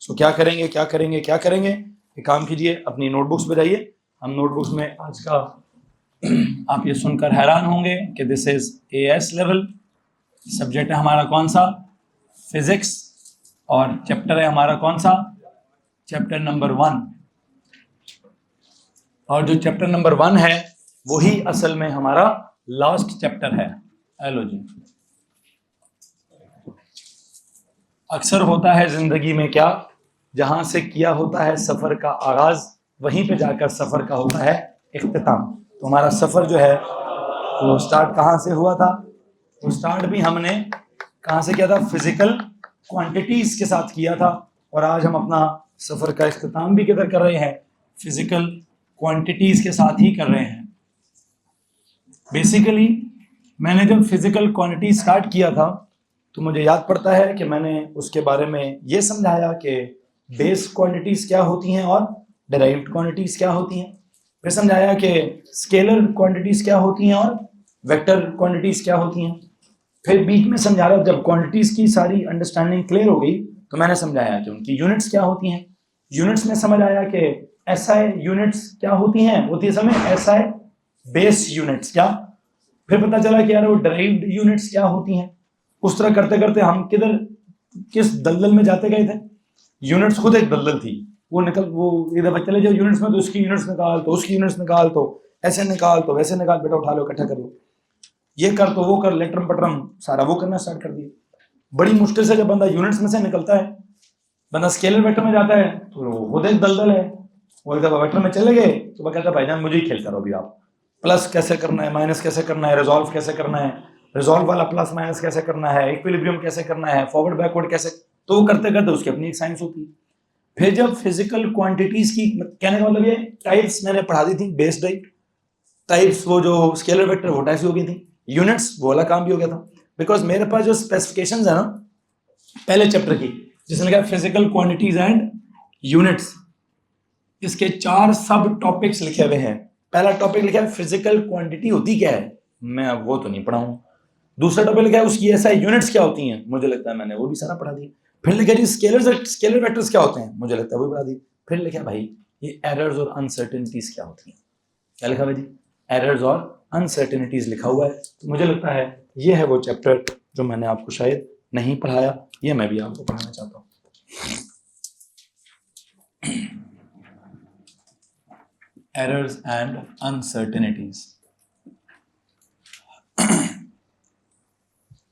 सो क्या करेंगे क्या करेंगे क्या करेंगे, एक काम कीजिए, अपनी नोटबुक्स पे जाइए। हम नोटबुक्स में आज का आप ये सुनकर हैरान होंगे कि this is AS level. Subject है हमारा कौन सा, फिजिक्स, और चैप्टर है हमारा कौन सा, चैप्टर नंबर 1। और जो चैप्टर नंबर 1 है वही असल में हमारा लास्ट चैप्टर है। हेलो जी, अक्सर होता है जिंदगी में क्या, जहां से किया होता है सफर का आगाज, वहीं पे जाकर सफर का होता है इख्तिताम। तो हमारा सफर जो है वो स्टार्ट कहाँ से हुआ था, वो स्टार्ट भी हमने कहाँ से किया था, फिजिकल क्वांटिटीज के साथ किया था। और आज हम अपना सफर का इख्तिताम भी किधर कर रहे हैं, फिजिकल क्वांटिटीज के साथ ही कर रहे हैं। बेसिकली मैंने जब फिजिकल क्वांटिटी स्टार्ट किया था तो मुझे याद पड़ता है कि मैंने उसके बारे में ये समझाया कि बेस क्वांटिटीज क्या होती हैं और डिराइव्ड क्वांटिटीज क्या होती हैं। फिर समझाया कि स्केलर क्वांटिटीज क्या होती हैं और वेक्टर क्वांटिटीज क्या होती हैं। फिर बीच में समझा रहा, जब क्वांटिटीज की सारी अंडरस्टैंडिंग क्लियर हो गई तो मैंने समझाया कि उनकी यूनिट्स क्या होती हैं। यूनिट्स में समझ आया कि SI यूनिट्स क्या होती हैं, होती है समय SI बेस यूनिट्स क्या। फिर पता चला कि यार वो डिराइव्ड यूनिट्स क्या होती हैं। उस तरह करते करते हम किस दलदल में जाते गए थे। यूनिट्स खुद एक दलदल थी, वो इधर चले जाओ यूनिट्स में, तो उसकी यूनिट्स निकाल, तो उसकी यूनिट्स निकाल, तो ऐसे निकाल, तो वैसे निकाल, बेटा उठा लो, इकट्ठा कर लो, ये कर तो वो कर, लेटरम पटरम सारा वो करना स्टार्ट कर दिया। बड़ी मुश्किल से जब बंदा यूनिट्स में से निकलता है, बंदा स्केलर वेक्टर में जाता है तो वो खुद एक दलदल है। वो जब वेक्टर में चले गए तो वो कहता है भाईजान मुझे ही खेल करो अभी आप, प्लस कैसे करना है, माइनस कैसे करना है, रिजॉल्व कैसे करना है, रिजॉल्व वाला प्लस माइनस कैसे करना है, इक्विलिब्रियम कैसे करना है, फॉरवर्ड बैकवर्ड कैसे, तो वो करते करते उसकी अपनी एक साइंस होती है। फिर जब फिजिकल क्वांटिटीज की, कहने का मतलब ये टाइप्स मैंने पढ़ा दी थी, बेस टाइप्स, वो जो स्केलर वेक्टर वो टाइप्स हो गई थी, यूनिट्स वो वाला काम भी हो गया था। बिकॉज मेरे पास जो स्पेसिफिकेशंस है ना पहले चैप्टर की, जिसने कहा फिजिकल क्वांटिटीज एंड यूनिट्स, इसके 4 सब टॉपिक्स लिखे हुए हैं। पहला टॉपिक लिखा है फिजिकल क्वांटिटी होती क्या है, मैं अब वो तो नहीं पढ़ा हूं। दूसरा टॉपिक लिखा है उसकी SI यूनिट्स क्या होती हैं, मुझे लगता है मैंने वो भी सारा पढ़ा दिया। फिर लिखा जी स्केलर वेक्टर्स क्या होते हैं, मुझे लगता है वो भी पढ़ा दिया। फिर लिखा भाई ये एरर्स और अनसर्टेनिटीज क्या होती हैं, क्या लिखा भाई जी, एरर्स और अनसर्टेनिटीज लिखा हुआ है। तो मुझे लगता है ये है वो चैप्टर जो मैंने आपको शायद नहीं पढ़ाया, ये मैं भी आपको पढ़ाना चाहता हूँ। Errors and uncertainties.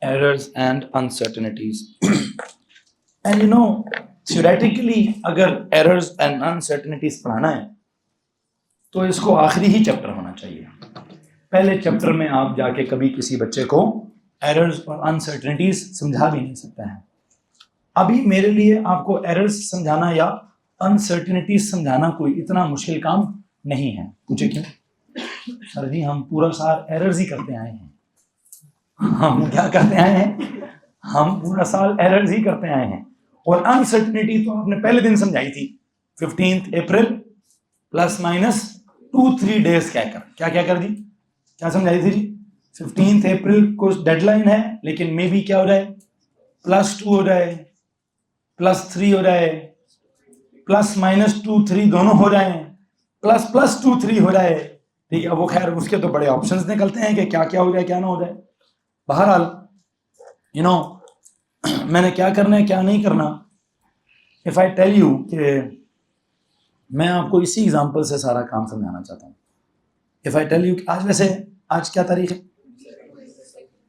Errors and uncertainties. And you know, theoretically अगर errors and uncertainties पढ़ाना है तो इसको आखिरी ही चैप्टर होना चाहिए। पहले चैप्टर में आप जाके कभी किसी बच्चे को errors और uncertainties समझा भी नहीं सकता है। अभी मेरे लिए आपको errors समझाना या uncertainties समझाना कोई इतना मुश्किल काम नहीं है। पूछे क्यों? सर जी हम पूरा साल एरर्स ही करते आए हैं। हम क्या करते आए हैं? हम पूरा साल एरर्स ही करते आए हैं। और अनसर्टेनिटी तो आपने पहले दिन समझाई थी, 15 अप्रैल प्लस माइनस 2-3 डेज कहकर। क्या क्या कर दी, क्या समझाई थी जी? 15 अप्रैल को डेडलाइन है, लेकिन मे बी क्या हो जाए, +2 हो जाए, +3 हो जाए, +-2-3 दोनों हो जाए, ++2-3 हो जाए। ठीक है, वो खैर उसके तो बड़े ऑप्शंस निकलते हैं कि क्या क्या हो जाए क्या ना हो जाए। बहरहाल यू नो मैंने क्या करना है क्या नहीं करना, इफ आई टेल यू कि मैं आपको इसी एग्जांपल से सारा काम समझाना चाहता हूँ। इफ आई टेल यू आज, वैसे आज क्या तारीख है,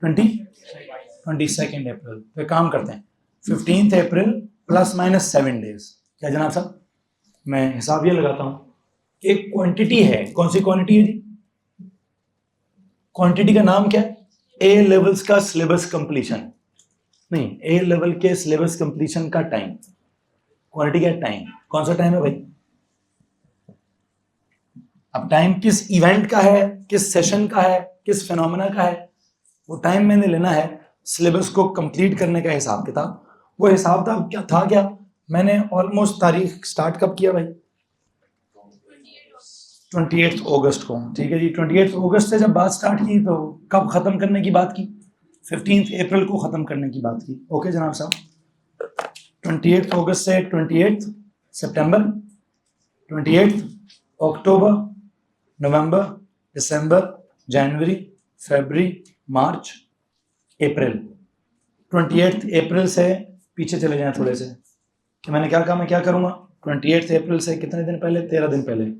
22 अप्रैल। तो काम करते हैं 15 अप्रैल +-7 डेज। क्या जनाब साहब, मैं हिसाब ये लगाता हूँ, एक क्वांटिटी है, कौन सी क्वांटिटी है जी? क्वांटिटी का नाम क्या है? A लेवल्स का सिलेबस कंप्लीशन, नहीं A लेवल के सिलेबस कंप्लीशन का टाइम। क्वांटिटी का टाइम, कौन सा टाइम है भाई? अब टाइम किस इवेंट का है, किस सेशन का है, किस फिनोमेना का है, वो टाइम मैंने लेना है सिलेबस को कंप्लीट करने का हिसाब किताब। वो हिसाब किताब क्या था, क्या मैंने ऑलमोस्ट तारीख स्टार्ट कब किया भाई? 28 अगस्त को। ठीक है जी, 28 अगस्त से जब बात स्टार्ट की तो कब खत्म करने की बात की? 15 अप्रैल को खत्म करने की बात की। ओके जनाब साहब, 28 अगस्त से 28 सितंबर, 28 अक्टूबर, नवंबर, दिसंबर, जनवरी, फरवरी, मार्च, अप्रैल। 28 अप्रैल से पीछे चले जाएं थोड़े से कि मैंने क्या कहा, मैं क्या करूंगा। 28 अप्रैल से कितने दिन पहले, 13 दिन पहले,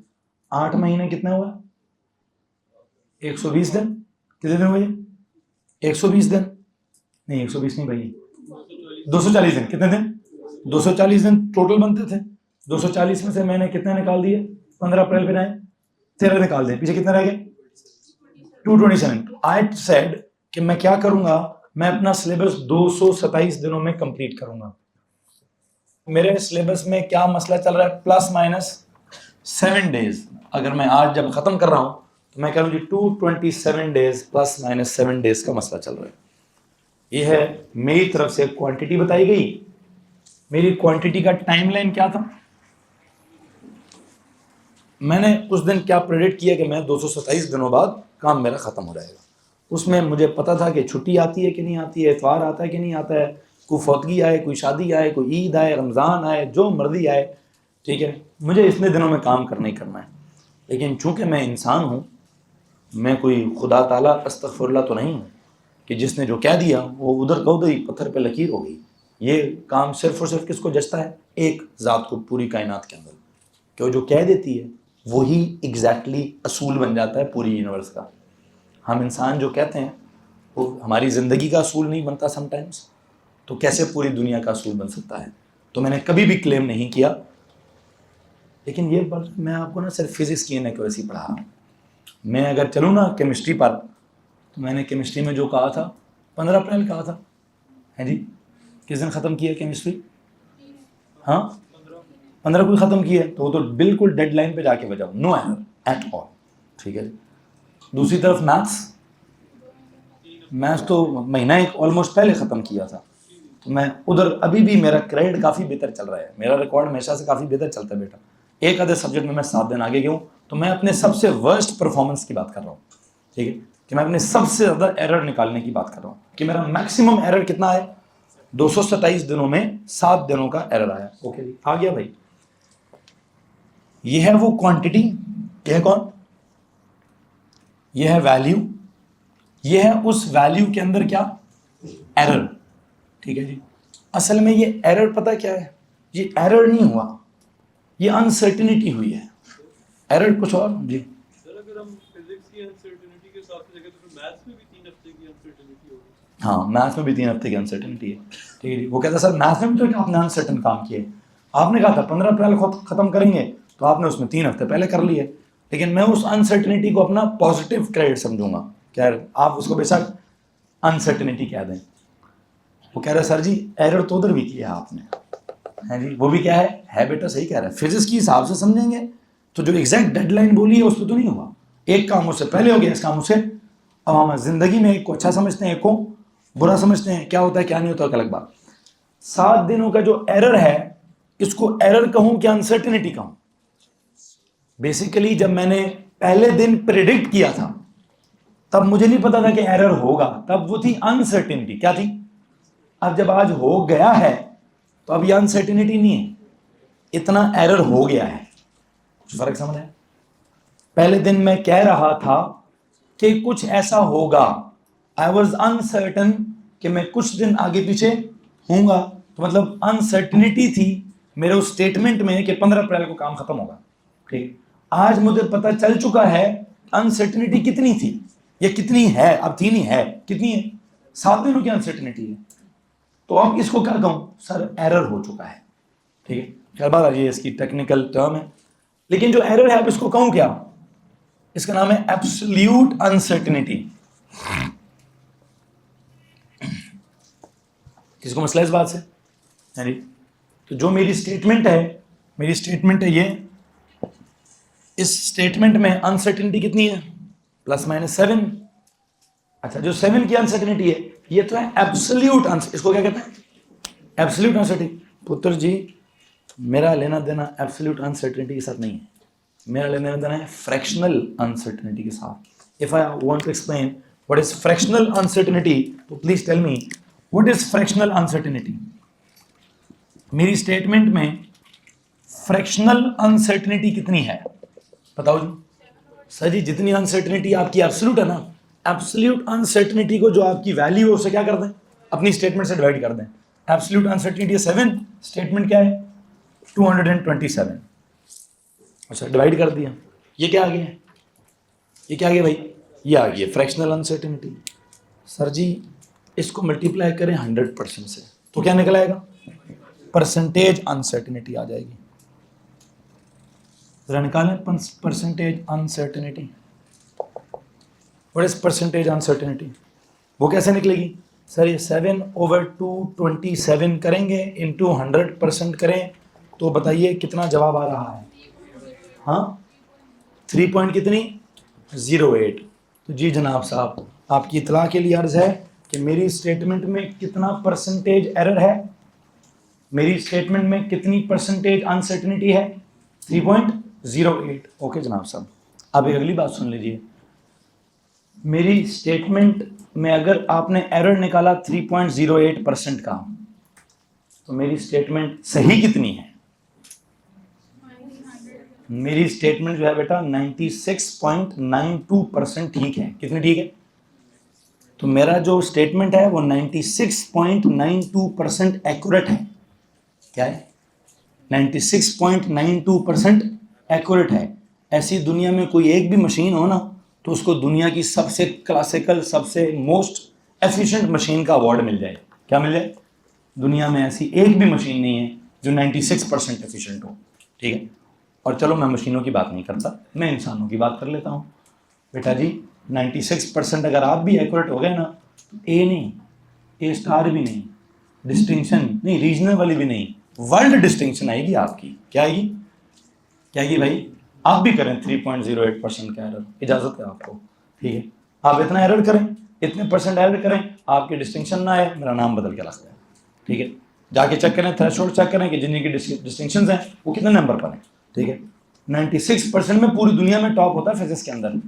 8 महीने कितने हुआ, 120 दिन। कितने दिन हुए, 120 दिन नहीं, 120 नहीं भाई, 240 दिन। कितने दिन, 240 दिन टोटल बनते थे। 240 में से मैंने कितने निकाल दिए, 15 अप्रैल पे आए, 13 निकाल दिए, पीछे कितने रह गए, 227। आई सेड कि मैं क्या करूंगा, मैं अपना सिलेबस 227 दिनों में कंप्लीट करूंगा। मेरे सिलेबस में क्या मसला चल रहा है, प्लस माइनस 7 डेज। अगर मैं आज जब खत्म कर रहा हूं तो मैं कह रहा हूं जी 227 डेज प्लस माइनस 7 डेज का मसला चल रहा है। ये है मेरी तरफ से क्वांटिटी बताई गई। मेरी क्वांटिटी का टाइमलाइन क्या था, मैंने उस दिन क्या प्रेडिक्ट किया कि मैं 227 दिनों बाद काम मेरा खत्म हो जाएगा। उसमें मुझे पता था कि छुट्टी आती है कि नहीं आती है, इतवार आता है कि नहीं आता है, कोई फौतगी आए, कोई शादी आए, कोई ईद आए, रमज़ान आए, जो मर्जी आए, ठीक है, मुझे इतने दिनों में काम करना ही करना है। लेकिन चूंकि मैं इंसान हूँ, मैं कोई खुदा ताला अस्तगफिरुल्लाह तो नहीं हूँ कि जिसने जो कह दिया वो उधर का उधर ही पत्थर पे लकीर हो गई। ये काम सिर्फ और सिर्फ किसको जचता है, एक ज़ात को पूरी कायनात के अंदर, कि वो जो कह देती है वही एग्जैक्टली असूल बन जाता है पूरी यूनिवर्स का। हम इंसान जो कहते हैं वो हमारी ज़िंदगी का असूल नहीं बनता समटाइम्स, तो कैसे पूरी दुनिया का असूल बन सकता है। तो मैंने कभी भी क्लेम नहीं किया। लेकिन ये बात मैं आपको ना सिर्फ फिजिक्स की इनएक्यूरेसी पढ़ा रहा हूँ। मैं अगर चलूँ ना केमिस्ट्री पर, तो मैंने केमिस्ट्री में जो कहा था 15 अप्रैल कहा था, है जी, किस दिन ख़त्म किया केमिस्ट्री, हाँ 15 को ख़त्म किया, तो वो तो बिल्कुल डेडलाइन पे जाके बजाओ, नो एरर एट ऑल, ठीक है। दूसरी तरफ मैथ्स तो महीना एक ऑलमोस्ट पहले ख़त्म किया था, तो मैं उधर अभी भी मेरा क्रेडिट काफ़ी बेहतर चल रहा है, मेरा रिकॉर्ड हमेशा से काफ़ी बेहतर चलता है बेटा। एक आधे सब्जेक्ट में मैं 7 दिन आगे गया हूँ, तो मैं अपने सबसे वर्स्ट परफॉर्मेंस की बात कर रहा हूँ, ठीक है, कि मैं अपने सबसे ज़्यादा एरर निकालने की बात कर रहा हूँ कि मेरा मैक्सिमम एरर कितना है, 227 दिनों में 7 दिनों का एरर आया। ओके जी, आ गया भाई। ये है वो क्वांटिटी, ये है कौन, ये है वैल्यू, ये है उस वैल्यू के अंदर क्या, एरर, ठीक है जी। असल में ये एरर पता क्या है, ये एरर नहीं हुआ, ये अनसर्टिनिटी हुई है। एरर कुछ और जी। सर अगर हम फिजिक्स की अनसर्टेनिटी के साथ जगह तो फिर मैथ्स में भी 3 हफ्ते की अनसर्टेनिटी होगी। हाँ, मैथ्स में भी 3 हफ्ते की अनसर्टेनिटी है, ठीक है जी। वो कहता है सर मैथ्स में भी तो आपने अनसर्टन काम किए, आपने कहा था 15 अप्रैल को खत्म करेंगे, तो आपने उसमें 3 हफ्ते पहले कर लिए। लेकिन मैं उस अनसर्टेनिटी को अपना पॉजिटिव क्रेडिट समझूंगा, क्या आप उसको बेशक अनसर्टेनिटी कह दें। वो कह रहा है सर जी एरर तो उधर भी किया आपने, है जी, वो भी क्या है बेटा, सही कह रहा है, फिजिक्स के हिसाब से समझेंगे तो जो एग्जैक्ट डेडलाइन बोली है उस पर तो नहीं हुआ, एक काम उससे पहले हो गया, इस काम से। अब हम जिंदगी में एक को अच्छा समझते हैं, एक को बुरा समझते हैं, क्या होता है क्या नहीं होता अलग बात। 7 दिनों का जो एरर है, इसको एरर कहूं क्या अनसर्टेनिटी कहूं। बेसिकली जब मैंने पहले दिन प्रेडिक्ट किया था तब मुझे नहीं पता था कि एरर होगा, तब वो थी अनसर्टेनिटी, क्या थी। अब जब आज हो गया है तो अब ये अनसर्टेनिटी नहीं है, इतना एरर हो गया है, फर्क समझ है। पहले दिन मैं कह रहा था कि कुछ ऐसा होगा, आई वॉज अनसर्टन कि मैं कुछ दिन आगे पीछे हूंगा, तो मतलब अनसर्टेनिटी थी मेरे उस स्टेटमेंट में कि 15 अप्रैल को काम खत्म होगा, ठीक। आज मुझे पता चल चुका है अनसर्टेनिटी कितनी थी, ये कितनी है, अब थी नहीं है, कितनी है, 7 दिनों की अनसर्टेनिटी है। तो अब इसको क्या कहूं, सर एरर हो चुका है, ठीक है। खैर बात ये इसकी टेक्निकल टर्म है, लेकिन जो एरर है अब इसको कहूं क्या, इसका नाम है एब्सोल्यूट अनसर्टेनिटी। किसको मसला इस बात से, यानी तो जो मेरी स्टेटमेंट है ये, इस स्टेटमेंट में अनसर्टेनिटी कितनी है, प्लस माइनस 7। अच्छा, जो 7 की अनसर्टेनिटी है ये तो है एब्सोल्यूट अनसर्टेनिटी, इसको क्या कहते हैं, एब्सोल्यूट अनसर्टेनिटी। पुत्र जी मेरा लेना देना एब्सोल्यूट अनसर्टेनिटी के साथ नहीं है, मेरा लेना देना है फ्रैक्शनल अनसर्टेनिटी के साथ। If I want to explain what is fractional uncertainty, तो please tell me what is fractional uncertainty. मेरी स्टेटमेंट में फ्रैक्शनल अनसर्टेनिटी कितनी है बताओ जी। सर जी जितनी अनसर्टेनिटी आपकी एब्सोल्यूट है ना, एब्सोल्यूट अनसर्टेनिटी को जो आपकी वैल्यू है उसे क्या कर दें, अपनी स्टेटमेंट से डिवाइड कर दें। एब्सोल्यूट अनसर्टेनिटी 7, स्टेटमेंट क्या है 227। अच्छा डिवाइड कर दिया, ये क्या आ गया, ये क्या आ गया भाई, ये आ गया फ्रैक्शनल अनसर्टेनिटी। सर जी इसको मल्टीप्लाई करें 100% से तो क्या निकल आएगा, परसेंटेज अनसर्टेनिटी आ जाएगी। जरा निकालें percentage uncertainty. What is percentage uncertainty, वो कैसे निकलेगी सर, ये 7/227 करेंगे इंटू 100% करें तो बताइए कितना जवाब आ रहा है, हाँ 3 पॉइंट कितनी 08। तो जी जनाब साहब आपकी इतला के लिए अर्ज है कि मेरी स्टेटमेंट में कितना परसेंटेज एरर है, मेरी स्टेटमेंट में कितनी परसेंटेज अनसर्टेनिटी है 3.08। ओके जनाब साहब, अब एक अगली बात सुन लीजिए, मेरी स्टेटमेंट में अगर आपने एरर निकाला 3.08% का तो मेरी स्टेटमेंट सही कितनी है, मेरी स्टेटमेंट जो है बेटा 96.92% ठीक है। कितनी ठीक है, तो मेरा जो स्टेटमेंट है वो 96.92% एक्यूरेट है। क्या है 96.92% एक्यूरेट है। ऐसी दुनिया में कोई एक भी मशीन हो ना तो उसको दुनिया की सबसे क्लासिकल सबसे मोस्ट एफिशिएंट मशीन का अवार्ड मिल जाए। क्या मिल जाए, दुनिया में ऐसी एक भी मशीन नहीं है जो 96% एफिशिएंट हो। ठीक है, और चलो मैं मशीनों की बात नहीं करता, मैं इंसानों की बात कर लेता हूँ। बेटा जी 96% अगर आप भी एक्यूरेट हो गए ना तो ए नहीं, ए स्टार भी नहीं, डिस्टिंक्शन नहीं, रीजनल वाली भी नहीं, वर्ल्ड डिस्टिंक्शन आएगी आपकी। क्या आएगी, क्या आएगी भाई, आप भी करें 3.08% का एरर, इजाजत है आपको। ठीक है, आप इतना एरर करें, इतने परसेंट एरर करें, आपकी डिस्टिंक्शन ना आए, मेरा नाम बदल के रख दें। ठीक है, जाके चेक करें, थ्रेशोल्ड चेक करें कि जिनकी डिस्टिंक्शन हैं वो कितने नंबर पर हैं। ठीक है, 96% में पूरी दुनिया में टॉप होता है फिजिक्स के अंदर।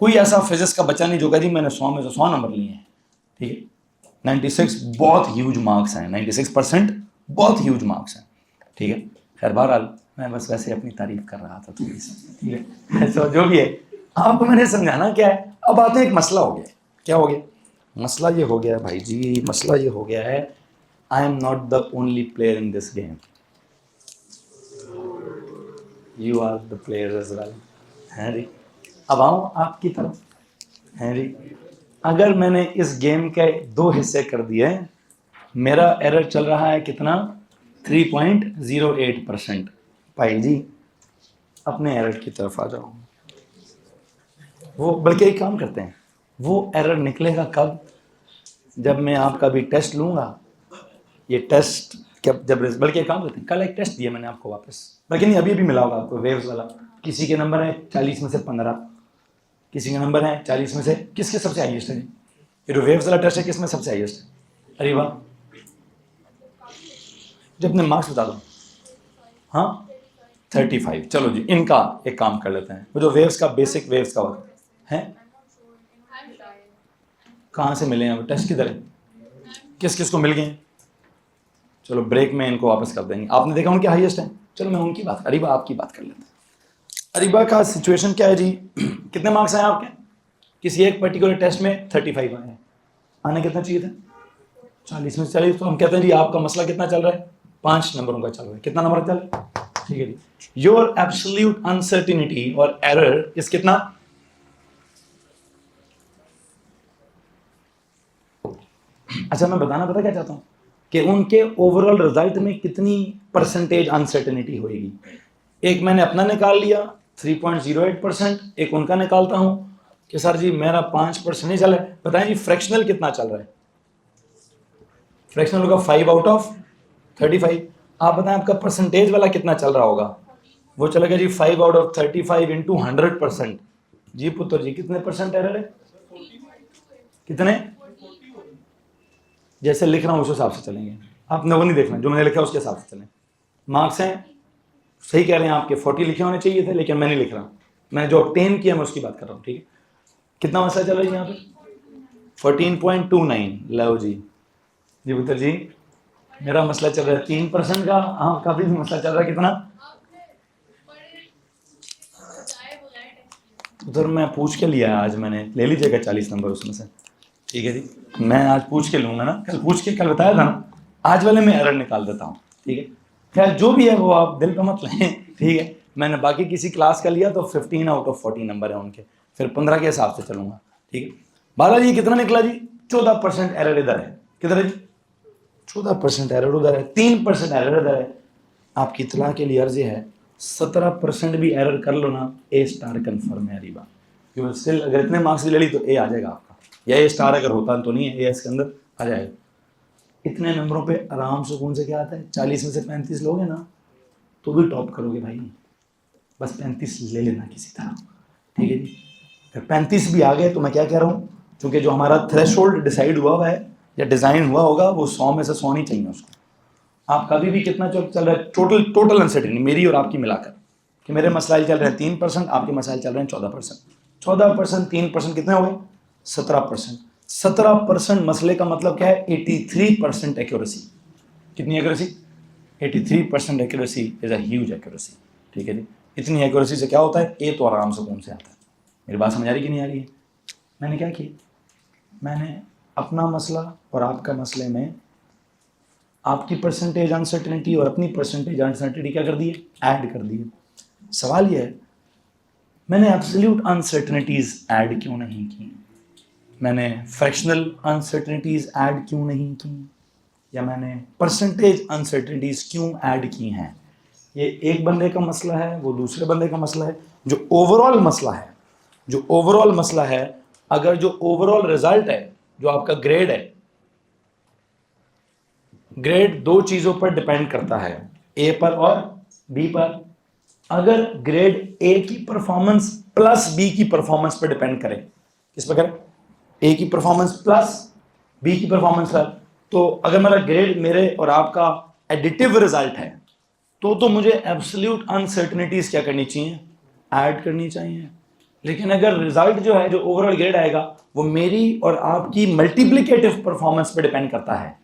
कोई ऐसा फिजिक्स का बच्चा नहीं जो कह जी मैंने 100 में से 100 नंबर लिए हैं। ठीक है, 96 बहुत ह्यूज मार्क्स हैं, 96% बहुत ह्यूज मार्क्स हैं। ठीक है, खैर बहरहाल मैं बस वैसे अपनी तारीफ कर रहा था थोड़ी सी। ठीक है, तो जो भी है आपको मैंने समझाना क्या है। अब आते हैं, एक मसला हो गया। क्या हो गया, मसला ये हो गया भाई जी, मसला ये हो गया है I am not the only player in this game, you are the player as well. हैं जी, अब आऊँ आपकी तरफ, हैं जी, अगर मैंने इस गेम के 2 हिस्से कर दिए, मेरा एरर चल रहा है कितना 3.08%। भाई जी अपने एरर की तरफ आ जाओ। वो बल्कि एक काम करते हैं, वो एरर निकलेगा कब, जब मैं आपका भी टेस्ट लूँगा। ये टेस्ट जब बल्कि एक काम करते हैं, कल एक टेस्ट दिया मैंने आपको वापस, बल्कि नहीं अभी मिला होगा आपको, वेव्स वाला। किसी के नंबर है 40 में से 15, किसी के नंबर है 40 में से, किसके सबसे हाईएस्ट है? ये जो वेव्स वाला टेस्ट है किसमें सबसे हाईएस्ट है? अरे वाह, जब अपने मार्क्स बता दो। हाँ 35। चलो जी इनका एक काम कर लेते हैं, वो जो वेव्स का बेसिक वेव्स का है कहाँ से मिले हैं वो, टेस्ट किधर है, किस किस को मिल गए हैं? चलो ब्रेक में इनको वापस कर देंगे। आपने देखा उनके हाईएस्ट हैं, चलो मैं उनकी बात, अरीबा आपकी बात कर लेते हैं। अरीबा का सिचुएशन क्या है जी, कितने मार्क्स आए आपके किसी एक पर्टिकुलर टेस्ट में? 35 आए हैं। आने कितना चाहिए था? 40 में से 40। तो हम कहते हैं जी आपका मसला कितना चल रहा है? 5 नंबरों का चल रहा है। कितना नंबर चल रहा है? ठीक है जी, योर एब्सोल्यूट अनसर्टिनिटी और एरर इस कितना? अच्छा मैं बताना पता क्या चाहता हूं कि उनके ओवरऑल रिजल्ट में कितनी परसेंटेज अनसर्टेनिटी होगी। एक मैंने अपना निकाल लिया 3.08%, एक उनका निकालता हूं कि सर जी मेरा 5% नहीं चला है। बताएं जी फ्रैक्शनल कितना चल रहा है? फ्रैक्शनल होगा 5/35। आप बताएं आपका परसेंटेज वाला कितना चल रहा होगा? वो चलेगा जी 5/35 इंटू 100%। जी पुत्र जी कितने परसेंट एरर है? कितने? जैसे लिख रहा हूँ उस हिसाब से चलेंगे, आपने वो नहीं देखना जो मैंने लिखा उसके हिसाब से चलें। मार्क्स हैं सही कह रहे हैं आपके 40 लिखे होने चाहिए थे, लेकिन मैं नहीं लिख रहा, मैंने जो ऑब्टेन किया मैं उसकी बात कर रहा हूँ। ठीक है, कितना मसला चल रहा है यहाँ पे? 14.29। लो जी, जी पुत्र जी मेरा मसला चल रहा है 3% का। हाँ, काफी मसला चल रहा है। कितना? उधर मैं पूछ के लिया आज, मैंने ले लीजिएगा 40 नंबर उसमें से। ठीक है जी, मैं आज पूछ के लूंगा ना, कल पूछ के, कल बताया था ना, आज वाले में एरर निकाल देता हूँ। ठीक है, खैर जो भी है वो आप दिल पे मत लें। ठीक है, मैंने बाकी किसी क्लास का लिया तो 15 आउट ऑफ 40 नंबर है उनके, फिर 15 के हिसाब से चलूंगा। ठीक है, बालाजी कितना निकला जी? 14% एरर इधर है। किधर है जी? 14% एरर उधर है, 3% एरर इधर है। आपकी इतला के लिए अर्ज है 17% भी एरर कर लो ना, ए स्टार कन्फर्म है अरीबा। क्योंकि स्टिल अगर इतने मार्क्स भी ले ली तो ए आ जाएगा आपका, या ए स्टार अगर होता तो नहीं है, ए इसके अंदर आ जाएगा। इतने नंबरों पे आराम सुकून से क्या आता है, 40 में से 35 लोगे ना तो भी टॉप करोगे भाई। बस 35 ले लेना किसी तरह। ठीक है जी, अगर 35 भी आ गए तो मैं क्या कह रहा हूँ, क्योंकि जो हमारा थ्रेशोल्ड डिसाइड हुआ है या डिजाइन हुआ होगा वो 100 में से 100 नहीं चाहिए उसको। आप कभी भी कितना चल रहा है टोटल अनसर्टेनिटी मेरी और आपकी मिलाकर, कि मेरे मसाइल चल रहे हैं 3%, आपके मसाइल चल रहे हैं 14%। 14%, 3% कितने हो गए? 17%। 17% मसले का मतलब क्या है? 83% एक्यूरेसी। कितनी accuracy? 83% accuracy is a huge accuracy. ठीक है जी, इतनी एक्यूरेसी से क्या होता है? ए तो आराम से कौन से आता है। मेरी बात समझ आ रही कि नहीं आ रही है? मैंने क्या किया, मैंने अपना मसला और आपका मसले में आपकी परसेंटेज अनसर्टेनिटी और अपनी परसेंटेज अनसर्टेनिटी क्या कर दिए? ऐड कर दिए। सवाल यह है, मैंने एब्सोल्यूट अनसर्टेनिटीज ऐड क्यों नहीं की? मैंने फ्रैक्शनल अनसर्टेनिटीज ऐड क्यों नहीं की? या मैंने परसेंटेज अनसर्टेनिटीज क्यों ऐड की हैं? ये एक बंदे का मसला है, वो दूसरे बंदे का मसला है। जो ओवरऑल मसला है, जो ओवरऑल मसला है, अगर जो ओवरऑल रिजल्ट है, जो आपका ग्रेड है, ग्रेड दो चीजों पर डिपेंड करता है, ए पर और बी पर। अगर ग्रेड ए की परफॉर्मेंस प्लस बी की परफॉर्मेंस पर डिपेंड करे, किस पर करे? ए की परफॉर्मेंस प्लस बी की परफॉर्मेंस पर, तो अगर मेरा ग्रेड मेरे और आपका एडिटिव रिजल्ट है तो मुझे एब्सोल्यूट अनसर्टेनिटीज क्या करनी चाहिए? ऐड करनी चाहिए। लेकिन अगर रिजल्ट जो है, जो ओवरऑल ग्रेड आएगा, वो मेरी और आपकी मल्टीप्लिकेटिव परफॉर्मेंस पे डिपेंड करता है,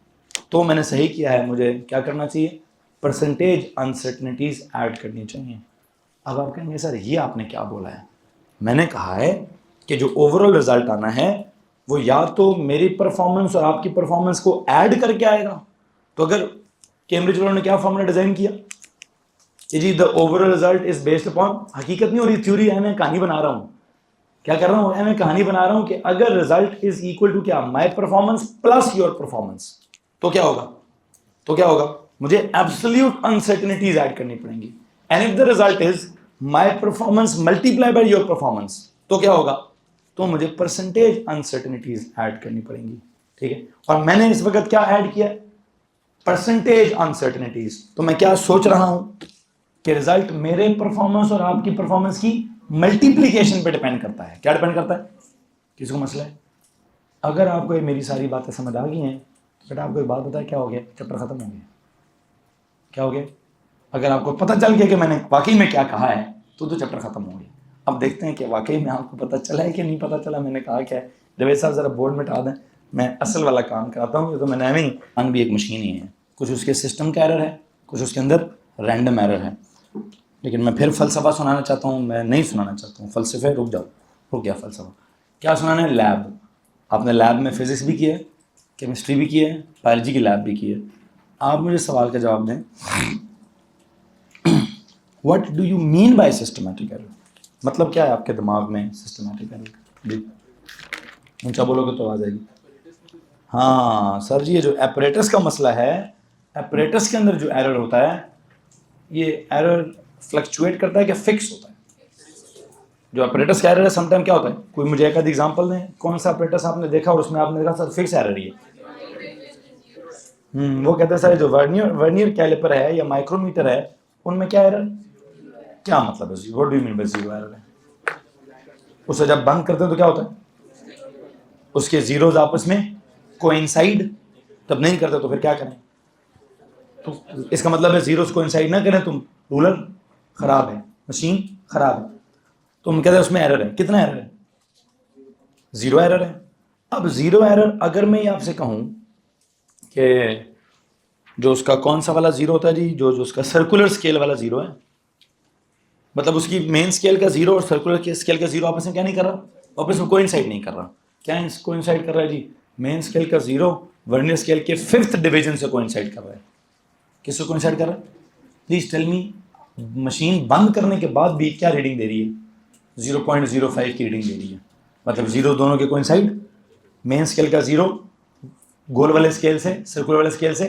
तो मैंने सही किया है, मुझे क्या करना चाहिए? परसेंटेज अनसर्टेनिटीज ऐड करनी चाहिए। अब आप कहेंगे सर ये आपने क्या बोला है? मैंने कहा है कि जो ओवरऑल रिजल्ट आना है वो या तो मेरी परफॉर्मेंस और आपकी परफॉर्मेंस को ऐड करके आएगा। तो अगर कैम्ब्रिज वालों ने क्या फॉर्मूला डिजाइन किया कि जी the overall result is based upon, हकीकत नहीं हो रही, थ्योरी है, मैं कहानी बना रहा हूं। क्या कर रहा हूं मैं? कहानी बना रहा हूं कि अगर रिजल्ट इज इक्वल टू क्या? My performance plus your performance, तो क्या होगा? तो क्या होगा? मुझे एब्सोल्यूट अनसर्टेनिटीज ऐड करनी पड़ेंगी। And if the result is my performance multiply by your performance, तो क्या होगा? तो मुझे परसेंटेज अनसर्टेनिटीज ऐड करनी पड़ेंगी। ठीक है, और मैंने इस वक्त क्या ऐड किया? Percentage uncertainties. तो मैं क्या सोच रहा हूं कि रिजल्ट मेरे परफॉर्मेंस और आपकी परफॉर्मेंस की मल्टीप्लीकेशन पे डिपेंड करता है। क्या डिपेंड करता है? किसको मसला है? अगर आपको ये मेरी सारी बातें समझ आ गई हैं तो बेटा आपको एक बात बताया, क्या हो गया? चैप्टर खत्म हो गया। क्या हो गया? अगर आपको पता चल गया कि मैंने वाकई में क्या कहा है तो चैप्टर खत्म हो गया। अब देखते हैं कि वाकई में आपको पता चला है कि नहीं पता चला, मैंने कहा क्या है। जवेद साहब जरा बोर्ड मिटा दें, मैं असल वाला काम कराता हूँ। तो मैं नैविंग भी एक मशीन ही है, कुछ उसके सिस्टम का एरर है, कुछ उसके अंदर रैंडम एरर है। लेकिन मैं फिर फ़लसफ़ा सुनाना चाहता हूँ, मैं नहीं सुनाना चाहता हूँ फ़लसफ़े। रुक जाओ, रुक गया फ़लसफ़ा। क्या सुनाना है? लैब। आपने लैब में फिज़िक्स भी किया है, केमिस्ट्री भी किया है, बायोलॉजी की लैब भी की है। आप मुझे सवाल का जवाब दें, what do you mean by systematic error? मतलब क्या है आपके दिमाग में सिस्टमैटिक एरर? जी, ऊँचा बोलोगे तो आ जाएगी। हाँ सर जी, ये जो एपरेटस का मसला है, एपरेटस के अंदर जो एरर होता है, ये एरर फ्लक्चुएट करता है कि फिक्स होता है? जो ऑपरेटर्स का एरर है समटाइम क्या होता है? कोई मुझे एक आध एग्जांपल दें, कौन सा ऑपरेटर्स आपने देखा और उसमें आपने देखा सर फिक्स एरर ही है? वो कहते हैं सर जो वर्नियर कैलिपर है या माइक्रोमीटर है उनमें क्या एरर? क्या मतलब है? What do you mean by zero error है? उसे जब बंद करते हैं तो क्या होता है? उसके जीरोज आपस में कोइंसाइड, तब नहीं करते तो फिर क्या करें? तो इसका मतलब है जीरोस कोइंसाइड ना करें तुम, रूलर खराब है, मशीन खराब है। तो हम कहते हैं उसमें एरर है। कितना एरर है? जीरो एरर है। अब जीरो एरर अगर मैं आपसे कहूं कि जो उसका कौन सा वाला जीरो होता है जी, जो जो उसका सर्कुलर स्केल वाला जीरो है, मतलब उसकी मेन स्केल का जीरो और सर्कुलर स्केल का जीरो आपस में क्या नहीं कर रहा, आपस में कोइंसाइड नहीं कर रहा। क्या कोइंसाइड कर रहा है जी? मेन स्केल का जीरो वर्नियर स्केल के 5th डिवीजन से कोइंसाइड कर रहा है। किससे कोइंसाइड कर रहा है? प्लीज टेल मी, मशीन बंद करने के बाद भी क्या रीडिंग दे रही है? 0.05 की रीडिंग दे रही है, मतलब जीरो दोनों के कोइंसाइड। मेन स्केल का जीरो गोल वाले स्केल से, सर्कुलर वाले स्केल से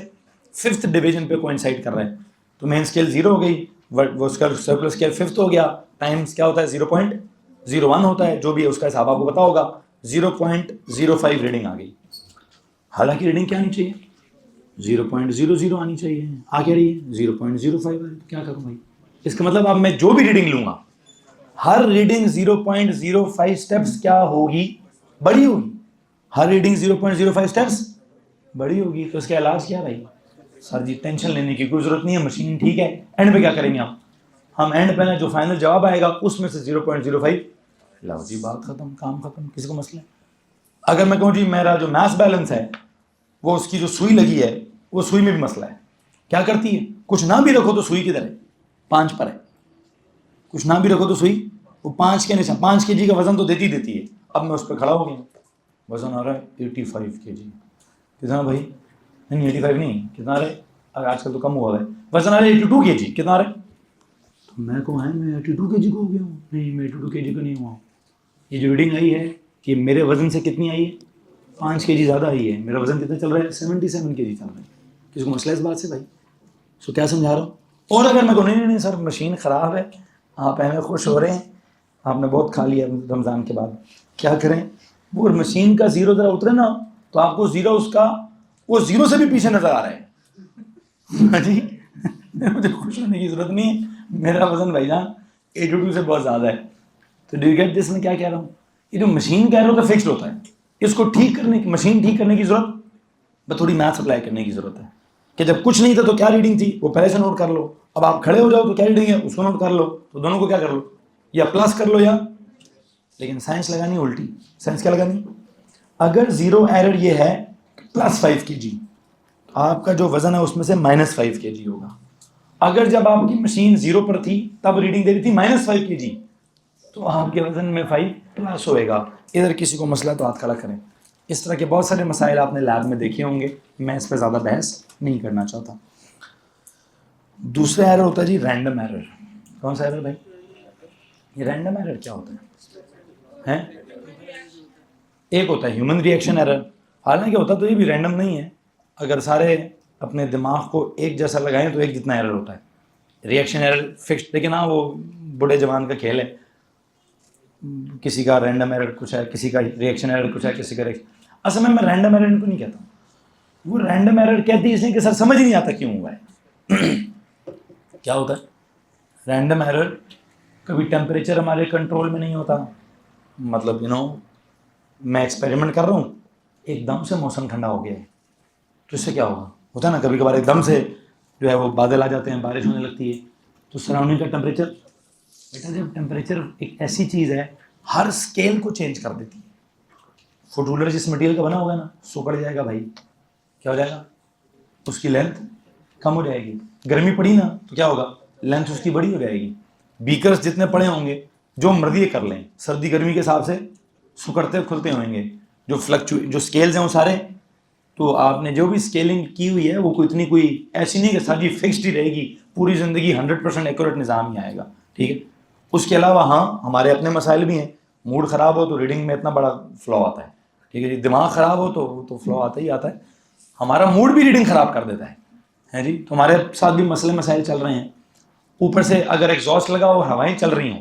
5th डिवीजन पे कोइंसाइड कर रहा है। तो मेन स्केल जीरो हो गई, वो उसका सर्कुलर स्केल 5th हो गया, टाइम्स क्या होता है? 0.01 होता है, जो भी है उसका हिसाब आपको पता होगा। 0.05 रीडिंग आ गई। हालांकि रीडिंग क्या आनी चाहिए? 0.00 आनी चाहिए, आ क्या रही है? 0.05 आ रही है। क्या करूं भाई? इसका मतलब अब मैं जो भी रीडिंग लूंगा, हर रीडिंग 0.05 स्टेप्स क्या होगी? बड़ी होगी। हर रीडिंग 0.05 स्टेप्स बड़ी होगी। तो इसका इलाज क्या भाई? सर जी टेंशन लेने की कोई जरूरत नहीं है, मशीन ठीक है। एंड पे क्या करेंगे हम एंड पे ना जो फाइनल जवाब आएगा उसमें से 0.05, लो जी बात खत्म, काम खत्म, किसी को मसला है? अगर मैं कहूँ जी मेरा जो मास बैलेंस है वो उसकी जो सुई लगी है वो सुई में भी मसला है, क्या करती है? कुछ ना भी रखो तो सुई किधर है? 5 पर है। कुछ ना भी रखो तो सुई वो 5 के निशान, 5 kg का वजन तो देती है। अब मैं उस पर खड़ा हो गया, वजन आ रहा है 85 kg। कितना भाई? नहीं 85 नहीं, कितना आ रहा है? आजकल तो कम हुआ है, वजन आ रहा है 82 kg। कितना आ रहा है? तो मैं कहूँ है मैं 82 kg को हो गया हूँ? नहीं, मैं 82 kg को नहीं हुआ हूँ। ये जो रीडिंग आई है कि मेरे वजन से कितनी आई है? 5 kg ज़्यादा आई है। मेरा वजन कितना चल रहा है? 77 kg चल रहा है। किसी को मसला है इस बात से भाई? सो क्या समझा रहा हूँ? और अगर मैं कहूँ नहीं सर मशीन ख़राब है, आप हमें खुश हो रहे हैं, आपने बहुत खा लिया रमज़ान के बाद, क्या करें? वो मशीन का जीरो ज़रा उतरे ना तो आपको जीरो उसका वो जीरो से भी पीछे नज़र आ रहा है। हाँ जी, मुझे खुश होने की ज़रूरत नहीं है, मेरा वज़न भाईजान 82 से बहुत ज़्यादा है। तो डू यू गेट दिस? मैं क्या कह रहा हूँ? ये जो मशीन कह रहा हूँ तो फिक्स्ड होता है, इसको ठीक करने की, मशीन ठीक करने की ज़रूरत, बस थोड़ी मैथ्स अप्लाई करने की ज़रूरत है कि जब कुछ नहीं था तो क्या रीडिंग थी वो पहले से नोट कर लो। अब आप खड़े हो जाओ तो क्या रीडिंग है उसको नोट कर लो। तो दोनों को क्या कर लो, या प्लस कर लो या, लेकिन साइंस लगानी उल्टी। साइंस क्या लगानी? अगर जीरो एरर ये है +5 kg, आपका जो वजन है उसमें से -5 kg होगा। अगर जब आपकी मशीन जीरो पर थी तब रीडिंग दे रही थी -5 kg, तो आपके वजन में 5 प्लस होएगा। इधर किसी को मसला तो हाथ खड़ा करें। इस तरह के बहुत सारे मसाइल आपने लैब में देखे होंगे, मैं इस पर ज़्यादा बहस नहीं करना चाहता। दूसरा एरर होता है जी रैंडम एरर। कौन सा एरर भाई? ये रैंडम एरर क्या होता है? एक होता है ह्यूमन रिएक्शन एरर, हालांकि होता तो ये भी रैंडम नहीं है। अगर सारे अपने दिमाग को एक जैसा लगाएं तो एक जितना एरर होता है। रिएक्शन एरर फिक्स्ड, लेकिन हाँ वो बूढ़े जवान का खेल है, किसी का रैंडम एरर कुछ है, किसी का रिएक्शन एरर कुछ है, किसी का असल में मैं रैंडम एरर इनको नहीं कहता, वो रैंडम एरर कहती है इसलिए कि सर समझ ही नहीं आता क्यों हुआ है। क्या होता है रैंडम एरर? कभी टेम्परेचर हमारे कंट्रोल में नहीं होता, मतलब मैं एक्सपेरिमेंट कर रहा हूँ, एकदम से मौसम ठंडा हो गया है, तो इससे क्या होगा? होता है ना कभी कभार एकदम से जो है वो बादल आ जाते हैं, बारिश होने लगती है, तो सराउंडिंग का टेम्परेचर, बेटा जब टेम्परेचर एक ऐसी चीज़ है हर स्केल को चेंज कर देती है। फुट रूलर जिस मटेरियल का बना होगा ना सुकड़ जाएगा भाई, क्या हो जाएगा? उसकी लेंथ कम हो जाएगी। गर्मी पड़ी ना तो क्या होगा? लेंथ उसकी बड़ी हो जाएगी। बीकर्स जितने पड़े होंगे जो मर्जी कर लें, सर्दी गर्मी के हिसाब से सुकड़ते खुलते होंगे। जो स्केल्स हैं वो सारे, तो आपने जो भी स्केलिंग की हुई है वो कोई ऐसी नहीं कि सारी फिक्स्ड ही रहेगी, पूरी ज़िंदगी 100% एक्यूरेट निज़ाम ही आएगा, ठीक है। उसके अलावा हाँ हमारे अपने मसाइल भी हैं। मूड ख़राब हो तो रीडिंग में इतना बड़ा फ्लॉ आता है, ठीक है जी। दिमाग ख़राब हो तो फ्लॉ आता ही आता है। हमारा मूड भी रीडिंग ख़राब कर देता है जी। तो हमारे साथ भी मसले मसाइल चल रहे हैं। ऊपर से अगर एग्जॉस्ट लगा और हवाएं चल रही हों,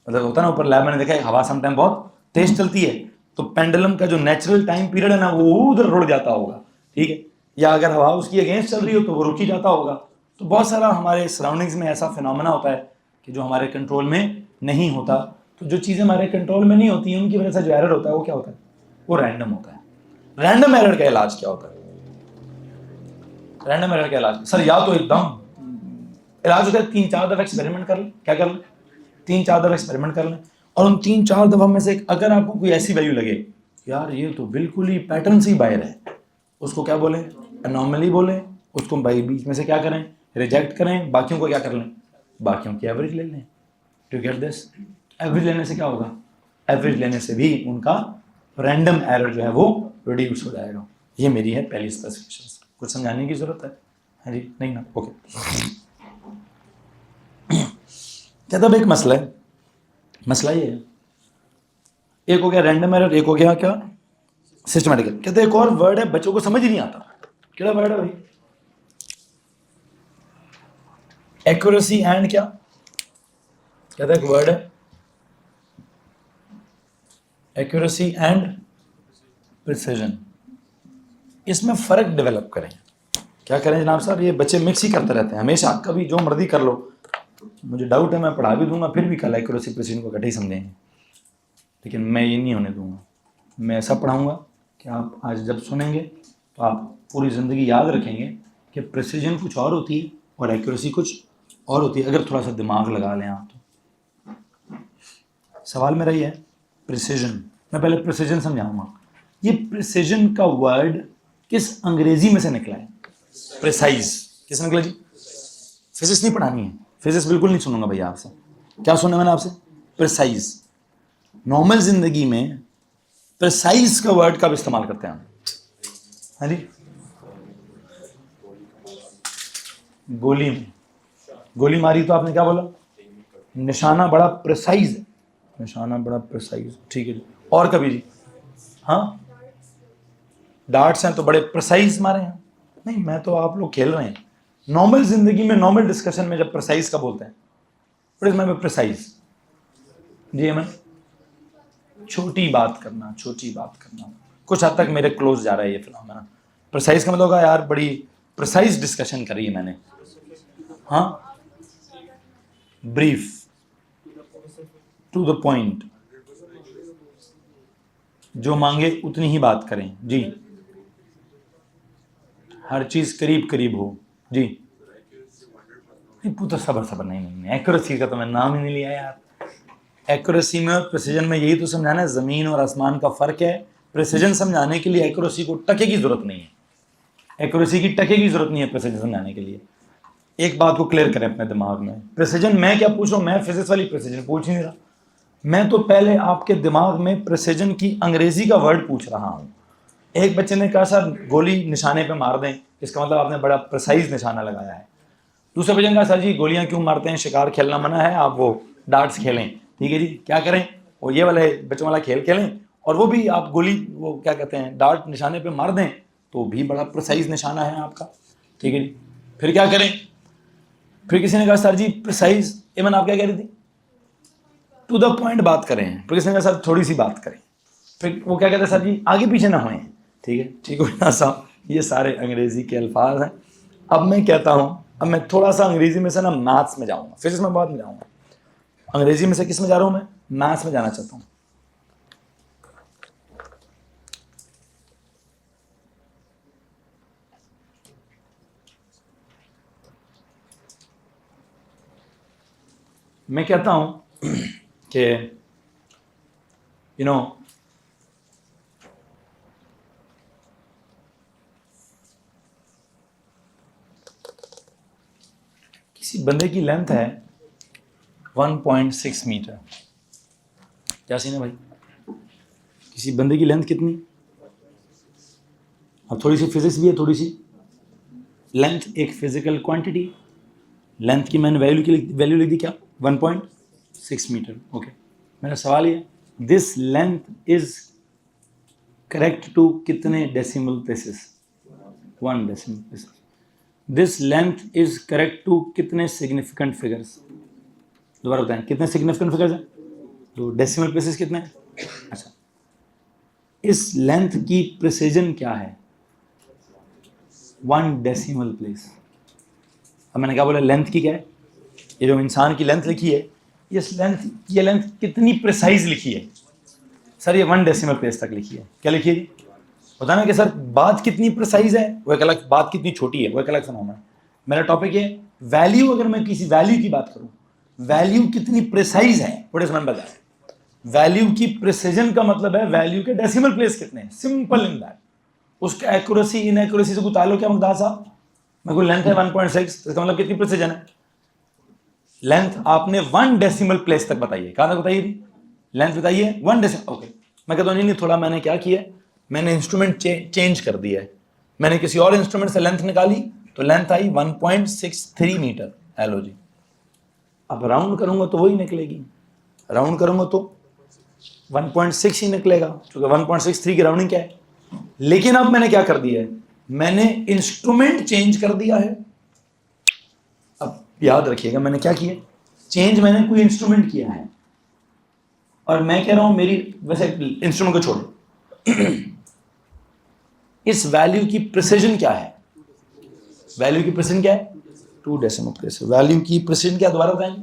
मतलब होता है ना ऊपर लैब मैंने देखा है हवा समटाइम बहुत तेज चलती है, तो पेंडुलम का जो नेचुरल टाइम पीरियड है ना वो उधर रुड़ जाता होगा, ठीक है। या अगर हवा उसकी अगेंस्ट चल रही हो तो वो रुक ही जाता होगा। तो बहुत सारा हमारे सराउंडिंग्स में ऐसा फिनोमेना होता है कि जो हमारे कंट्रोल में नहीं होता। तो जो चीज़ें हमारे कंट्रोल में नहीं होती उनकी वजह से जो एरर होता है वो क्या होता है? वो रैंडम होता है। रैंडम एरर का इलाज क्या होता है? रैंडम एरर का इलाज सर या तो एकदम इलाज होता है 3-4 दफ़ा एक्सपेरिमेंट कर लें। क्या कर लें? 3-4 दफ़ा एक्सपेरिमेंट कर लें, और उन 3-4 दफ़ा में से अगर आपको कोई ऐसी वैल्यू लगे यार ये तो बिल्कुल ही पैटर्न से ही बाहर है, उसको क्या बोलें? एनॉमली बोलें, उसको भाई बीच में से क्या करें, रिजेक्ट करें, बाकियों को क्या कर लें, बाकियों की एवरेज ले लें। टू गेट दिस, एवरेज लेने से क्या होगा, एवरेज लेने से भी उनका रैंडम एरर जो है वो रिड्यूस हो जाएगा। ये मेरी है पहली स्पेसिफिकेशन। कुछ समझाने की जरूरत है? हाँ जी, नहीं ना, ओके। कहता अब एक मसला है, मसला ये है, एक हो गया रैंडम एरर, एक हो गया क्या, सिस्टमैटिकल। कहते एक और वर्ड है बच्चों को समझ ही नहीं आता, क्या वर्ड है भाई, एक्यूरेसी एंड क्या, कहता एक वर्ड है एक्यूरेसी एंड प्रिसिजन। इसमें फर्क डेवलप करें। क्या करें जनाब साहब, ये बच्चे मिक्स ही करते रहते हैं हमेशा, कभी जो मर्जी कर लो। मुझे डाउट है, मैं पढ़ा भी दूंगा फिर भी कल एक्यूरेसी प्रिसिजन को इकट्ठे ही समझेंगे, लेकिन मैं ये नहीं होने दूंगा। मैं ऐसा पढ़ाऊंगा कि आप आज जब सुनेंगे तो आप पूरी ज़िंदगी याद रखेंगे कि प्रिसिजन कुछ और होती है और एक्यूरेसी कुछ और होती है, अगर थोड़ा सा दिमाग लगा लें आप तो। सवाल मेरा ये है, प्रिसिजन, मैं पहले प्रिसिजन समझाऊंगा। ये प्रिसिजन का वर्ड किस अंग्रेजी में से निकला है, प्रिसाइज, किस निकला जी? फिजिक्स नहीं पढ़ानी है, फिजिक्स बिल्कुल नहीं सुनूंगा भैया आपसे। क्या सुना मैंने आपसे? प्रिसाइज। नॉर्मल जिंदगी में प्रिसाइज का वर्ड कब इस्तेमाल करते हैं हम? हाँ जी, गोली में, गोली मारी तो आपने क्या बोला, निशाना बड़ा प्रिसाइज है, निशाना बड़ा प्रिसाइज, ठीक है जी। और कभी जी, हाँ डार्ट्स हैं तो बड़े प्रिसाइज मारे हैं। नहीं, मैं तो, आप लोग खेल रहे हैं। नॉर्मल जिंदगी में, नॉर्मल डिस्कशन में जब प्रिसाइज का बोलते हैं, मैं प्रिसाइज जी, मैं छोटी बात करना, छोटी बात करना, कुछ हद तक मेरे क्लोज जा रहा है ये फिनोमेना। प्रिसाइज का मतलब होगा यार बड़ी प्रिसाइज डिस्कशन करी है मैंने, हाँ, ब्रीफ, टू द पॉइंट, जो मांगे उतनी ही बात करें जी, हर चीज करीब करीब हो जी। पुत्र सबर नहीं, एक्यूरेसी का तो मैं नाम ही नहीं लिया यार। एक्यूरेसी में और प्रिसिजन में यही तो समझाना है, जमीन और आसमान का फर्क है। प्रिसिजन समझाने के लिए एक्यूरेसी को टके की जरूरत नहीं है, एक्यूरेसी की टके की जरूरत नहीं है प्रिसिजन समझाने के लिए। एक बात को क्लियर करें अपने दिमाग में, प्रिसिजन मैं क्या पूछ रहा हूं, मैं फिजिक्स वाली प्रिसिजन पूछ नहीं रहा, मैं तो पहले आपके दिमाग में प्रिसिजन की अंग्रेजी का वर्ड पूछ रहा हूं। एक बच्चे ने कहा सर गोली निशाने पे मार दें, इसका मतलब आपने बड़ा प्रिसाइज निशाना लगाया है। दूसरे बच्चे ने कहा सर जी गोलियां क्यों मारते हैं, शिकार खेलना मना है, आप वो डार्ट्स खेलें। ठीक है जी, क्या करें, वो ये वाले बच्चों वाला खेल खेलें, और वो भी आप गोली, वो क्या कहते हैं, डार्ट निशाने पे मार दें तो भी बड़ा प्रिसाइज निशाना है आपका। ठीक है जी, फिर क्या करें? फिर किसी ने कहा सर जी प्रिसाइज, एमन आप क्या कह रही थी, टू द पॉइंट बात करें। फिर किसी ने कहा सर थोड़ी सी बात करें। फिर वो क्या कहते हैं सर जी आगे पीछे ना होए। ठीक है, ठीक हो ना साहब, ये सारे अंग्रेजी के अल्फाज हैं। अब मैं कहता हूँ, अब मैं थोड़ा सा अंग्रेजी में से ना मैथ्स में जाऊँगा, फिजिक्स में बाद में जाऊँगा, अंग्रेजी में से किस में जा रहा हूँ मैं, मैथ्स में जाना चाहता हूँ। मैं कहता हूँ कि किसी बंदे की लेंथ है 1.6 मीटर। क्या सीन है भाई, किसी बंदे की लेंथ कितनी, अब थोड़ी सी फिजिक्स भी है, थोड़ी सी लेंथ एक फिजिकल क्वांटिटी, लेंथ की मैंने वैल्यू लिख दी क्या, 1.6 मीटर। ओके, मेरा सवाल ये, this length is correct to कितने decimal places, 1 decimal places. This length is correct to कितने सिग्निफिकेंट फिगर्स, दोबारा बताएं कितने सिग्निफिकेंट फिगर्स हैं, तो डेसिमल प्लेसेस कितने हैं। अच्छा, इस लेंथ की प्रिसिजन क्या है, 1 डेसिमल प्लेस। अब मैंने क्या बोला, लेंथ की क्या है, ये जो इंसान की लेंथ लिखी है, ये लेंथ कितनी प्रिसाइज लिखी है सर, ये 1 डेसिमल प्लेस तक लिखी है। क्या लिखी है, बताना कि सर बात कितनी प्रिसाइज है वो एक अलग, बात कितनी छोटी है वो एक अलग फिनोमेना है। मेरा टॉपिक है वैल्यू, अगर मैं किसी वैल्यू की बात करूं, वैल्यू कितनी प्रिसाइज है, what is number that. Value की प्रिसिजन का मतलब है वैल्यू के डेसिमल प्लेस कितने हैं, सिंपल इन दैट। उसका एक्यूरेसी इन एक्यूरेसी से कोई ताल्लुक है मुख्तार साहब, मेरे को लेंथ है 1.6, तो इसका मतलब कितनी प्रिसीजन है? लेंथ आपने 1 डेसिमल प्लेस तक बताइए, कहां तक बताइए थी? लेंथ बताइए 1 डेसिमल। ओके, मैं कहता हूं नहीं थोड़ा मैंने क्या किया, मैंने इंस्ट्रूमेंट चेंज कर दिया है, मैंने किसी और इंस्ट्रूमेंट से लेंथ निकाली तो लेंथ आई 1.63 मीटर। हेलो जी, अब राउंड करूंगा तो वही निकलेगी, राउंड करूंगा तो 1.6 ही निकलेगा, क्योंकि 1.63 की राउंडिंग क्या है। लेकिन अब मैंने क्या कर दिया है, मैंने इंस्ट्रूमेंट चेंज कर दिया है। अब याद रखिएगा मैंने क्या किया, चेंज मैंने कोई इंस्ट्रूमेंट किया है, और मैं कह रहा हूं मेरी, वैसे इंस्ट्रूमेंट को छोड़ो, इस वैल्यू की प्रिसिजन क्या है? वैल्यू की प्रिसिजन क्या है? 2 डेसिमल प्लेस। वैल्यू की प्रिसिजन क्या, दोबारा बताएंगे?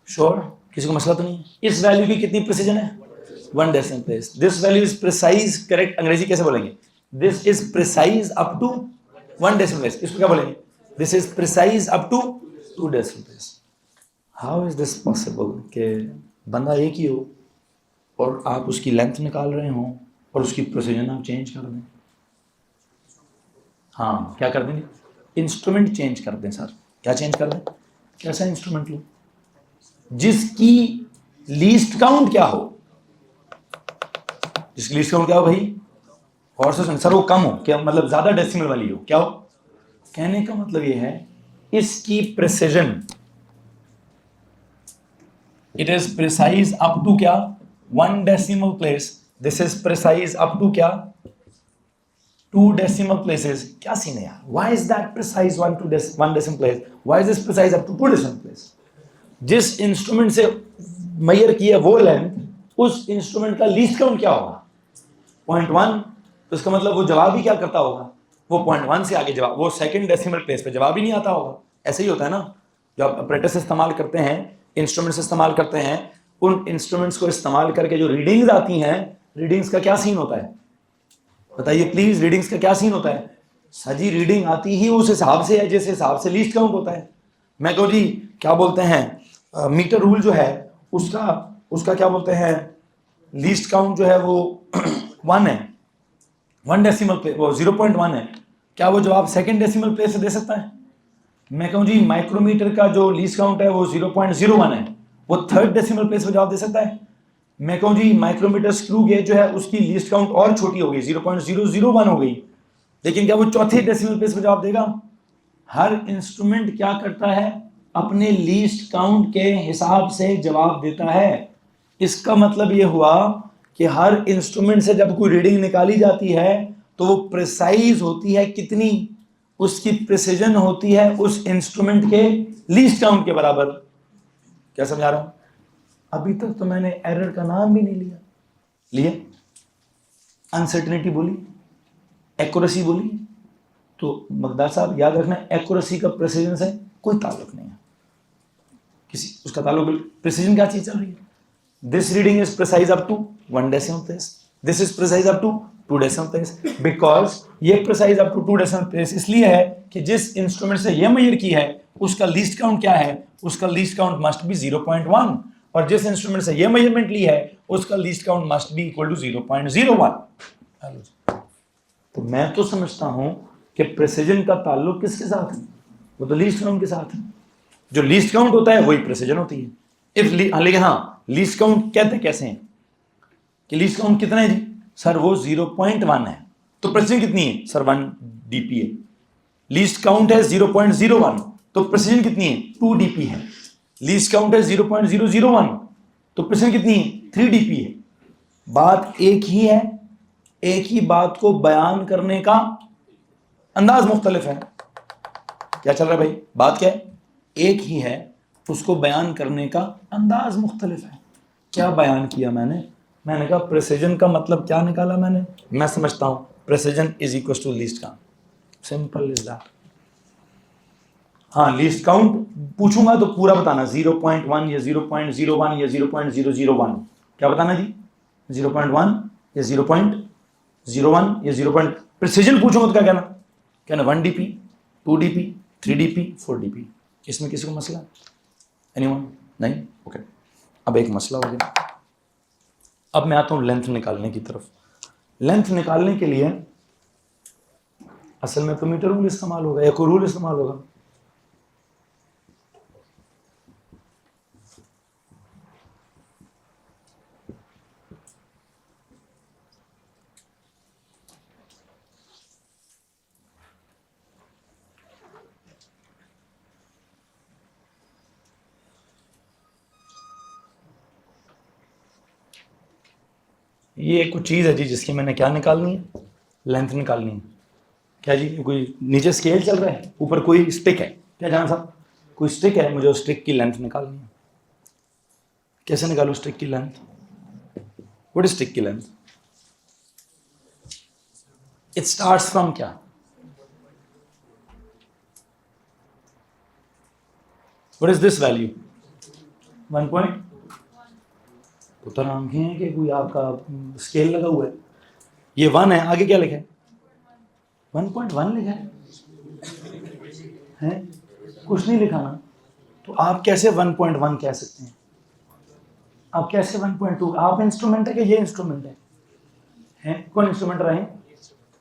श्योर, किसी को मसला तो नहीं है? इस वैल्यू की कितनी प्रिसिजन है? 1 decimal place. This value is precise, correct अंग्रेजी कैसे बोलेंगे? This is precise up to 1 decimal place. इसको क्या बोलेंगे? This is precise up to 2 decimal place. How is this possible कि बंदा एक ही हो और आप उसकी लेंथ निकाल रहे हो और उसकी प्रिसिजन आप चेंज कर दें? हाँ, क्या कर देंगे? इंस्ट्रूमेंट चेंज कर दें सर। क्या चेंज कर दें? कैसा इंस्ट्रूमेंट लो जिसकी लीस्ट काउंट क्या हो? जिसकी लीस्ट काउंट क्या हो भाई? हॉर्सेस सर वो कम हो, क्या मतलब ज्यादा डेसिमल वाली हो, क्या हो? कहने का मतलब ये है इसकी precision, it is precise up to क्या? 1 decimal place. This is precise up to क्या? 2 decimal places. क्या सीन है यार? Why is that precise 1 decimal place? Why is this precise up to 2 decimal place? जिस इंस्ट्रूमेंट से major किया वो length, उस इंस्ट्रूमेंट का लीस्ट काउंट क्या होगा? 0.1। तो इसका मतलब वो जवाब ही क्या करता होगा? वो 0.1 से आगे जवाब, वो सेकंड डेसिमल प्लेस पे जवाब ही नहीं आता होगा। ऐसे ही होता है ना, जो आप ऑपरेटर से इस्तेमाल करते हैं, इंस्ट्रूमेंट्स इस्तेमाल करते हैं, उन इंस्ट्रूमेंट्स को इस्तेमाल करके जो रीडिंग्स आती हैं, रीडिंग्स का क्या सीन होता है? बताइए प्लीज, रीडिंग्स का क्या सीन होता है? सजी रीडिंग आती ही उस हिसाब से है जिस हिसाब से लीस्ट काउंट होता है। मैं कहूँ जी क्या बोलते हैं, मीटर रूल जो है उसका क्या बोलते हैं, लीस्ट काउंट जो है वो 1 है, 1 डेसिमल प्लेस, वो 0.1 है। क्या वो जवाब सेकंड डेसिमल प्लेस से दे सकता है? मैं कहूँ जी माइक्रोमीटर का जो लीस्ट काउंट है वो 0.01 है, वो थर्ड डेसिमल प्लेस पे जवाब दे सकता है? मैं कहूँ जी माइक्रोमीटर स्क्रू गेज जो है उसकी लीस्ट काउंट और छोटी हो गई, 0.001 हो गई, लेकिन क्या वो चौथे डेसिमल प्लेस पे जवाब देगा? हर इंस्ट्रूमेंट क्या करता है? अपने लीस्ट काउंट के हिसाब से जवाब देता है। इसका मतलब ये हुआ कि हर इंस्ट्रूमेंट से जब कोई रीडिंग निकाली जाती है तो वो प्रिसाइज होती है कितनी? उसकी प्रिसिजन होती है उस इंस्ट्रूमेंट के लीस्ट काउंट के बराबर। क्या समझा रहा हूं? अभी तक तो मैंने एरर का नाम भी नहीं लिया। अनसर्टेनिटी बोली, एक्यूरेसी बोली, तो मकदार साहब याद रखना, एक्यूरेसी का प्रिसिजन से कोई ताल्लुक नहीं है, किसी उसका ताल्लुक। प्रिसिजन क्या चीज चल रही है? This reading is precise up to 1 decimal place, this is precise up to 2 decimal place, because ये precise up to 2 decimal place इसलिए है कि जिस इंस्ट्रूमेंट से ये मेजर की है उसका लीस्ट काउंट क्या है? उसका लीस्ट काउंट मस्ट बी 0.1, और जिस इंस्ट्रूमेंट से ये मेजरमेंट ली है उसका least count must be equal to 0.01। तो मैं तो समझता हूं कि प्रिसिजन का ताल्लुक किसके साथ है? वो तो लीस्ट काउंट के साथ है। जो लीस्ट काउंट होता है वही प्रिसिजन होती है। लेकिन हाँ, लीस्ट काउंट कहते कैसे हैं कि लीस्ट काउंट कितना है जी? सर वो 0.1 है, तो प्रिसिजन कितनी है? सर 1 dp है। लीस्ट काउंट है 0.01, तो प्रिसिजन कितनी है? 2 dp है। लीस्ट काउंट है 0.001, तो प्रिसिजन कितनी है? 3 dp है। बात एक ही है, एक ही बात को बयान करने का अंदाज मुख्तलिफ है। क्या चल रहा है भाई? बात क्या है? एक ही है, उसको बयान करने का अंदाज मुख्तलिफ है। क्या बयान किया मैंने? मैंने कहा प्रिसिजन का मतलब क्या निकाला मैंने? मैं समझता हूं precision is equal to least count, simple is that. हाँ, लीस्ट काउंट पूछूंगा तो पूरा बताना, 0.1 या 0.01 या 0.001। क्या बताना जी? 0.1 या 0.01 या 0. प्रिसिजन पूछूंगा तो क्या कहना? कहना 1 dp, 2 dp, 3 dp, 4 dp। इसमें किसी को मसला? एनीवन? नहीं? ओके, अब एक मसला हो गया। अब मैं आता हूं लेंथ निकालने की तरफ। लेंथ निकालने के लिए असल में तो मीटर रूल इस्तेमाल होगा या कोई रूल इस्तेमाल होगा। ये कुछ चीज़ है जी जिसकी मैंने क्या निकालनी है, लेंथ निकालनी है। क्या जी, कोई नीचे स्केल चल रहा है, ऊपर कोई स्टिक है, क्या जान साहब, कोई स्टिक है, मुझे उस स्टिक की लेंथ निकालनी है। कैसे निकालूं स्टिक की लेंथ? व्हाट इज स्टिक की लेंथ? इट स्टार्ट्स फ्रॉम क्या? What is this value? 1 तो तरह आंखें हैं कि कोई आपका स्केल लगा हुआ है। ये 1 है, आगे क्या लिखा है? 1.1 लिखा है, कुछ नहीं लिखा ना। तो आप कैसे 1.1 कह सकते हैं? आप कैसे 1.2? आप इंस्ट्रूमेंट है कि ये इंस्ट्रूमेंट है? कौन इंस्ट्रूमेंट रहे?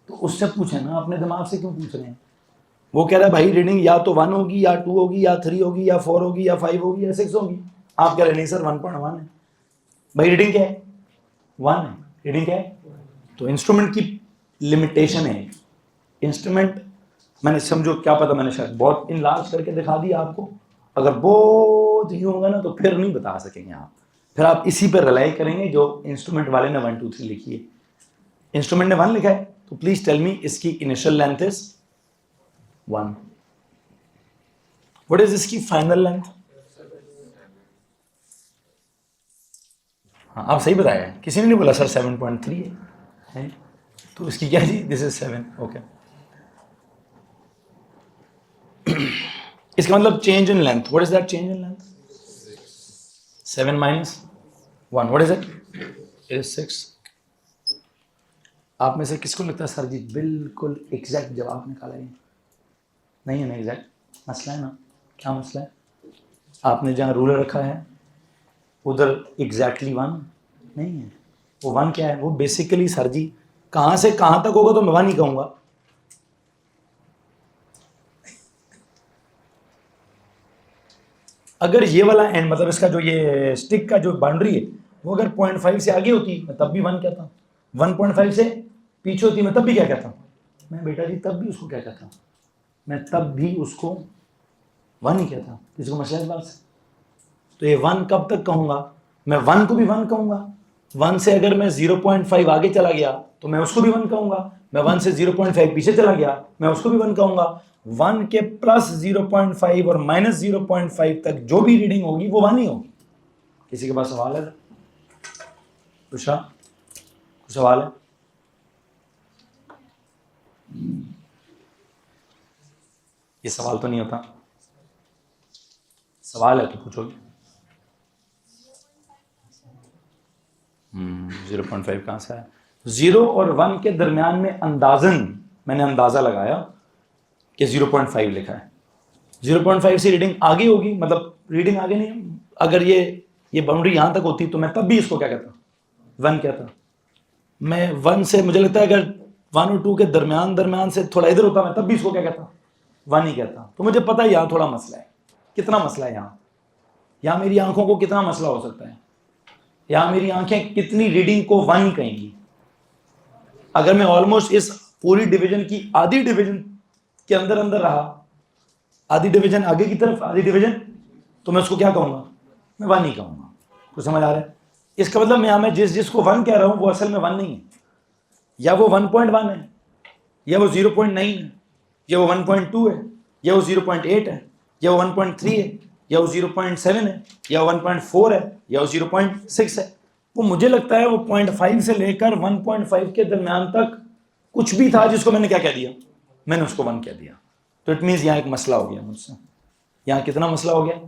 तो उससे पूछे ना, अपने दिमाग से क्यों पूछ रहे हैं? वो कह रहा है भाई रीडिंग या तो 1 होगी या 2 होगी या 3 होगी या 4 होगी या 5 होगी या 6 होगी। आप कह रहे नहीं सर 1.1 है। भाई रीडिंग क्या है? 1 है। रीडिंग क्या है? तो इंस्ट्रूमेंट की लिमिटेशन है। इंस्ट्रूमेंट मैंने समझो क्या पता, मैंने शायद बहुत इनलार्ज करके दिखा दिया आपको। अगर बहुत ही होगा ना तो फिर नहीं बता सकेंगे आप, फिर आप इसी पर रिलाई करेंगे जो इंस्ट्रूमेंट वाले ने 1 2 3 लिखी है। इंस्ट्रूमेंट ने 1 लिखा है तो प्लीज टेल मी इसकी initial length is 1। What is इसकी फाइनल लेंथ? हाँ आप सही बताया है, किसी ने नहीं बोला सर 7.3 है। तो इसकी क्या जी? This is 7। ओके, इसका मतलब change in length. What is that change in length? 7 minus 1, what is it? It is 6। आप में से किसको लगता है सर जी बिल्कुल एग्जैक्ट जवाब निकाला है? नहीं है ना एग्जैक्ट। मसला है ना, क्या मसला है? आपने जहाँ रूलर रखा है उधर एग्जैक्टली 1 नहीं है। वो 1 क्या है? वो बेसिकली सर जी कहाँ से कहाँ तक होगा तो मैं 1 ही कहूँगा। अगर ये वाला एंड मतलब इसका जो ये स्टिक का जो बाउंड्री है वो अगर 0.5 से आगे होती मैं तब भी 1 कहता हूँ, 1.5 से पीछे होती मैं तब भी क्या कहता हूँ? मैं बेटा जी तब भी उसको क्या कहता हूँ? मैं तब भी उसको 1 ही कहता हूँ। किसी को मसला इस बात से? तो ये 1 कब तक कहूँगा? मैं 1 को भी 1 कहूँगा। 1 से अगर मैं 0.5 आगे चला गया तो मैं उसको भी 1 कहूँगा। मैं 1 से 0.5 पीछे चला गया मैं उसको भी 1 कहूँगा। 1 के प्लस 0.5 और माइनस 0.5 तक जो भी रीडिंग होगी वो 1 ही होगी। किसी के पास सवाल है? पूछा? कुछ सवाल है? ये सवाल तो नहीं होता, सवाल है तो पूछोगे। 0.5 कहाँ से आया? 0 और 1 के दरमियान में अंदाजन मैंने अंदाजा लगाया कि 0.5 लिखा है। 0.5 से रीडिंग आगे होगी, मतलब रीडिंग आगे नहीं, अगर ये बाउंड्री यहां तक होती तो मैं तब भी इसको क्या कहता? 1 कहता। मैं 1 से मुझे लगता है अगर 1 और 2 के दरमियान से थोड़ा इधर होता मैं तब भी इसको क्या कहता? 1 ही कहता। तो मुझे पता है यहाँ थोड़ा मसला है। कितना मसला है यहाँ मेरी आंखों को कितना मसला हो सकता है? यहाँ मेरी आंखें कितनी रीडिंग को 1 ही कहेंगी? अगर मैं ऑलमोस्ट इस पूरी डिवीजन की आधी डिवीजन के अंदर रहा, आधी डिवीजन आगे की तरफ, आधी डिवीजन, तो मैं उसको क्या कहूंगा? मैं 1 ही कहूंगा। कुछ समझ आ रहा है? इसका मतलब मैं जिसको 1 कह रहा हूं वो असल में 1 नहीं है। या वो 1.1 है, या वो 0.9 है, या वो 1.2 है, या वो 0.8 है, या वो 1.3 है, या वो 0.7 है, या वो 1.4 है, या वो 0.6 है। वो मुझे लगता है वो 0.5 से लेकर 1.5 के दरमियान तक कुछ भी था जिसको मैंने क्या कह दिया? मैंने उसको 1 कह दिया। तो इट मीन्स यहाँ एक मसला हो गया मुझसे। यहाँ कितना मसला हो गया?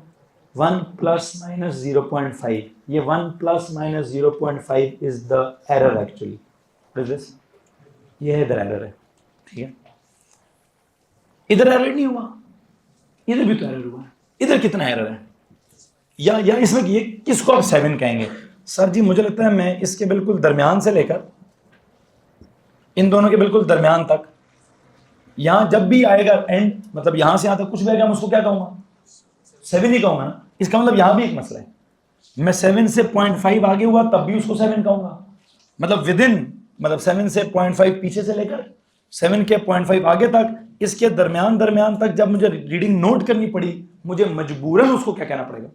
1 प्लस माइनस 0.5। ये 1 plus minus 0.5 is the error actually. ये है इधर एरर है, ठीक है? इधर एरर नहीं हुआ, इधर भी तो एरर हुआ है। इधर कितना एरर है? या इसमें ये किसको आप 7 कहेंगे? सर जी मुझे लगता है मैं इसके बिल्कुल दरमियान से लेकर इन दोनों के बिल्कुल दरमियान तक यहाँ जब भी आएगा एंड, मतलब यहाँ से यहाँ तक कुछ भी आएगा, मैं उसको क्या कहूँगा? 7 ही कहूँगा ना। इसका मतलब यहाँ भी एक मसला है, मैं 7 से 0.5 आगे हुआ तब भी उसको 7 कहूँगा, मतलब मतलब 7 से 0.5 पीछे से लेकर 7 के 0.5 आगे तक, इसके दरमियान तक जब मुझे रीडिंग नोट करनी पड़ी, मुझे मजबूरन उसको क्या कहना पड़ेगा?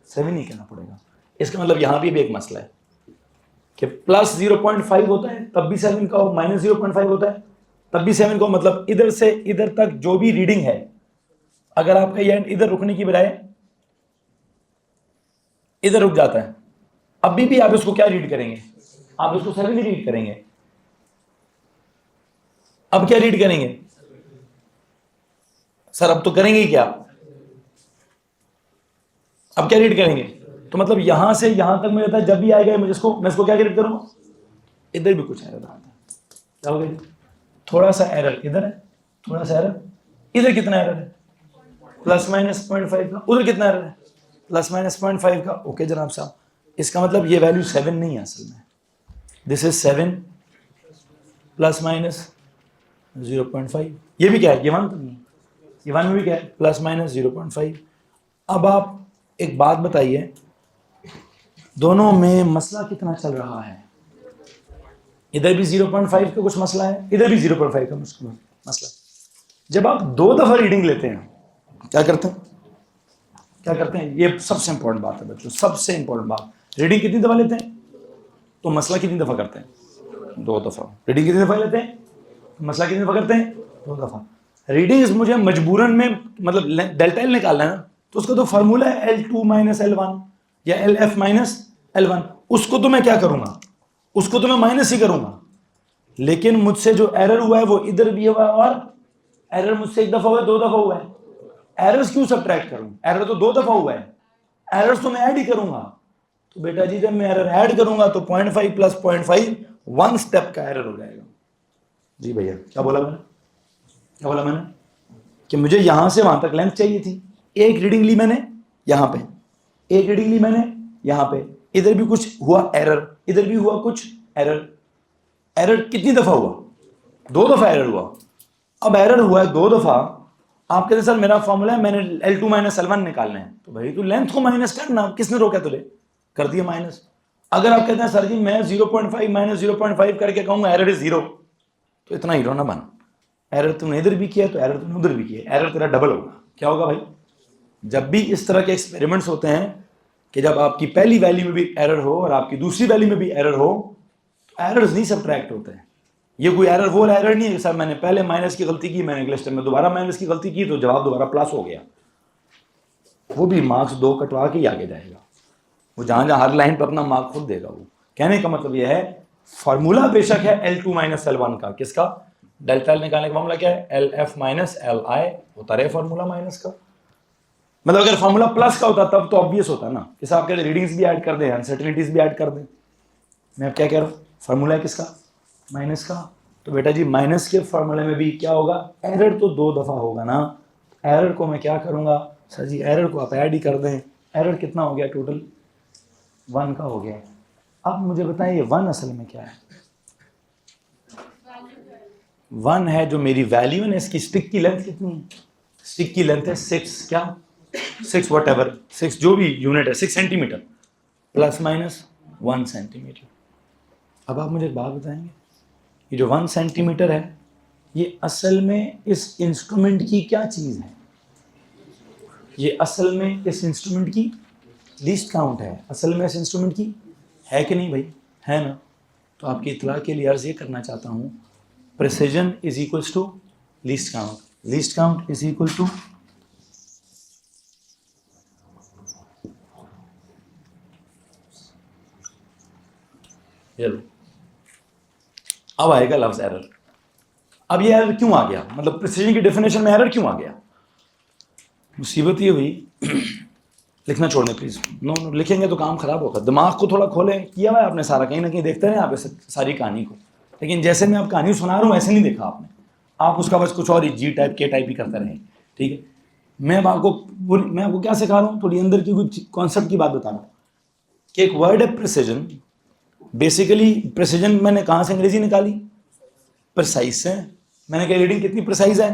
7 ही कहना पड़ेगा। इसका मतलब यहाँ भी एक मसला है कि प्लस 0.5 होता है तब भी 7 का हो, माइनस 0.5 होता है तब भी 7 का हो, मतलब इधर से इधर तक जो भी रीडिंग है, अगर आपका ये इधर रुकने की बजाय इधर रुक जाता है, अभी भी आप इसको क्या रीड करेंगे? आप इसको 7 ही रीड करेंगे। अब क्या रीड करेंगे सर? अब तो करेंगे ही क्या? अब क्या रीड करेंगे? तो मतलब यहां से यहां तक मुझे जब भी आएगा मैं इसको क्या रीड करूंगा? इधर भी कुछ एरर आता है, क्या हो गया? थोड़ा सा एरर इधर है, थोड़ा सा एरर इधर। कितना एरर है? प्लस माइनस 0.5 का। उधर कितना एरर है? प्लस माइनस 0.5 का। ओके जनाब साहब, इसका मतलब ये वैल्यू 7 नहीं है असल में, दिस इज 7 प्लस माइनस 0.5। ये भी क्या है? ये 1 तो नहीं, ये 1 में भी क्या है? Plus minus 0.5। अब आप एक बात बताइए, दोनों में मसला कितना चल रहा है? इधर भी 0.5 का कुछ मसला है, इधर भी 0.5 का मसला। जब आप 2 दफा रीडिंग लेते हैं, क्या करते हैं? क्या करते हैं? ये सबसे इंपॉर्टेंट बात है बच्चों, सबसे इंपॉर्टेंट बात। रीडिंग कितनी दफा लेते हैं तो मसला कितनी दफा करते हैं? 2 दफा। रीडिंग कितनी दफा लेते हैं, मसला कितनी दफा करते हैं? 2 दफा। रीडिंग्स मुझे मजबूरन में मतलब डेल्टा एल निकालना है ना, तो उसका तो फॉर्मूला है L2 माइनस L1 या LF माइनस L1। उसको तो मैं क्या करूंगा? उसको तो मैं माइनस ही करूंगा, लेकिन मुझसे जो एरर हुआ है वो इधर भी हुआ है, और एरर मुझसे 1 दफा हुआ है, 2 दफा हुआ है। एरर्स क्यों सब्ट्रैक्ट करूं? एरर तो 2 दफा हुआ है, एरर्स तो मैं ऐड ही करूंगा। तो बेटा जी जब मैं एरर ऐड करूंगा तो 0.5 प्लस 0.5 1 स्टेप का एरर हो जाएगा। जी भैया, क्या बोला मैंने? कि मुझे यहां से वहां तक लेंथ चाहिए थी। एक रीडिंग ली मैंने यहां पे, एक रीडिंग ली मैंने यहां पे, इधर भी कुछ हुआ एरर, इधर भी हुआ कुछ एरर। एरर कितनी दफा हुआ? 2 दफा एरर हुआ। अब एरर हुआ है 2 दफा, आप कहते सर मेरा फॉर्मूला है, मैंने L2 माइनस L1 निकालना है। तो भाई तू लेंथ को माइनस करना, किसने रोका तुझे? कर दिया माइनस। अगर आप कहते हैं सर जी मैं 0.5 माइनस 0.5 करके कहूंगा एरर इज 0, तो इतना हीरो ना बन। एरर तुमने इधर भी किया तो एरर तुमने उधर भी किया, एरर तेरा डबल होगा। क्या होगा भाई? जब भी इस तरह के एक्सपेरिमेंट्स होते हैं कि जब आपकी पहली वैल्यू में भी एरर हो और आपकी दूसरी वैल्यू में भी एरर हो, तो एरर्स नहीं सब्ट्रैक्ट होते हैं। ये कोई एरर वो एरर नहीं है कि सर मैंने पहले माइनस की गलती की, मैंने अगले स्टेप में दोबारा माइनस की गलती की तो जवाब दोबारा प्लस हो गया। वो भी मार्क्स 2 कटवा के ही आगे जाएगा, वो जहां जहां हर लाइन पर अपना मार्क खुद देगा। वो कहने का मतलब यह है, फॉर्मूला बेशक है L2 माइनस L1 का। किसका? डेल्टा एल निकालने का मामला क्या है? LF माइनस LI होता रहे फॉर्मूला माइनस का। मतलब अगर फॉर्मूला प्लस का होता तब तो ऑब्वियस होता ना, जैसे आप कहते रीडिंग्स भी ऐड कर दें, अनसर्टेनिटीज भी ऐड कर दें। मैं अब क्या कह रहा हूँ, फॉर्मूला है किसका? माइनस का। तो बेटा जी माइनस के फॉर्मूले में भी क्या होगा? एरर तो 2 दफा होगा ना। एरर को मैं क्या करूंगा सर जी? एरर को आप ऐड ही कर दें। एरर कितना हो गया? टोटल 1 का हो गया। अब मुझे बताएं ये 1 असल में क्या है? 1 है जो मेरी वैल्यू है। इसकी स्टिक की लेंथ कितनी है? स्टिक की लेंथ है 6, क्या 6 वट एवर, 6 जो भी यूनिट है, 6 सेंटीमीटर प्लस माइनस 1 सेंटीमीटर। अब आप मुझे एक बात बताएंगे, ये जो 1 सेंटीमीटर है ये असल में इस इंस्ट्रूमेंट की क्या चीज़ है? ये असल में इस इंस्ट्रूमेंट की लीस्ट काउंट है। असल में इस इंस्ट्रूमेंट की है कि नहीं भाई? है ना। तो आपकी इतला के लिए अर्ज ये करना चाहता हूँ, precision is equals to least count, least count is equal to अब आएगा लफ्ज एरर। अब ये एरर क्यों आ गया? मतलब प्रिसिजन की डेफिनेशन में एरर क्यों आ गया? मुसीबत ये हुई लिखना छोड़ने प्लीज, नो लिखेंगे तो काम खराब होगा। दिमाग को थोड़ा खोलें, किया हुआ है आपने सारा, कहीं ना कहीं देखते हैं आप इस सारी कहानी को, लेकिन जैसे मैं आप कहानी सुना रहा हूँ ऐसे नहीं देखा आपने। आप उसका बस कुछ और जी टाइप के टाइप ही करते रहें, ठीक है। मैं आपको क्या सिखा रहा हूँ? थोड़ी अंदर की कुछ कॉन्सेप्ट की बात बता रहा हूँ कि एक वर्ड है प्रिसिजन। बेसिकली प्रिसिजन मैंने कहाँ से अंग्रेजी निकाली? प्रिसाइज से। मैंने कहा रीडिंग कितनी प्रिसाइज है?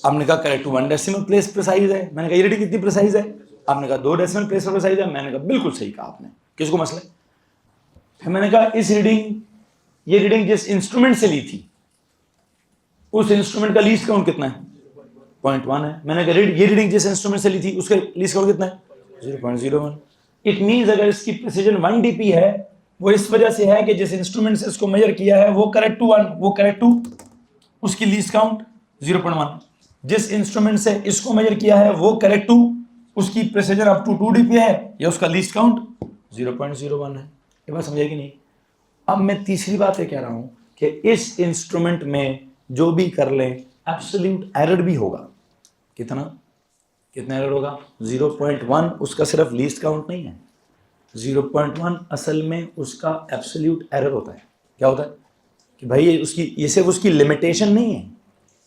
आपने कहा करेक्ट 1 डेसिमल प्लेस प्रिसाइज है। मैंने कहा ये रीडिंग कितनी प्रिसाइज है? आपने कहा 2 डेसिमल प्लेस प्रिसाइज है। मैंने कहा बिल्कुल सही कहा आपने, किसको मसला है? फिर मैंने कहा ये रीडिंग जिस इंस्ट्रूमेंट से ली थी उस इंस्ट्रूमेंट का लीस्ट काउंट कितना है? 0.1 है। मैंने कहा ये रीडिंग जिस इंस्ट्रूमेंट से ली थी उसका लीस्ट काउंट कितना है? 0.01। इट मींस अगर इसकी प्रिसिजन 1 dp है वो इस वजह से है कि जिस इंस्ट्रूमेंट से इसको मेजर किया है वो करेक्ट टू उसकी लीस्ट काउंट 0.1। जिस इंस्ट्रूमेंट से इसको मेजर किया है वो करेक्ट टू उसकी प्रिसिजन अप टू 2 dp है या उसका लीस्ट काउंट 0.01 है। ये बात समझे कि नहीं? अब मैं तीसरी बात ये कह रहा हूं कि इस इंस्ट्रूमेंट में जो भी कर लें एब्सोल्यूट एरर भी होगा। कितना एरर होगा? 0.1 उसका सिर्फ लीस्ट काउंट नहीं है, 0.1 असल में उसका एब्सोल्यूट एरर होता है। क्या होता है कि भाई ये सिर्फ उसकी लिमिटेशन नहीं है,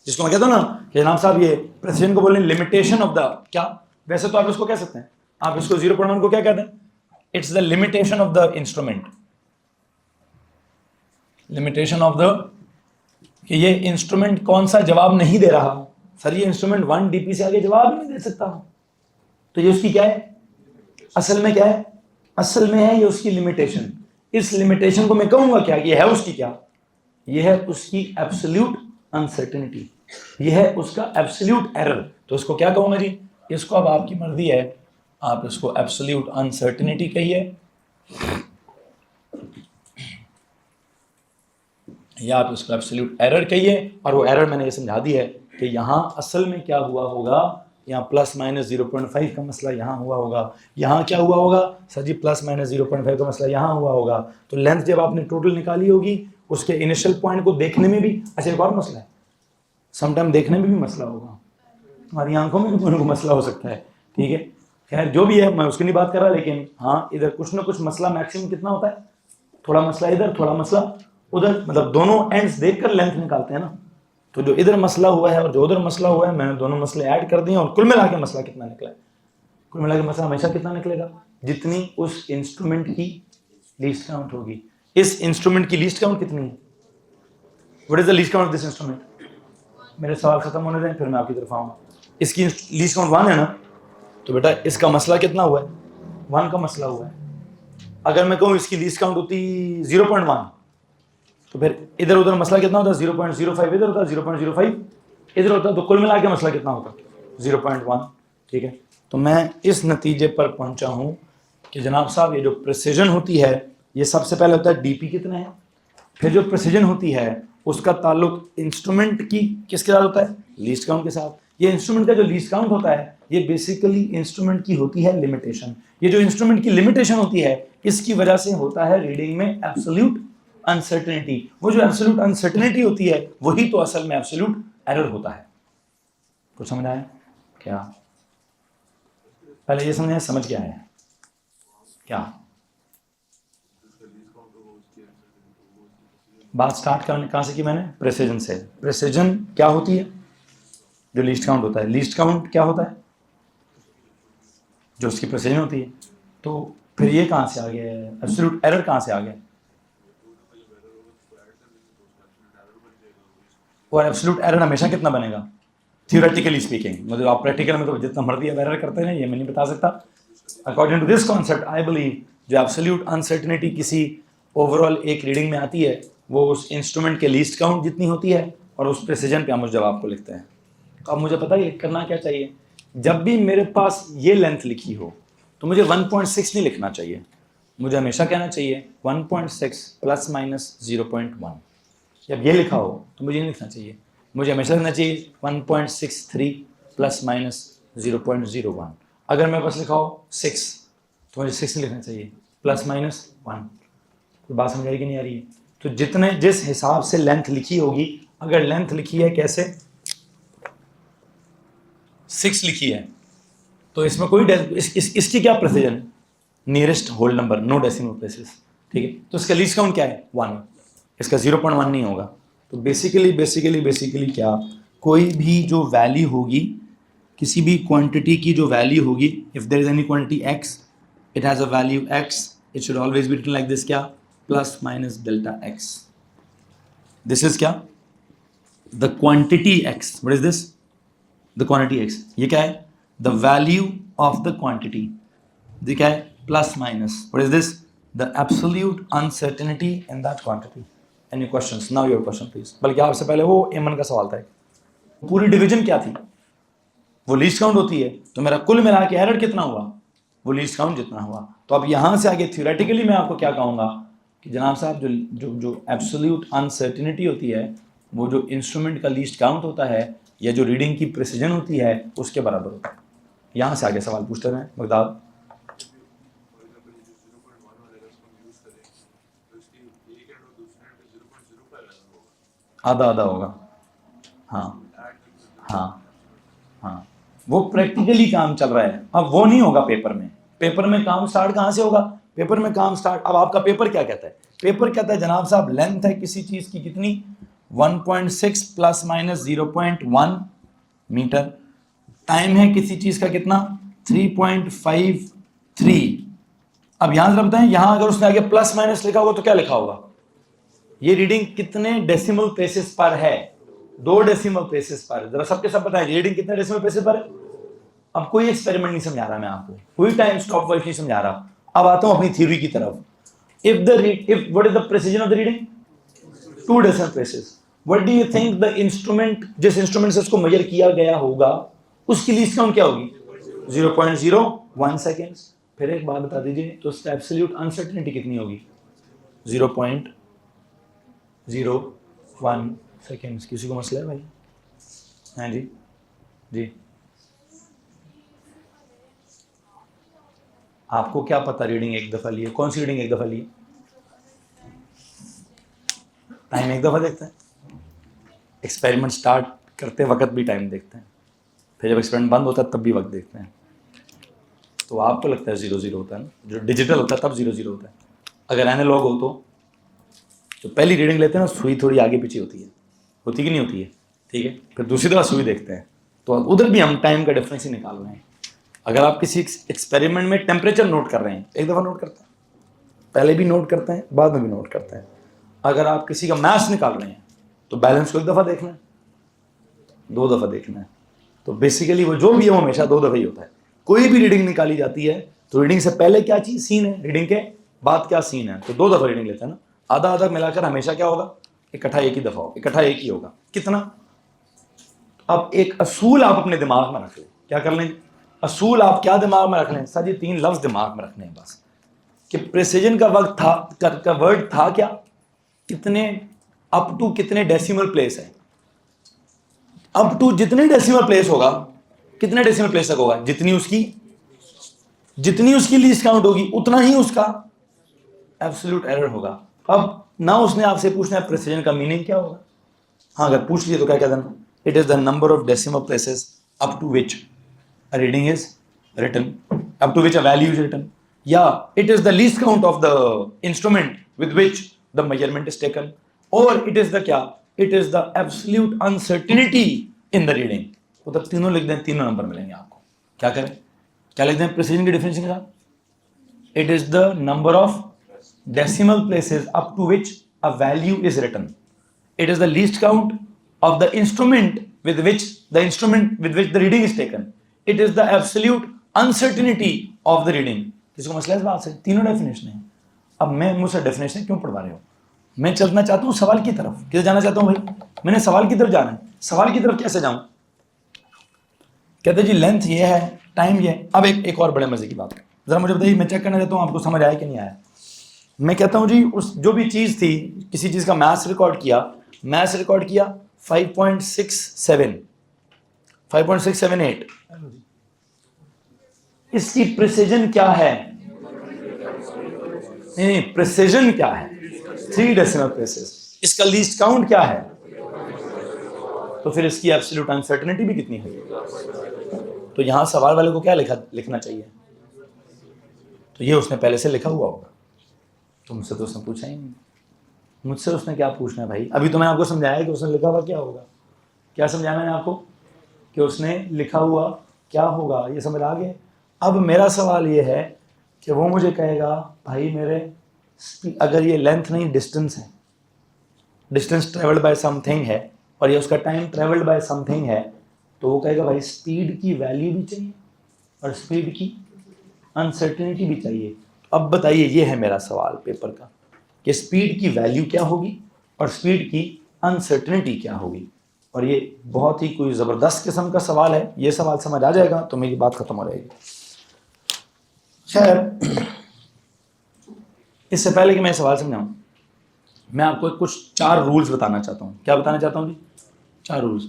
जिसको मैं कहता हूं ना कि जनाब साहब ये प्रेसिजन को बोलें लिमिटेशन ऑफ द क्या, वैसे तो आप इसको कह सकते हैं, आप इसको 0.1 को क्या कहते हैं? It's the limitation of the instrument, limitation of the कि ये इंस्ट्रूमेंट कौन सा जवाब नहीं दे रहा। सर ये इंस्ट्रूमेंट 1 dp से आगे जवाब ही नहीं दे सकता, तो ये उसकी क्या है? असल में क्या है? असल में है ये उसकी लिमिटेशन। इस लिमिटेशन को मैं कहूंगा क्या? ये है उसकी क्या? ये है उसकी एब्सोल्यूट अनसर्टेनिटी, ये है उसका एब्सोल्यूट एरर। तो इसको क्या कहूंगा जी? इसको अब आपकी मर्जी है, आप इसको एब्सोल्यूट अनसर्टेनिटी कहिए या आप इसको एब्सोल्यूट एरर कहिए। और वो एरर मैंने ये समझा दिया है कि यहाँ असल में क्या हुआ होगा, यहाँ प्लस माइनस 0.5 का मसला यहाँ हुआ होगा, यहाँ क्या हुआ होगा सर जी? प्लस माइनस 0.5 का मसला यहाँ हुआ होगा। तो लेंथ जब आपने टोटल निकाली होगी उसके इनिशियल पॉइंट को देखने में भी, अच्छा एक और मसला है, समटाइम देखने में भी मसला होगा, हमारी आंखों में भी कोई मसला हो सकता है, ठीक है। खैर जो भी है मैं उसकी नहीं बात कर रहा, लेकिन हाँ इधर कुछ ना कुछ मसला मैक्सिमम कितना होता है? थोड़ा मसला इधर थोड़ा मसला उधर, मतलब दोनों एंड्स देखकर लेंथ निकालते हैं ना। तो जो इधर मसला हुआ है और जो उधर मसला हुआ है मैंने दोनों मसले ऐड कर दिए और कुल मिला के मसला कितना निकला है? कुल मिला के मसला हमेशा कितना निकलेगा? जितनी उस इंस्ट्रूमेंट की लीस्ट काउंट होगी। इस इंस्ट्रूमेंट की लीस्ट काउंट कितनी है? What is the least count of this instrument? मेरे सवाल खत्म होने दें फिर मैं आपकी तरफ आऊँगा। इसकी लीस्ट काउंट 1 है ना, तो बेटा इसका मसला कितना हुआ है? 1 का मसला हुआ है। अगर मैं कहूँ इसकी लीस्ट काउंट होती 0.1 तो फिर इधर उधर मसला कितना होता? 0.05 इधर होता, 0.05 इधर होता, तो कुल मिला के मसला कितना होता? 0.1, ठीक है। तो मैं इस नतीजे पर पहुंचा हूं कि जनाब साहब ये जो प्रिसिजन होती है ये सबसे पहले होता है डीपी कितना है, फिर जो प्रिसिजन होती है उसका ताल्लुक इंस्ट्रूमेंट की किसके साथ होता है? लीस्ट काउंट के साथ। ये इंस्ट्रूमेंट का जो लीस्ट काउंट होता है ये बेसिकली इंस्ट्रूमेंट की होती है लिमिटेशन। ये जो इंस्ट्रूमेंट की लिमिटेशन होती है इसकी वजह से होता है रीडिंग में एब्सोल्यूट अनसर्टेनिटी। वो जो एब्सोल्यूट अनसर्टेनिटी होती है वही तो असल में एब्सोल्यूट एरर होता है। कुछ समझ आया क्या? पहले ये समझ क्या है क्या? बात स्टार्ट कहां से की मैंने? प्रिसिजन से। प्रिसिजन क्या होती है? जो लीस्ट काउंट होता है। लीस्ट काउंट क्या होता है? जो उसकी प्रिसिजन होती है। तो फिर ये कहां से आ गया? एब्सोल्यूट एरर कहां से आ गया? और एब्सोल्यूट एरर हमेशा कितना बनेगा? थियोरेटिकली स्पीकिंग, मतलब आप प्रैक्टिकल में तो जितना मर्जी एरर करते हैं ये मैं नहीं बता सकता। According to this concept I believe जो एब्सोल्यूट अनसर्टेनिटी किसी ओवरऑल एक रीडिंग में आती है वो उस इंस्ट्रूमेंट के लीस्ट काउंट जितनी होती है और उस प्रिसिजन पे हम उस जवाब को लिखते हैं। तो अब मुझे पता है करना क्या चाहिए। जब भी मेरे पास ये लेंथ लिखी हो तो मुझे 1.6 नहीं लिखना चाहिए, मुझे हमेशा कहना चाहिए 1.6 प्लस माइनस 0.1। जब ये लिखा हो तो मुझे नहीं लिखना चाहिए, मुझे हमेशा लिखना चाहिए 1.63 प्लस माइनस 0.01। अगर मेरे पास लिखा हो 6 तो मुझे 6 नहीं लिखना चाहिए, प्लस माइनस 1। तो बात समझ आई कि नहीं आ रही है? तो जिस हिसाब से लेंथ लिखी होगी, अगर लेंथ लिखी है कैसे 6 लिखी है तो इसमें कोई इसकी क्या प्रिसिजन है? Nearest whole number, no decimal places, ठीक है। तो इसका लीस्ट काउंट क्या है? 1। इसका 0.1 नहीं होगा। तो बेसिकली क्या, कोई भी जो वैल्यू होगी किसी भी क्वांटिटी की जो वैल्यू होगी, if there is any quantity x it has a value x, it should always be written like this, क्या? Plus minus delta x। This is क्या? The quantity x, what is this, the quantity x, ये क्या है, the value of the quantity, ये क्या है, plus minus, what is this, the absolute uncertainty in that quantity. Any questions? Now your question please. बल्कि आपसे पहले वो एमन का सवाल था, पूरी डिवीजन क्या थी, वो लीस्ट काउंट होती है, तो मेरा कुल मिला के एरर कितना हुआ, वो लीस्ट काउंट जितना हुआ। तो अब यहां से आगे थ्योरेटिकली मैं आपको क्या कहूंगा कि जनाब साहब जो जो जो एब्सोल्यूट अनसर्टेनिटी होती है, वो जो इंस्ट्रूमेंट का लीस्ट काउंट होता है या जो रीडिंग की प्रिसीजन होती है उसके बराबर होता है। यहां से आगे सवाल पूछते हैं बगदाद। आधा आधा होगा, हाँ हाँ हाँ, वो प्रैक्टिकली काम चल रहा है, अब वो नहीं होगा पेपर में। पेपर में काम स्टार्ट कहाँ से होगा, पेपर में काम स्टार्ट, अब आपका पेपर क्या कहता है, पेपर कहता है जनाब साहब लेंथ है किसी चीज की कितनी, 1.6 प्लस माइनस 0.1 मीटर, टाइम है किसी चीज का कितना, 3.53। अब यहां जरा बताएं, यहां अगर उसने आगे प्लस माइनस लिखा होगा तो क्या लिखा होगा, ये रीडिंग कितने डेसिमल प्लेसेस पर है, 2 डेसिमल प्लेसेस पर। जरा सबके सब बताएं रीडिंग कितने डेसिमल प्लेसेस पर है। अब कोई एक्सपेरिमेंट नहीं समझा रहा मैं आपको, कोई टाइम स्टॉप वाइज नहीं समझा रहा। अब आता हूं अपनी थ्योरी की तरफ। If what is the precision of the reading, 2 decimal places, what do you think the instrument, जिस इंस्ट्रूमेंट से उसको मेजर किया गया होगा उसकी लीस्ट काउंट क्या होगी, 0.01 सेकेंड्स। फिर एक बात बता दीजिए, तो उसका एब्सोल्यूट अनसर्टेनिटी कितनी होगी, 0.01 सेकेंड्स। किसी को मसला है भाई? हाँ जी जी, आपको क्या पता रीडिंग एक दफा ली है, कौन सी रीडिंग एक दफा ली है, टाइम एक दफा देखते हैं, एक्सपेरिमेंट स्टार्ट करते वक्त भी टाइम देखते हैं, फिर जब एक्सपेरिमेंट बंद होता है तब भी वक्त देखते हैं। तो आपको लगता है 0-0 होता है ना, जो डिजिटल होता है तब 0-0 होता है। अगर एनालॉग हो तो पहली रीडिंग लेते हैं ना, सुई थोड़ी आगे पीछे होती कि नहीं होती है, ठीक है, फिर दूसरी दफा सुई देखते हैं, तो उधर भी हम टाइम का डिफरेंस ही निकाल रहे हैं। अगर आप किसी एक्सपेरिमेंट में टेम्परेचर नोट कर रहे हैं, एक दफ़ा नोट करते हैं, पहले भी नोट करते हैं, बाद में भी नोट करते हैं। अगर आप किसी का मास निकाल रहे हैं तो बैलेंस को एक दफ़ा देखना है, 2 दफ़ा देखना है। तो बेसिकली वो जो भी है वो हमेशा 2 दफ़ा ही होता है। कोई भी रीडिंग निकाली जाती है तो रीडिंग से पहले क्या चीज़ सीन है, रीडिंग के बाद क्या सीन है, तो 2 दफ़ा रीडिंग लेते हैं ना। आधा आधा मिलाकर हमेशा क्या होगा, इकट्ठा एक ही दफ़ा होगा, इकट्ठा एक ही होगा। कितना, अब एक असूल आप अपने दिमाग में रख लें, क्या कर लें, असूल आप क्या दिमाग में रख लें, सर ये 3 लफ्ज दिमाग में रखने हैं बस, कि प्रिसीजन का वक्त था का वर्ड था क्या, कितने, अप टू कितने डेसिमल प्लेस है, अप टू जितने डेसिमल प्लेस होगा, कितने डेसिमल प्लेस तक होगा, जितनी उसकी लीस्ट काउंट होगी उतना ही उसका एब्सोल्यूट एरर होगा। अब ना उसने आपसे पूछना है प्रिसीजन का मीनिंग क्या होगा, हाँ अगर पूछ लिए तो क्या कह देना, it is the number of decimal places up to which a reading is written, up to which a value is written, yeah, it is the least count of the instrument with which the measurement is taken, or it is the क्या, it is the absolute uncertainty in the reading। तो तब तीनों लिख दें, तीनों number मिलेंगे आपको। क्या करें, क्या लिख दें प्रिसीजन की डिफरेंस के साथ, it is the number of decimal places up to which a value is written, it is the least count of the instrument with which the reading is taken, it is the absolute uncertainty of the reading। किसी को मसला इस बात से, तीनों definition है। अब मैं मुझसे डेफिनेशन क्यों पढ़वा रहे हो, मैं चलना चाहता हूँ सवाल की तरफ। किधर जाना चाहता हूँ भाई, मैंने सवाल की तरफ जाना है। सवाल की तरफ कैसे जाऊं, कहते जी लेंथ ये है, टाइम ये। अब एक और बड़े मजे की बात है, जरा मुझे बताइए, मैं चेक करना चाहता हूँ आपको समझ आया कि नहीं आया। मैं कहता हूँ जी उस जो भी चीज़ थी, किसी चीज़ का मैथ्स रिकॉर्ड किया 5.678, इसकी प्रिसीजन क्या है, नहीं प्रिसीजन क्या है, 3 डेसिमल प्लेसेस। इसका लीस्ट काउंट क्या है, तो फिर इसकी एब्सोल्यूट अनसर्टेनिटी भी कितनी है। तो यहां सवाल वाले को क्या लिखना चाहिए, तो ये उसने पहले से लिखा हुआ होगा। तुमसे तो उसने पूछा ही नहीं, मुझसे उसने क्या पूछना है भाई। अभी तो मैंने आपको समझाया कि उसने लिखा हुआ क्या होगा। क्या समझाया मैंने आपको, कि उसने लिखा हुआ क्या होगा, ये समझ आ गए। अब मेरा सवाल ये है कि वो मुझे कहेगा भाई मेरे, अगर ये लेंथ नहीं डिस्टेंस है, डिस्टेंस ट्रेवल्ड बाय समथिंग है, और ये उसका टाइम ट्रेवल्ड बाय समथिंग है, तो वो कहेगा भाई स्पीड की वैल्यू भी चाहिए और स्पीड की अनसर्टेनिटी भी चाहिए। अब बताइए, ये है मेरा सवाल पेपर का कि स्पीड की वैल्यू क्या होगी और स्पीड की अनसर्टेनिटी क्या होगी। और ये बहुत ही कोई ज़बरदस्त किस्म का सवाल है, ये सवाल समझ आ जाएगा तो मेरी बात खत्म हो जाएगी। खैर, इससे पहले कि मैं सवाल समझाऊं, मैं आपको कुछ 4 रूल्स बताना चाहता हूँ। क्या बताना चाहता हूँ जी? 4 रूल्स।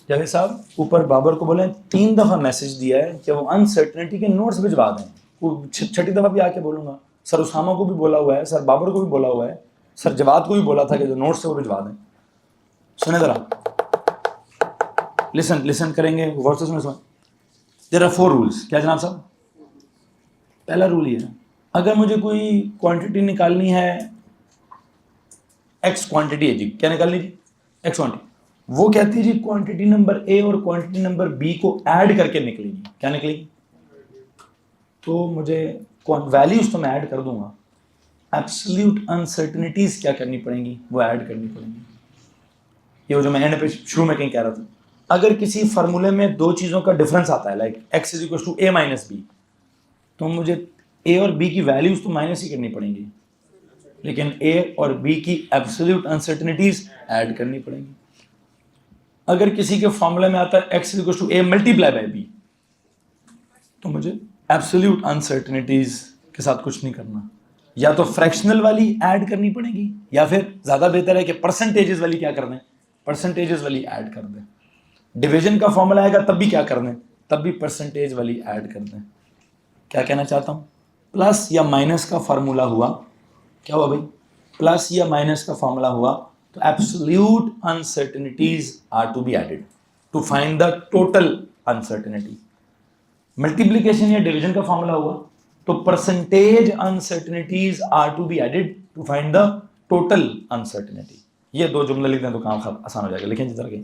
जावेद साहब ऊपर बाबर को बोले 3 दफ़ा मैसेज दिया है कि वो अनसर्टेनिटी के नोट्स भिजवा दें। वो छठी दफ़ा भी आके बोलूँगा। सर उसामा को भी बोला हुआ है, सर बाबर को भी बोला हुआ है, सर जवाद को भी बोला था कि जो नोट्स है वो भिजवा दें। सुने ज़रा, लिसन करेंगे, गौर से सुने। There are 4 rules. क्या जनाब साहब? पहला रूल ये है, अगर मुझे कोई क्वांटिटी निकालनी है, एक्स क्वांटिटी है जी, क्या निकालनी जी? X quantity. वो कहती है जी क्वांटिटी नंबर ए और क्वांटिटी नंबर बी को ऐड करके निकलेगी। क्या निकलेगी? तो मुझे वैल्यूज तो मैं ऐड कर दूंगा, एब्सोल्यूट अनसर्टेनिटीज क्या करनी पड़ेंगी? वो ऐड करनी पड़ेंगी। ये जो मैं एंड पे शुरू में कहीं कह रहा था, अगर किसी फार्मूले में 2 चीज़ों का डिफरेंस आता है, like x is equal to a minus b, तो मुझे ए और बी की वैल्यूज तो माइनस ही करनी पड़ेंगी, लेकिन ए और बी की एब्सोल्यूट अनसर्टेनिटीज ऐड करनी पड़ेंगी। अगर किसी के फॉर्मूले में आता है x is equal to a multiply by b, तो मुझे एब्सोल्यूट अनसर्टेनिटीज के साथ कुछ नहीं करना, या तो फ्रैक्शनल वाली ऐड करनी पड़ेगी, या फिर ज़्यादा बेहतर है कि परसेंटेजेस वाली क्या कर दें, परसेंटेजेस वाली ऐड कर दें। डिवीजन का फॉर्मूला आएगा तब भी क्या कर दें, तब भी परसेंटेज वाली ऐड कर दें। क्या कहना चाहता हूँ, प्लस या माइनस का फार्मूला हुआ, क्या हुआ भाई? प्लस या माइनस का फॉर्मूला हुआ, तो absolute uncertainties are to be added to find the total uncertainty. Multiplication या डिवीजन का फॉर्मूला हुआ, तो percentage uncertainties are to be added to find the total uncertainty. ये 2 जुमले लिख दें तो काम आसान हो जाएगा। लिखें जिधर के,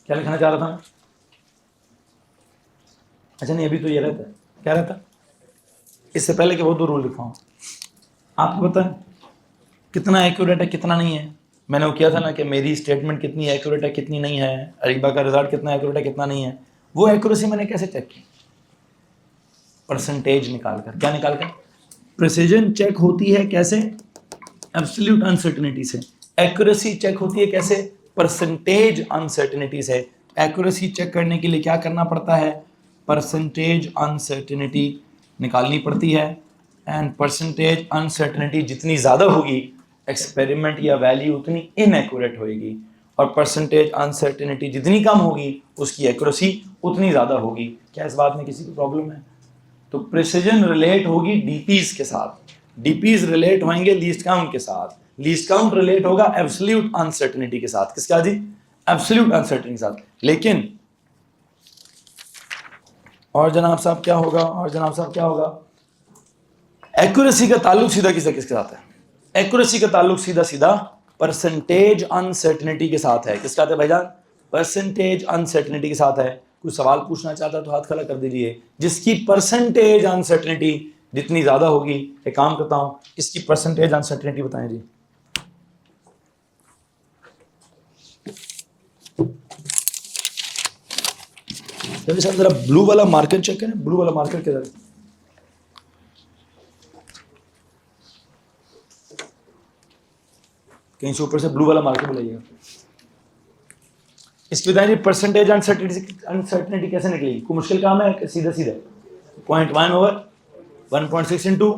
क्या लिखना चाह रहा था मैं? अच्छा नहीं, अभी तो ये रहता है, क्या रहता है? इससे पहले कि वो 2 रूल लिखाऊं, आपको पता है कितना एक्यूरेट है कितना नहीं है? मैंने वो किया था ना कि मेरी स्टेटमेंट कितनी एक्यूरेट है कितनी नहीं है, अरीबा का रिजल्ट कितना एक्यूरेट है कितना नहीं है। वो एक्यूरेसी मैंने कैसे चेक की? परसेंटेज निकालकर। क्या निकालकर? प्रिसीजन चेक होती है कैसे? एब्सोल्यूट अनसर्टेनिटी से। एक्यूरेसी चेक होती है कैसे? परसेंटेज अनसर्टेनिटी से। एक्यूरेसी चेक करने के लिए क्या करना पड़ता है? परसेंटेज अनसर्टेनिटी निकालनी पड़ती है, एंड परसेंटेज अनसर्टेनिटी जितनी ज़्यादा होगी एक्सपेरिमेंट या वैल्यू उतनी इनएक्यूरेट होगी, और परसेंटेज अनसर्टेनिटी जितनी कम होगी उसकी एक्यूरेसी उतनी ज़्यादा होगी। क्या इस बात में किसी को प्रॉब्लम है? तो प्रिसीजन रिलेट होगी डीपीज के साथ, डीपीज रिलेट होंगे लीस्ट काउंट के साथ, लीस्ट काउंट रिलेट होगा एब्सोल्यूट अनसर्टेनिटी के साथ। किसका जी? एब्सोल्यूट अनसर्टेनिटी के साथ। लेकिन और जनाब साहब क्या होगा, और जनाब साहब क्या होगा? एक्यूरेसी का ताल्लुक सीधा किसके साथ है? एक्यूरेसी का ताल्लुक सीधा सीधा परसेंटेज अनसर्टेनिटी के साथ है। किसका है भाईजान? परसेंटेज अनसर्टेनिटी के साथ है। कोई सवाल पूछना चाहता है तो हाथ खड़ा कर दीजिए। जिसकी परसेंटेज अनसर्टेनिटी जितनी ज्यादा होगी, एक काम करता हूं, इसकी परसेंटेज अनसर्टेनिटी बताएं जी। जरा ब्लू वाला मार्कर चेक करें, ब्लू वाला मार्कर किधर है? कहीं से ऊपर से ब्लू वाला मार्कर बुलाइएगा। इसकी बताएं जी परसेंटेज अनसर्टेनिटी कैसे निकलेगी? कोई मुश्किल काम है? सीधा सीधा 0.1 ओवर 1.6 इंटू,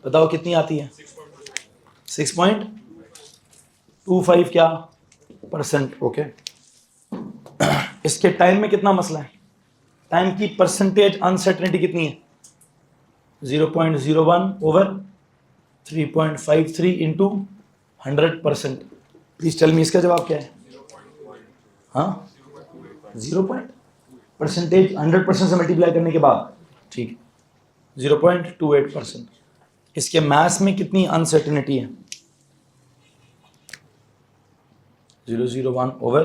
बताओ कितनी आती है? 6.25 क्या परसेंट। ओके, इसके टाइम में कितना मसला है? टाइम की परसेंटेज अनसर्टेनिटी कितनी है? 0.01 over 3.53 into 100%। Please tell me इसका जवाब क्या है? हाँ, 0 परसेंटेज 100% से मल्टीप्लाई करने के बाद, ठीक है, 0.28%। इसके मास में कितनी अनसर्टेनिटी है? 001 ओवर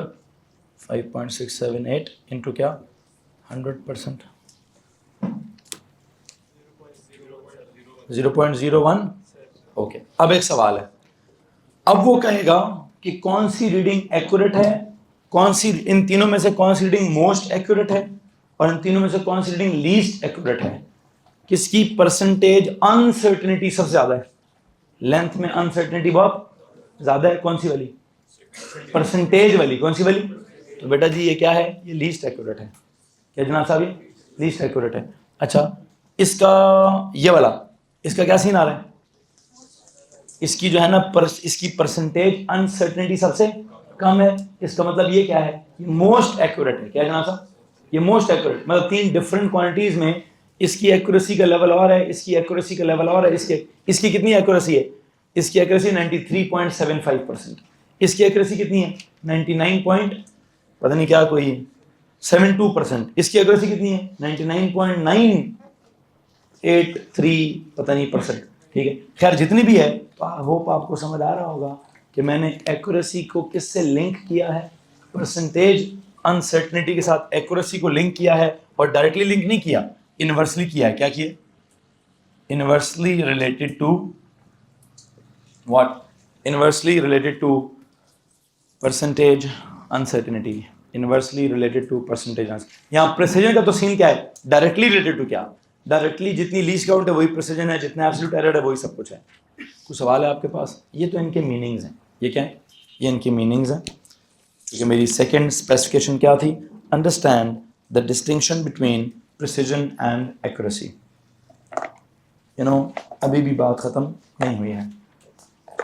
5.678 इंटू क्या 100%। 0.01। ओके, अब एक सवाल है, अब वो कहेगा कि कौन सी रीडिंग एक्यूरेट है, कौन सी, इन तीनों में से कौन सी रीडिंग मोस्ट एक्यूरेट है और इन तीनों में से कौन सी रीडिंग लीस्ट एक्यूरेट है, किसकी परसेंटेज अनसर्टेनिटी सबसे ज्यादा है, लेंथ में अनसर्टेनिटी बहुत ज्यादा है, कौन सी वाली, परसेंटेज वाली, कौन सी वाली, तो बेटा जी ये क्या है, ये लीस्ट एक्यूरेट है। क्या जनाब साहब, ये लीस्ट एक्यूरेट है। अच्छा, इसका ये वाला, इसका क्या सीन आ रहा है, इसकी जो है ना इसकी परसेंटेज अनसर्टेनिटी सबसे कम है, इसका मतलब ये क्या है, ये मोस्ट एक्यूरेट है। क्या जनाब साहब, ये मोस्ट एक्यूरेट, मतलब तीन डिफरेंट क्वांटिटीज में इसकी एक्यूरेसी का लेवल और है, इसकी एक्यूरेसी का लेवल और है, इसकी कितनी एक्यूरेसी है, इसकी एक्यूरेसी 93.75%, इसकी एक्यूरेसी कितनी है 99 पॉइंट पता नहीं क्या कोई 72%, इसकी एक्यूरेसी कितनी है 99.983 पता नहीं परसेंट। ठीक है, खैर जितनी भी है, होप आपको समझ आ रहा होगा कि मैंने एक्यूरेसी को किससे लिंक किया है, परसेंटेज अनसर्टेनिटी के साथ एक्यूरेसी को लिंक किया है, और डायरेक्टली लिंक नहीं किया, इनवर्सली किया है। क्या किया, inversely related to what, inversely related to percentage uncertainty, inversely related to percentage. यहाँ प्रेसिजन का तो सीन क्या है, डायरेक्टली रिलेटेड टू क्या, डायरेक्टली जितनी लीस्ट काउंट है वही प्रेसिजन है, जितना एब्सोल्यूट एरर है वही सब कुछ है। कुछ सवाल है आपके पास, ये तो इनके मीनिंग्स हैं, ये क्या है, ये इनकी मीनिंग्स हैं। क्योंकि मेरी सेकंड स्पेसिफिकेशन क्या थी, understand the distinction between precision and accuracy. You know, अभी भी बात ख़त्म नहीं हुई है,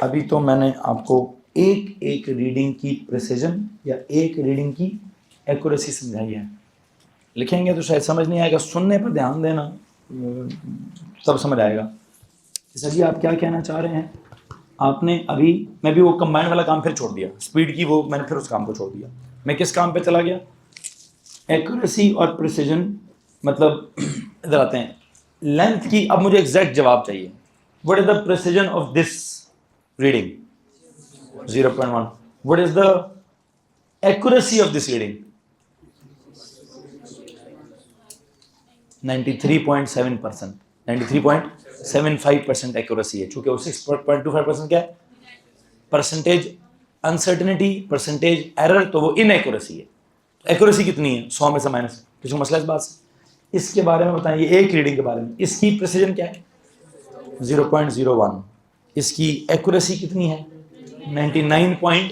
अभी तो मैंने आपको एक एक रीडिंग की प्रिसीजन या एक रीडिंग की एक्यूरेसी समझाई है। लिखेंगे तो शायद समझ नहीं आएगा, सुनने पर ध्यान देना तब समझ आएगा। सर जी आप क्या कहना चाह रहे हैं, आपने अभी, मैं भी वो कंबाइन वाला काम फिर छोड़ दिया, स्पीड की वो मैंने फिर उस काम को छोड़ दिया, मैं किस काम पे चला गया, एक्यूरेसी और प्रिसीजन, मतलब इधर आते हैं, लेंथ की। अब मुझे एग्जैक्ट जवाब चाहिए, what is the precision of this reading 0.1, what is the accuracy of this reading 93.7%, 93.75% accuracy है, चूंकि वो 6.25% क्या है, परसेंटेज अनसर्टेनिटी, परसेंटेज एरर, तो वो इनएक्यूरेसी है। एक्यूरेसी कितनी है 100 में से माइनस, किसी मसला इस बात से, इसके बारे में बताएं, ये एक रीडिंग के बारे में, इसकी प्रिसीजन क्या है 0.01, इसकी एक्यूरेसी कितनी है 99 पॉइंट।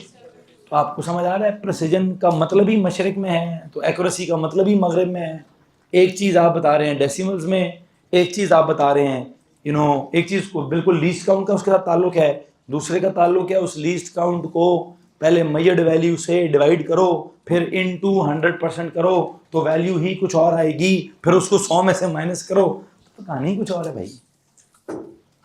तो आपको समझ आ रहा है, प्रिसीजन का मतलब ही मशरिक में है, तो एक्यूरेसी का मतलब ही मगरिब में है। एक चीज़ आप बता रहे हैं डेसिमल्स में, एक चीज़ आप बता रहे हैं एक चीज़ को बिल्कुल लीस्ट काउंट का उसके साथ ताल्लुक है, दूसरे का ताल्लुक है उस लीस्ट काउंट को पहले मेजर्ड वैल्यू से डिवाइड करो, फिर इनटू 100% करो तो वैल्यू ही कुछ और आएगी, फिर उसको 100 में से माइनस करो, तो कहानी कुछ और है भाई।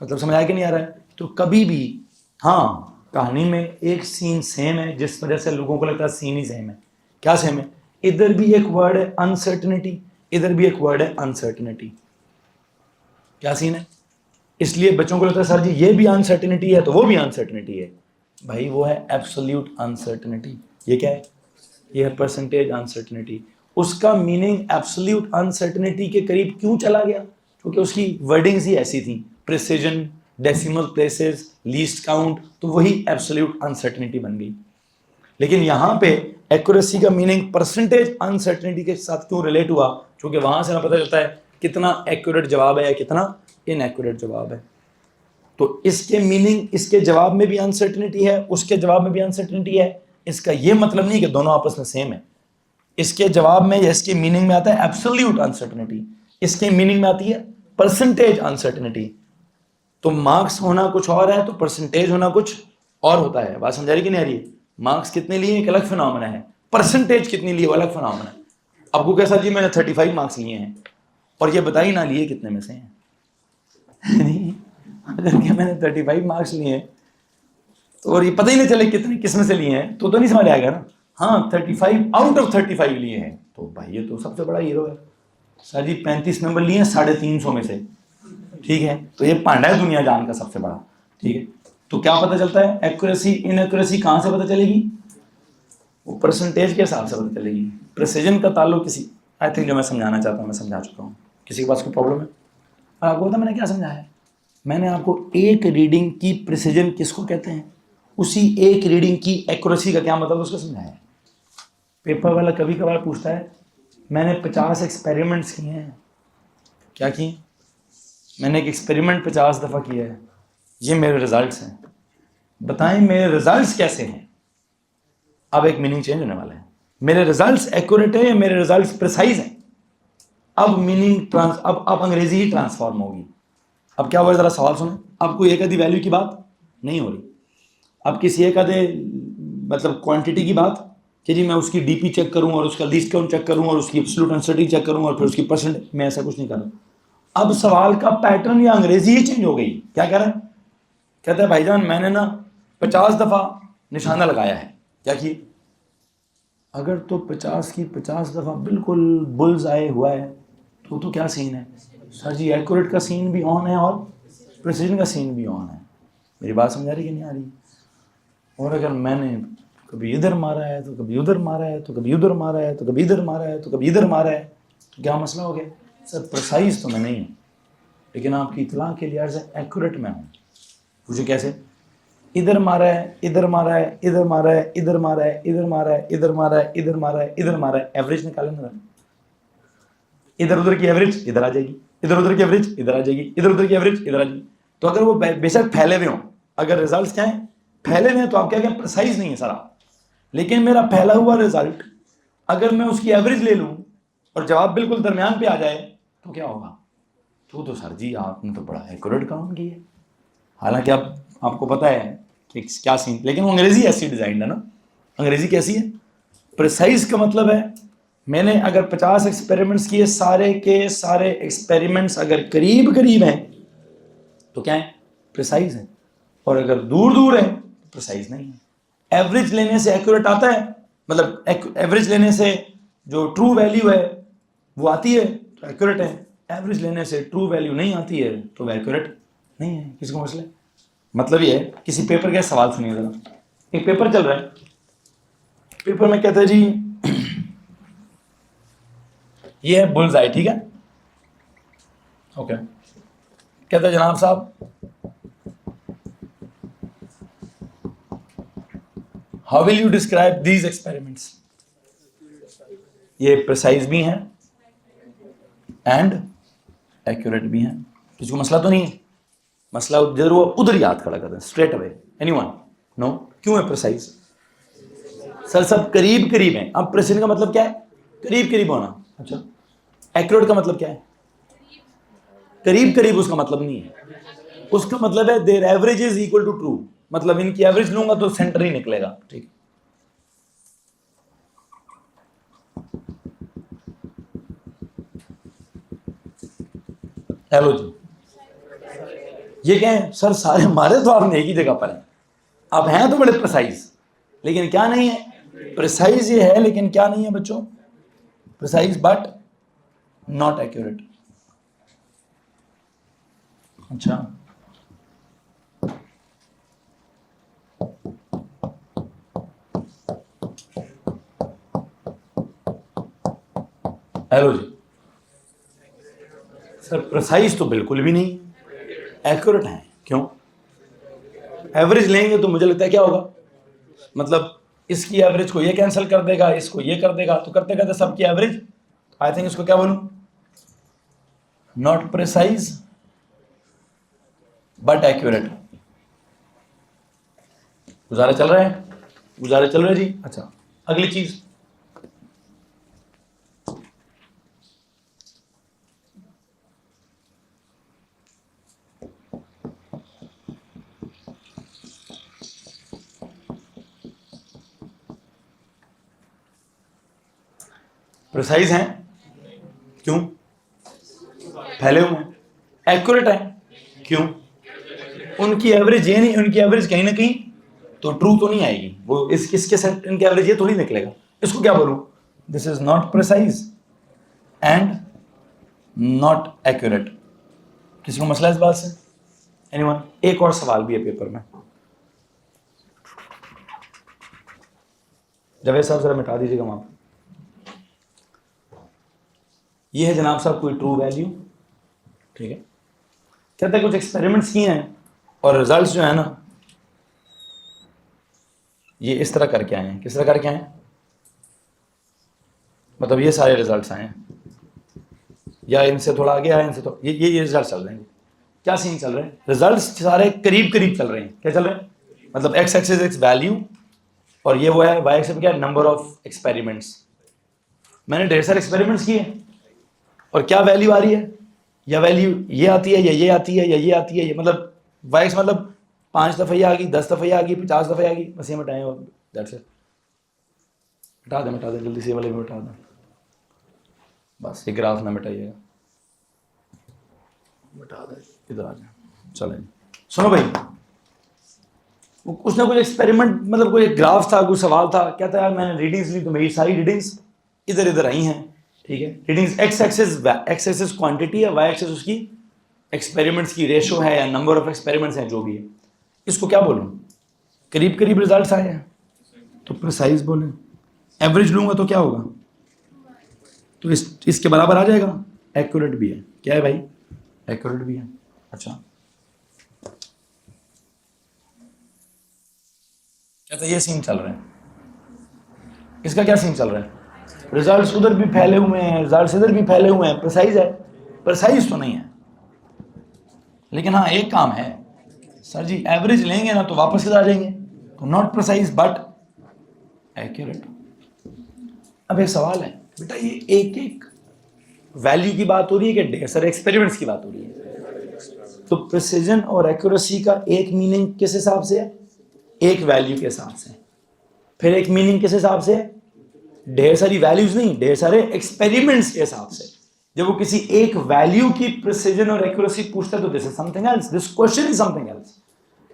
मतलब समझ आया कि नहीं आ रहा है। तो कभी भी, हाँ, कहानी में एक सीन सेम है, जिस वजह से लोगों को लगता है सीन ही सेम है। क्या सेम है, इधर भी एक वर्ड है अनसर्टेनिटी, इधर भी एक वर्ड है अनसर्टेनिटी। क्या सीन है, इसलिए बच्चों को लगता है सर जी ये भी अनसर्टेनिटी है तो वो भी अनसर्टेनिटी है। भाई वो है एब्सोल्यूट अनसर्टेनिटी। ये क्या है, ये है परसेंटेज अनसर्टेनिटी। उसका मीनिंग एब्सोल्यूट अनसर्टेनिटी के करीब क्यों चला गया, क्योंकि उसकी वर्डिंग्स ही ऐसी थी, precision, decimal places, least count, तो वही एब्सोल्यूट अनसर्टेनिटी बन गई। लेकिन यहाँ पे एक्यूरेसी का मीनिंग परसेंटेज अनसर्टेनिटी के साथ क्यों रिलेट हुआ, क्योंकि वहां से हमें पता चलता है कितना एक्यूरेट जवाब है या कितना इनएक्यूरेट जवाब है। तो इसके मीनिंग, इसके जवाब में भी अनसर्टेनिटी है, उसके जवाब में भी अनसर्टेनिटी है। इसका यह मतलब नहीं कि दोनों आपस में सेम है। इसके जवाब में या इसके मीनिंग में आता है एब्सोल्यूट अनसर्टेनिटी, इसके मीनिंग में आती है परसेंटेज अनसर्टेनिटी। तो मार्क्स होना कुछ और है, तो परसेंटेज होना कुछ और होता है। बात समझा रही कि नहीं आ रही? मार्क्स कितने लिए एक अलग फिनोमेना है, परसेंटेज कितनी लिए अलग फिनोमेना है। आपको कैसा जी मैंने 35 मार्क्स लिए हैं और ये बता ही ना लिए कितने में से हैं। अगर क्या मैंने 35 मार्क्स लिए हैं तो और ये पता ही नहीं चले कितने किस में से लिए हैं तो नहीं समझ आएगा ना। हाँ 35 आउट ऑफ 35 लिए हैं तो भाई ये तो सबसे बड़ा हीरो है। सर जी 35 नंबर लिए हैं 350 में से, ठीक है, तो ये पांडा है दुनिया जान का सबसे बड़ा, ठीक है। तो क्या पता चलता है एक्यूरेसी इनएक्यूरेसी कहाँ से पता चलेगी, वो परसेंटेज के हिसाब से पता चलेगी। प्रिसीजन का ताल्लुक किसी, आई थिंक जो मैं समझाना चाहता हूँ मैं समझा चुका हूँ। किसी के पास कोई प्रॉब्लम है? और आपको पता मैंने क्या समझाया है? मैंने आपको एक रीडिंग की प्रिसीजन किसको कहते हैं, उसी एक रीडिंग की एक्यूरेसी का क्या मतलब उसको समझाया है। पेपर वाला कभी कभार पूछता है मैंने 50 एक्सपेरिमेंट्स किए हैं, क्या किए, मैंने एक एक्सपेरिमेंट 50 दफ़ा किया है, ये मेरे रिजल्ट्स हैं, बताएं मेरे रिजल्ट्स कैसे हैं। अब एक मीनिंग चेंज होने वाला है, मेरे रिजल्ट्स एक्यूरेट है या मेरे रिजल्ट्स प्रिसाइज हैं। अब मीनिंग अब अंग्रेजी ही ट्रांसफॉर्म होगी। अब क्या हुआ, जरा सवाल सुने। अब कोई एक आधी वैल्यू की बात नहीं हो रही, अब किसी एक आधे मतलब क्वांटिटी की बात कि जी मैं उसकी डीपी चेक करूं और उसका लीस्ट काउंट चेक करूं और उसकी एब्सोल्यूट अनसर्टेनिटी चेक करूं और फिर उसकी परसेंट, मैं ऐसा कुछ नहीं कर रहा। अब सवाल का पैटर्न या अंग्रेजी ही चेंज हो गई। क्या कह रहा है, कहता है भाईजान मैंने ना 50 दफ़ा निशाना लगाया है, क्या किए। अगर तो 50 की 50 दफ़ा बिल्कुल बुल्स आए हुआ है तो क्या सीन है सर जी, एक्यूरेट का सीन भी ऑन है और प्रिसीजन का सीन भी ऑन है। मेरी बात समझ आ रही कि नहीं आ रही। और अगर मैंने कभी इधर मारा है तो कभी उधर मारा है तो कभी उधर मारा है तो कभी इधर मारा है तो कभी इधर मारा है, तो क्या मसला हो गया सर, प्रिसाइज तो मैं नहीं हूँ, लेकिन आपकी इतला के लिहाज से एक्यूरेट मैं हूँ। पूछे कैसे, इधर मारा है इधर मारा है इधर मारा है इधर मारा है इधर मारा है इधर मारा है इधर मारा है इधर मारा है, एवरेज निकाले ना, इधर उधर की एवरेज इधर आ जाएगी, इधर उधर की एवरेज इधर आ जाएगी, इधर उधर की एवरेज इधर आ जाएगी। तो अगर वो बेशक फैले हुए हों, अगर रिजल्ट्स क्या है फैले हुए हैं, तो आप क्या कहें प्रिसाइज नहीं है सारा। लेकिन मेरा फैला हुआ रिजल्ट अगर मैं उसकी एवरेज ले लूं और जवाब बिल्कुल दरमियान पे आ जाए तो क्या होगा, तो सर जी आपने तो बड़ा एक्यूरेट काम किया है। हालांकि आपको पता है कि क्या सीन, लेकिन वो अंग्रेजी ऐसी डिजाइन है ना, अंग्रेजी कैसी है, प्रिसाइज का मतलब है मैंने अगर 50 एक्सपेरिमेंट्स किए, सारे के सारे एक्सपेरिमेंट्स अगर करीब करीब हैं तो क्या है प्रिसाइज है, और अगर दूर दूर है तो प्रिसाइज नहीं है। एवरेज लेने से एक्यूरेट आता है, मतलब एवरेज लेने से जो ट्रू वैल्यू है वो आती है तो एक्यूरेट है, एवरेज लेने से ट्रू वैल्यू नहीं आती है तो वह एक्यूरेट नहीं है। किसको मसला है, मतलब ये है किसी पेपर का सवाल सुनिए जरा। एक पेपर चल रहा है, पेपर में कहता है जी ये है बुल्स आई, ठीक है, ओके। कहता है जनाब साहब how will you describe these experiments, ये प्रिसाइज भी हैं एंड एक्यूरेट भी हैं। किसी को मसला तो नहीं है, मसला जरूर वो उधर याद खड़ा करते हैं स्ट्रेट अवे, एनीवन नो, क्यों है प्रिसाइज सर, सब करीब करीब हैं। अब प्रिसीजन का मतलब क्या है, करीब करीब होना, अच्छा। एक्यूरेट का मतलब क्या है, करीब करीब उसका मतलब नहीं है, उसका मतलब है their average is equal to true, मतलब इनकी एवरेज लूंगा तो सेंटर ही निकलेगा, ठीक। हेलो जी, ये क्या है सर, सारे हमारे तो आपने एक ही जगह पर हैं, अब हैं तो बड़े प्रिसाइज, लेकिन क्या नहीं है, प्रिसाइज ये है लेकिन क्या नहीं है बच्चों, प्रिसाइज बट नॉट एक्यूरेट। अच्छा, हेलो जी, सर प्रिसाइज तो बिल्कुल भी नहीं, एक्यूरेट है, क्यों, एवरेज लेंगे तो मुझे लगता है क्या होगा, मतलब इसकी एवरेज को ये कैंसिल कर देगा, इसको ये कर देगा, तो करते करते सबकी एवरेज, आई थिंक इसको क्या बोलूं, नॉट प्रिसाइज बट एक्यूरेट। गुजारे चल रहे हैं, गुजारे चल रहे जी। अच्छा, अगली चीज, प्रिसाइज हैं, क्यों, फैले हुए हैं, एक्यूरेट है, क्यों, उनकी एवरेज ये नहीं, उनकी एवरेज कहीं ना कहीं तो ट्रू तो नहीं आएगी, वो इसके सेट इनकी एवरेज ये थोड़ी निकलेगा, इसको क्या बोलूं, this is not precise and not accurate. किसी को मसला इस बात से, एनीवन। एक और सवाल भी है पेपर में, जावेद साहब जरा मिटा दीजिएगा वहां पर। ये है जनाब साहब कोई ट्रू वैल्यू, ठीक है, कहते हैं कुछ एक्सपेरिमेंट्स किए हैं और रिजल्ट्स जो है ना ये इस तरह करके आए हैं। किस तरह करके आए हैं? मतलब ये सारे रिजल्ट्स आए हैं, या इनसे थोड़ा आगे आए, इनसे तो ये रिजल्ट चल रहे हैं। क्या सीन चल रहे हैं? रिजल्ट्स सारे करीब करीब चल रहे हैं। क्या चल रहे हैं? मतलब एक्स एक्सिस एक्स वैल्यू और ये वो है, वाई एक्सिस क्या है? Number of experiments. मैंने ढेर सारे एक्सपेरिमेंट्स किए और क्या वैल्यू आ रही है? या वैल्यू ये आती है, या ये आती है, या ये आती है। ये मतलब वाई एक्स मतलब 5 दफ़ा ये आ गई, 10 दफ़ा ये आ गई, 50 दफ़ा आ गई, बस ये मिटाएं और दैट्स इट। मिटा दें जल्दी से, वाले भी मिटा दें, बस ये ग्राफ ना मिटाइएगा, मिटा दें। इधर आ जाए, चलें। सुनो भाई, उसने कुछ एक्सपेरिमेंट, मतलब कोई ग्राफ था, कोई सवाल था, क्या था यार, मैंने रीडिंग्स ली तो मेरी सारी रीडिंग्स इधर इधर आई हैं, ठीक है। रीडिंग्स एक्स एक्सेस क्वांटिटी है, वाई एक्सेस उसकी एक्सपेरिमेंट्स की रेशो है या नंबर ऑफ एक्सपेरिमेंट्स हैं, जो भी है। इसको क्या बोलूं? करीब करीब रिजल्ट्स आए हैं तो प्रिसाइज बोलें। एवरेज लूंगा तो क्या होगा? तो इसके बराबर आ जाएगा। एक्यूरेट भी है। क्या है भाई? एक्यूरेट भी है। अच्छा, क्या तो ये सीन चल रहा है। इसका क्या सीन चल रहा है? रिजल्ट्स उधर भी फैले हुए हैं, रिजल्ट्स इधर भी फैले हुए हैं। प्रिसाइज है? प्रिसाइज तो नहीं है, लेकिन हाँ एक काम है, सर जी एवरेज लेंगे ना तो वापस किधर आ जाएंगे, तो नॉट प्रिसाइज बट एक्यूरेट। अब एक सवाल है बेटा, ये एक एक वैल्यू की बात हो रही है कि ढेर सारे एक्सपेरिमेंट्स की बात हो रही है? तो प्रिसीजन और एक्यूरेसी का एक मीनिंग किस हिसाब से है? एक वैल्यू के हिसाब से। फिर एक मीनिंग किस हिसाब से है? ढेर सारी वैल्यूज नहीं, ढेर सारे एक्सपेरिमेंट्स के हिसाब से। जब वो किसी एक वैल्यू की प्रिसीजन और एक्यूरेसी पूछता है तो this is something else, this question is something else.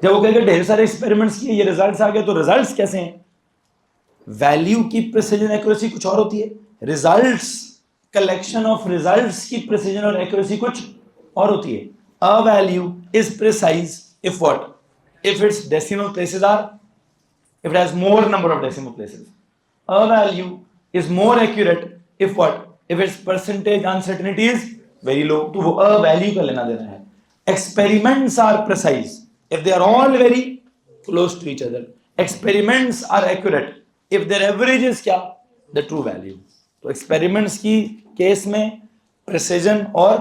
जब वो कहेगा ढेर सारे एक्सपेरिमेंट्स किए, ये रिजल्ट्स आ गए, तो रिजल्ट्स कैसे हैं? वैल्यू की प्रिसीजन एक्यूरेसी कुछ और होती है, रिजल्ट्स, कलेक्शन ऑफ रिजल्ट्स की प्रिसीजन और एक्यूरेसी कुछ और होती है। A value is precise if what? If it's decimal places are, if it has more number of decimal places. A value is more accurate if what? If its percentage uncertainty is very low. तो वो a value का लेना देना है। Experiments are precise if they are all very close to each other. Experiments are accurate if their average is क्या? The true value. तो experiments की case में precision और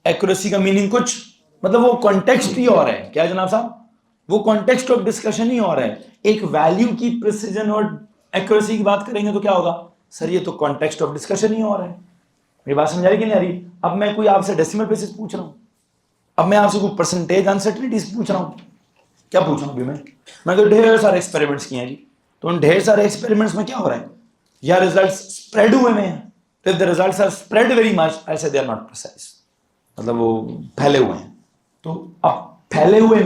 accuracy का मीनिंग कुछ, मतलब वो कॉन्टेक्स्ट ही और है। क्या जनाब साहब? वो कॉन्टेक्स्ट ऑफ डिस्कशन ही और है। एक वैल्यू की प्रिसीजन और एक्यूरेसी की बात करेंगे तो क्या होगा? सर ये तो कॉन्टेक्स्ट ऑफ डिस्कशन ही और है। मेरी बात समझ आ रही कि नहीं आ रही? अब मैं कोई आपसे डेसिमल प्लेसेस पूछ रहा हूं, अब मैं आपसे कोई परसेंटेज अनसर्टेनिटीज पूछ रहा हूं। क्या पूछ रहा हूं अभी मैं तो ढेर सारे एक्सपेरिमेंट्स किए हैं जी। तो उन ढेर सारे एक्सपेरिमेंट्स में क्या हो रहा है? या रिजल्ट स्प्रेड हुए हैं। तो if the results are spread very much, I say they are not precise, मतलब वो फैले हुए हैं। तो अब फैले हुए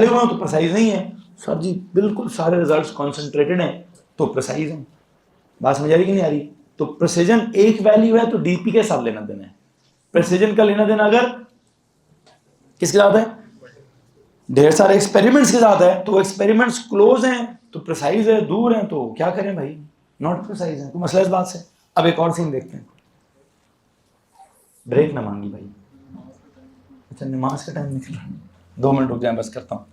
हो तो प्रिसाइज नहीं है। सर जी बिल्कुल सारे रिजल्ट्स कॉन्सेंट्रेटेड हैं तो प्रिसाइज हैं। बात समझ आ रही कि नहीं आ रही? तो प्रिसीजन एक वैल्यू है तो डीपी के साथ लेना देना है। प्रिसीजन का लेना देना अगर किसके साथ है? ढेर सारे एक्सपेरिमेंट्स के साथ है। तो एक्सपेरिमेंट्स क्लोज हैं तो प्रिसाइज है, दूर हैं तो क्या करें भाई? नॉट प्रिसाइज है। तो मसला इस बात से। अब एक और सीन देखते हैं। ब्रेक ना मांगी भाई। अच्छा नमाज का टाइम निकल रहा है, 2 मिनट रुक जाए, बस करता हूं।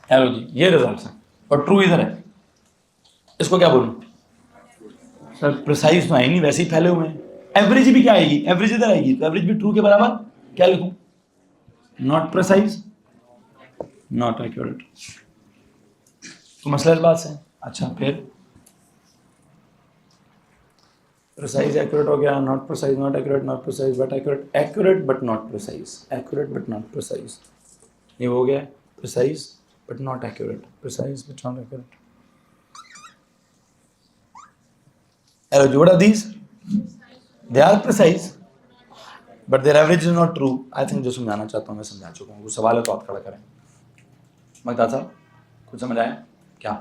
हेलो जी, ये रिजल्ट है और ट्रू इधर है। इसको क्या बोलूं? सर प्रिसाइज तो है नहीं, वैसे ही फैले हुए हैं। एवरेज भी क्या आएगी? एवरेज इधर आएगी, तो एवरेज भी ट्रू के बराबर क्या लिखूं? Not precise, not accurate. तो मसला इस बात से। अच्छा फिर प्रिसाइज एक्यूरेट हो गया, not precise not accurate, not precise but accurate, accurate but not precise, accurate but not precise. ये हो गया precise but not accurate, precise but not accurate. Hello, what are these? They are precise, but their average is not true. I think जो समझाना चाहता हूँ मैं समझा चुका हूँ। कुछ सवाल है तो आप खड़ा करें। मकता साहब कुछ समझ आया क्या?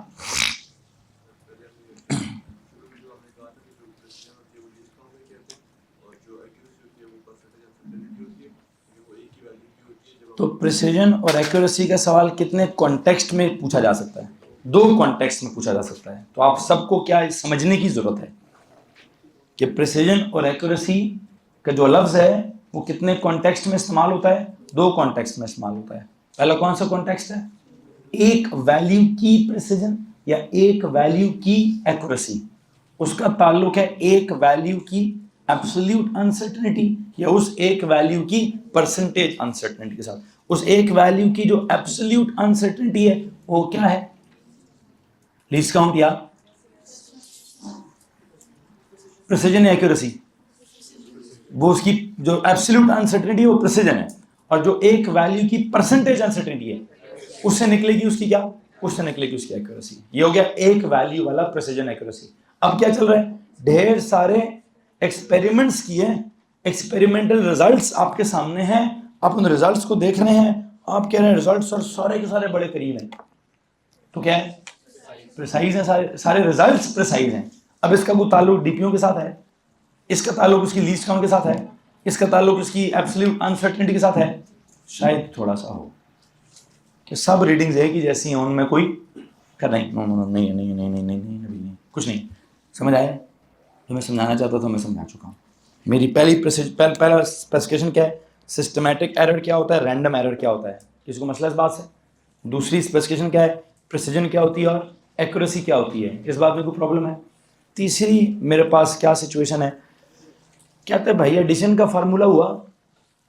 तो प्रिसीजन और एक्यूरेसी का सवाल कितने कॉन्टेक्स्ट में पूछा जा सकता है? 2 कॉन्टेक्स्ट में पूछा जा सकता है। तो आप सबको क्या समझने की जरूरत है? कि प्रिसीजन और एक्यूरेसी का जो लफ्ज़ है वो कितने कॉन्टेक्स्ट में इस्तेमाल होता है? 2 कॉन्टेक्स्ट में इस्तेमाल होता है। पहला कौन सा कॉन्टेक्स्ट है? एक वैल्यू की प्रिसीजन या एक वैल्यू की एक्यूरेसी, उसका ताल्लुक है एक वैल्यू की एब्सोल्यूट अनसर्टेनिटी या उस एक वैल्यू की परसेंटेज अनसर्टेनिटी के साथ। उस एक वैल्यू की जो एब्सोल्यूट अनसर्टेनिटी है वो क्या है? लीस्ट काउंट या प्रिसीजन या एक्यूरेसी? वो उसकी जो एब्सोल्यूट अनसर्टेनिटी है वो प्रिसीजन है, और जो एक वैल्यू की परसेंटेज अनसर्टेनिटी है उससे निकलेगी उसकी क्या? उससे निकलेगी उसकी एक्यूरेसी। ये हो गया एक वैल्यू वाला प्रिसीजन एक्यूरेसी। अब क्या चल रहा है? ढेर सारे एक्सपेरिमेंट्स किए, एक्सपेरिमेंटल रिजल्ट्स आपके सामने हैं, आप उन रिजल्ट्स को देख रहे हैं, आप कह रहे हैं रिजल्ट्स सर सारे के सारे बड़े करीब हैं, तो क्या है? प्रिसाइज है, सारे रिजल्ट्स प्रिसाइज हैं। अब इसका कोई ताल्लुक डीपीओ के साथ है, इसका ताल्लुक उसकी लीस्ट काउंट के साथ है, इसका ताल्लुक उसकी एब्सोल्यूट अनसर्टेनिटी के साथ है? शायद थोड़ा सा हो कि सब रीडिंग्स एक ही जैसी हैं, उनमें कोई कर नहीं नहीं, कुछ नहीं समझ आया? जो मैं समझाना चाहता था मैं समझा चुका हूँ। मेरी पहला स्पेसिफिकेशन क्या है? सिस्टमैटिक एरर क्या होता है, रैंडम एरर क्या होता है, किसी को मसला इस बात से? दूसरी स्पेसिफिकेशन क्या है? प्रिसीजन क्या होती है और एक्यूरेसी क्या होती है, इस बात में कोई प्रॉब्लम है? तीसरी मेरे पास क्या सिचुएशन है, कहते हैं भाई एडिशन का फार्मूला हुआ,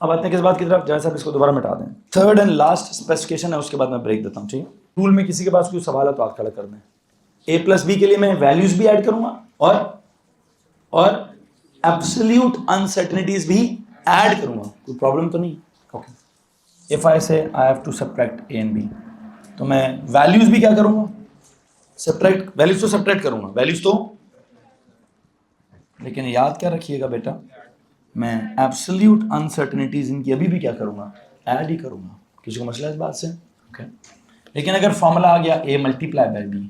अब आते हैं किस बात की तरफ? जैसा इसको दोबारा मिटा दें। थर्ड एंड लास्ट स्पेसिफिकेशन है, उसके बाद मैं ब्रेक देता हूँ, ठीक है? टूल में किसी के पास कोई सवाल है तो हाथ खड़ा कर दें। ए प्लस बी के लिए मैं वैल्यूज भी ऐड करूंगा और एब्सोल्यूट अनसर्टेनिटीज भी ऐड करूंगा, कोई प्रॉब्लम तो नहीं? Okay. If I say I have to subtract a and b, तो मैं वैल्यूज भी क्या करूंगा? सब्ट्रैक्ट, वैल्यूज तो सब्ट्रैक्ट करूंगा, वैल्यूज तो, लेकिन याद क्या रखिएगा बेटा, मैं एब्सोल्यूट अनसर्टेनिटीज इनकी अभी भी क्या करूंगा? ऐड ही करूंगा। किसी को मसला इस बात से? ओके। लेकिन अगर फॉर्मूला आ गया ए मल्टीप्लाई बाय बी,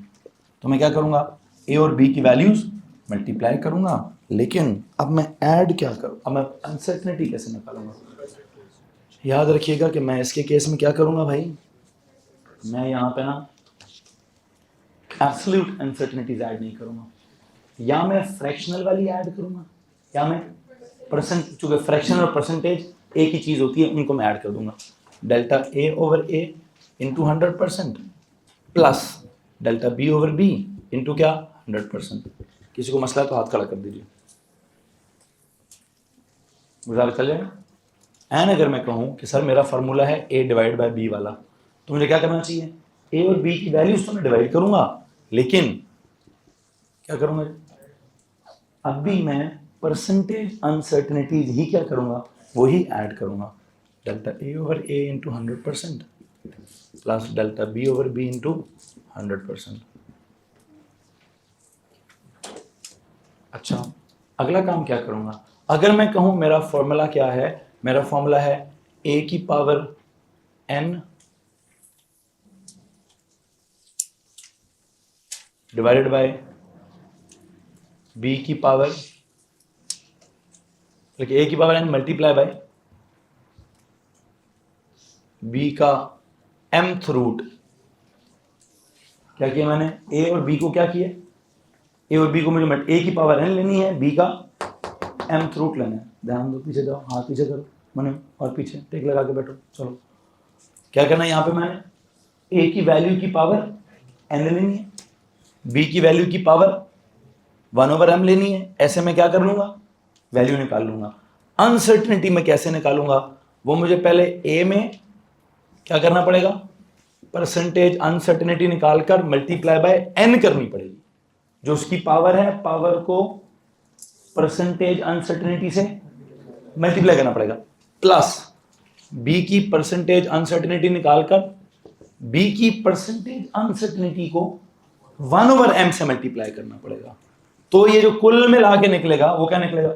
तो मैं क्या करूंगा? ए और बी की वैल्यूज मल्टीप्लाई करूंगा, लेकिन अब मैं ऐड क्या करूं? अब मैं अनसर्टेनिटी कैसे निकालूंगा? याद रखिएगा कि मैं इसके केस में क्या करूंगा भाई, मैं यहाँ पे ना एब्सोल्यूट अनसर्टेनिटीज ऐड नहीं करूंगा, या मैं फ्रैक्शनल वाली ऐड करूंगा, या मैं परसेंट, चूंकि फ्रैक्शन और परसेंटेज एक ही चीज होती है, उनको मैं ऐड कर दूंगा। Delta A over A into 100% plus delta B over B into क्या? 100%। किसी को मसला तो हाथ खड़ा कर दीजिए, गुजारा चल जाए। एंड अगर मैं कहूं कि सर मेरा फार्मूला है ए डिवाइड बाय बी वाला, तो मुझे क्या करना चाहिए? ए और बी की वैल्यूज तो मैं डिवाइड करूंगा, लेकिन क्या करूंगा? अब भी मैं परसेंटेज अनसर्टेनिटीज ही क्या करूंगा? वही ऐड करूंगा। Delta A over A into 100% plus delta B over B into 100%। अच्छा, अगला काम क्या करूंगा? अगर मैं कहूं मेरा फॉर्मूला क्या है, मेरा फॉर्मूला है ए की power n divided by b की पावर, ए की power n multiply by b का mth रूट। क्या किया मैंने? ए और बी को क्या किया? ए और बी को मुझे ए की पावर n लेनी है, बी का mth रूट लेना है। ध्यान दो, पीछे जाओ, हाथ पीछे करो मने, और पीछे टेक लगा के बैठो। चलो क्या करना है? यहाँ पे मैंने ए की वैल्यू की पावर n लेनी है, बी की वैल्यू की पावर 1/m लेनी है। ऐसे में क्या कर लूंगा? वैल्यू निकाल लूंगा। अनसर्टेनिटी में कैसे निकालूंगा? वो मुझे पहले ए में क्या करना पड़ेगा? परसेंटेज अनसर्टेनिटी निकालकर मल्टीप्लाई बाय n करनी पड़ेगी। जो उसकी पावर है, पावर को परसेंटेज अनसर्टेनिटी से मल्टीप्लाई करना पड़ेगा, प्लस बी की परसेंटेज अनसर्टेनिटी निकालकर बी की परसेंटेज अनसर्टेनिटी को 1/m से मल्टीप्लाई करना पड़ेगा। तो ये जो कुल मिला के निकलेगा वो क्या निकलेगा?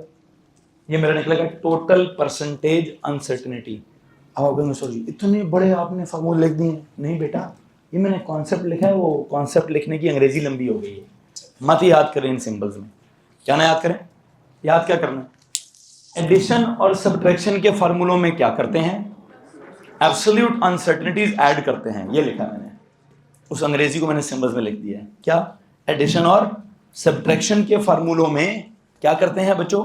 ये मेरा निकलेगा टोटल परसेंटेज अनसर्टेनिटी। अब सॉरी इतने बड़े आपने फॉर्मूले लिख दिए। नहीं बेटा, ये मैंने कॉन्सेप्ट लिखा है, वो कॉन्सेप्ट लिखने की अंग्रेजी लंबी हो गई है, मत याद करें इन सिंबल्स में। क्या ना याद करें? याद क्या करना है? एडिशन और सब्ट्रैक्शन के फार्मूलों में क्या करते हैं? एब्सोल्यूट अनसर्टेनिटीज ऐड करते हैं। ये लिखा मैंने, उस अंग्रेजी को मैंने सिंबल्स में लिख दिया है। क्या? एडिशन और सब्ट्रैक्शन के फार्मूलों में क्या करते हैं बच्चों,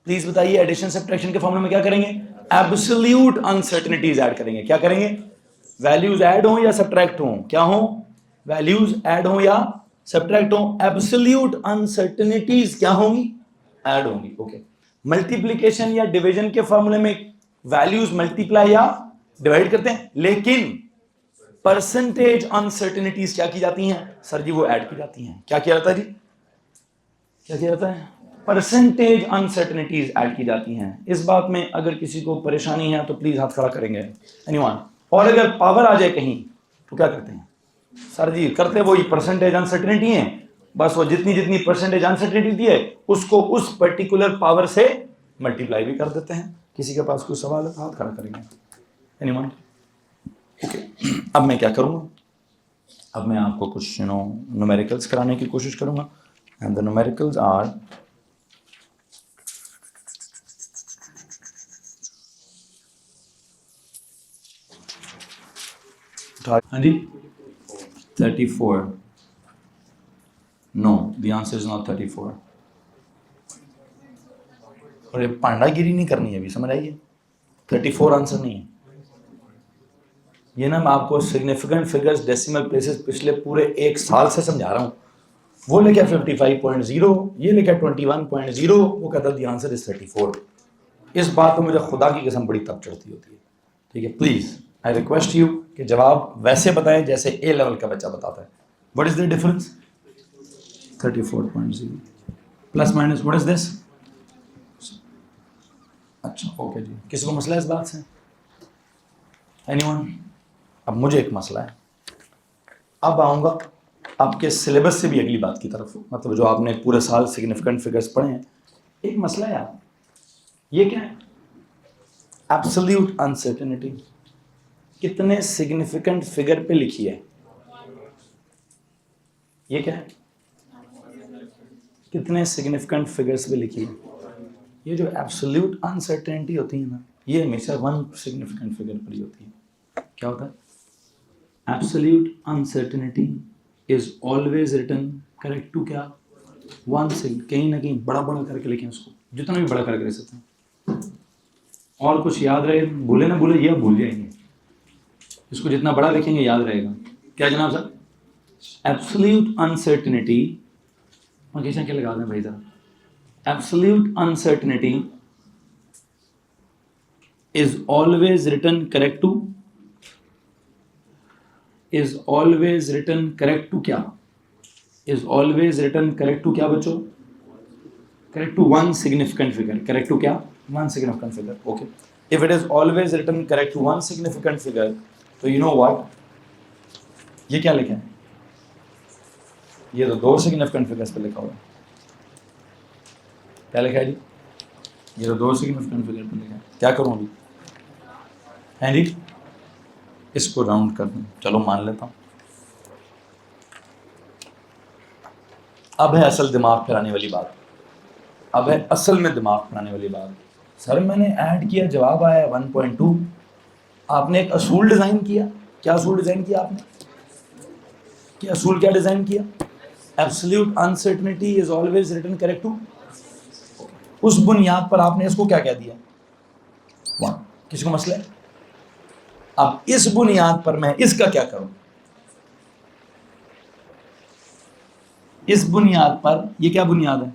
प्लीज बताइए, एडिशन सब्ट्रैक्शन के फॉर्मूले में क्या करेंगे, एब्सोल्यूट अनसर्टेनिटीज ऐड करेंगे। क्या करेंगे, वैल्यूज ऐड हो या सब्ट्रैक्ट हो, क्या हो, वैल्यूज ऐड हो या सब्ट्रैक्ट हो, एब्सोल्यूट अनसर्टेनिटीज क्या होंगी, ऐड होंगी। ओके, मल्टीप्लिकेशन या डिवीजन के फॉर्मूले में वैल्यूज मल्टीप्लाई या डिवाइड करते हैं, लेकिन परसेंटेज अनसर्टेनिटीज क्या की जाती हैं सर जी, वो ऐड की जाती हैं। क्या किया जाता है जी, क्या किया जाता है, परसेंटेज अनसर्टेनिटीज ऐड की जाती हैं। इस बात में अगर किसी को परेशानी है तो प्लीज हाथ खड़ा करेंगे, एनीवन। और अगर पावर आ जाए कहीं तो क्या करते हैं सर जी, करते वही परसेंटेज अनसर्टेनिटी है, बस वो जितनी जितनी परसेंटेज अनसर्टेनिटी है उसको उस पर्टिकुलर पावर से मल्टीप्लाई भी कर देते हैं। किसी के पास कोई सवाल है, हाथ खड़ा करेंगे, एनीवन। ओके, अब मैं क्या करूंगा, अब मैं आपको कुछ न्यूमेरिकल्स कराने की कोशिश करूंगा, एंड द न्यूमेरिकल्स आर हाँ जी 34, know the answer is not 34। और ये पांडागिरी नहीं करनी है अभी, समझ आइए, 34 आंसर नहीं है ये ना। मैं आपको सिग्निफिकेंट फिगर्स डेसिमल प्लेसेस पिछले पूरे एक साल से समझा रहा हूँ। वो लिखा 55.0, ये लिखा 21.0, वो कहता द आंसर इज 34। इस बात पर मुझे खुदा की कसम बड़ी तब चढ़ती होती है। ठीक है, प्लीज आई रिक्वेस्ट यू कि जवाब वैसे बताएं जैसे ए लेवल का बच्चा बताता है। What is the difference, 34.0 plus minus what is this. अच्छा ओके जी, किसी को मसला है इस बात से, एनीवन। अब मुझे एक मसला है, अब आऊंगा आपके सिलेबस से भी अगली बात की तरफ, मतलब जो आपने पूरे साल सिग्निफिकेंट फिगर्स पढ़े हैं। एक मसला है आप, ये क्या है, एब्सोल्यूट अनसर्टेनिटी कितने सिग्निफिकेंट फिगर पे लिखी है, ये क्या है, कितने सिग्निफिकेंट फिगर्स पे लिखी है। ये जो एब्सोल्यूट अनसर्टेनिटी होती है ना, ये हमेशा वन सिग्निफिकेंट फिगर पर ही होती है। क्या होता है, absolute uncertainty is always written correct to क्या, वन से, कहीं ना कहीं बड़ा बड़ा करके लिखें उसको, जितना भी बड़ा करके लिख सकते हैं, और कुछ याद रहे, भूले ना भूले, ये भूल जाएंगे, इसको जितना बड़ा लिखेंगे याद रहेगा। क्या जनाब सर, एब्सोल्यूट अनसर्टेनिटी, क्या लगा दें भाई साहब, absolute uncertainty is always written correct to, is always written correct to क्या, is always written correct to क्या बच्चों, correct to one significant figure, correct to क्या, one significant figure। okay, if it is always written correct to one significant figure, तो you know what, ये क्या लिखा है, ये तो दो significant figures पे लिखा हुआ है। क्या लिखा है जी, ये तो दो significant figure पे लिखा है। क्या करूं अभी, है जी, इसको राउंड कर दूं, चलो मान लेता हूं। अब है असल दिमाग फिराने वाली बात, अब है असल में दिमाग फिराने वाली बात। सर मैंने ऐड किया, जवाब आया 1.2, आपने एक असूल डिजाइन किया। क्या असूल डिजाइन किया आपने, क्या असूल क्या डिजाइन किया, absolute uncertainty is always written correct to, उस बुनियाद पर आपने इसको क्या कह दिया, 1। किसी को मसला है, अब इस बुनियाद पर मैं इसका क्या करूं, इस बुनियाद पर, ये क्या बुनियाद है,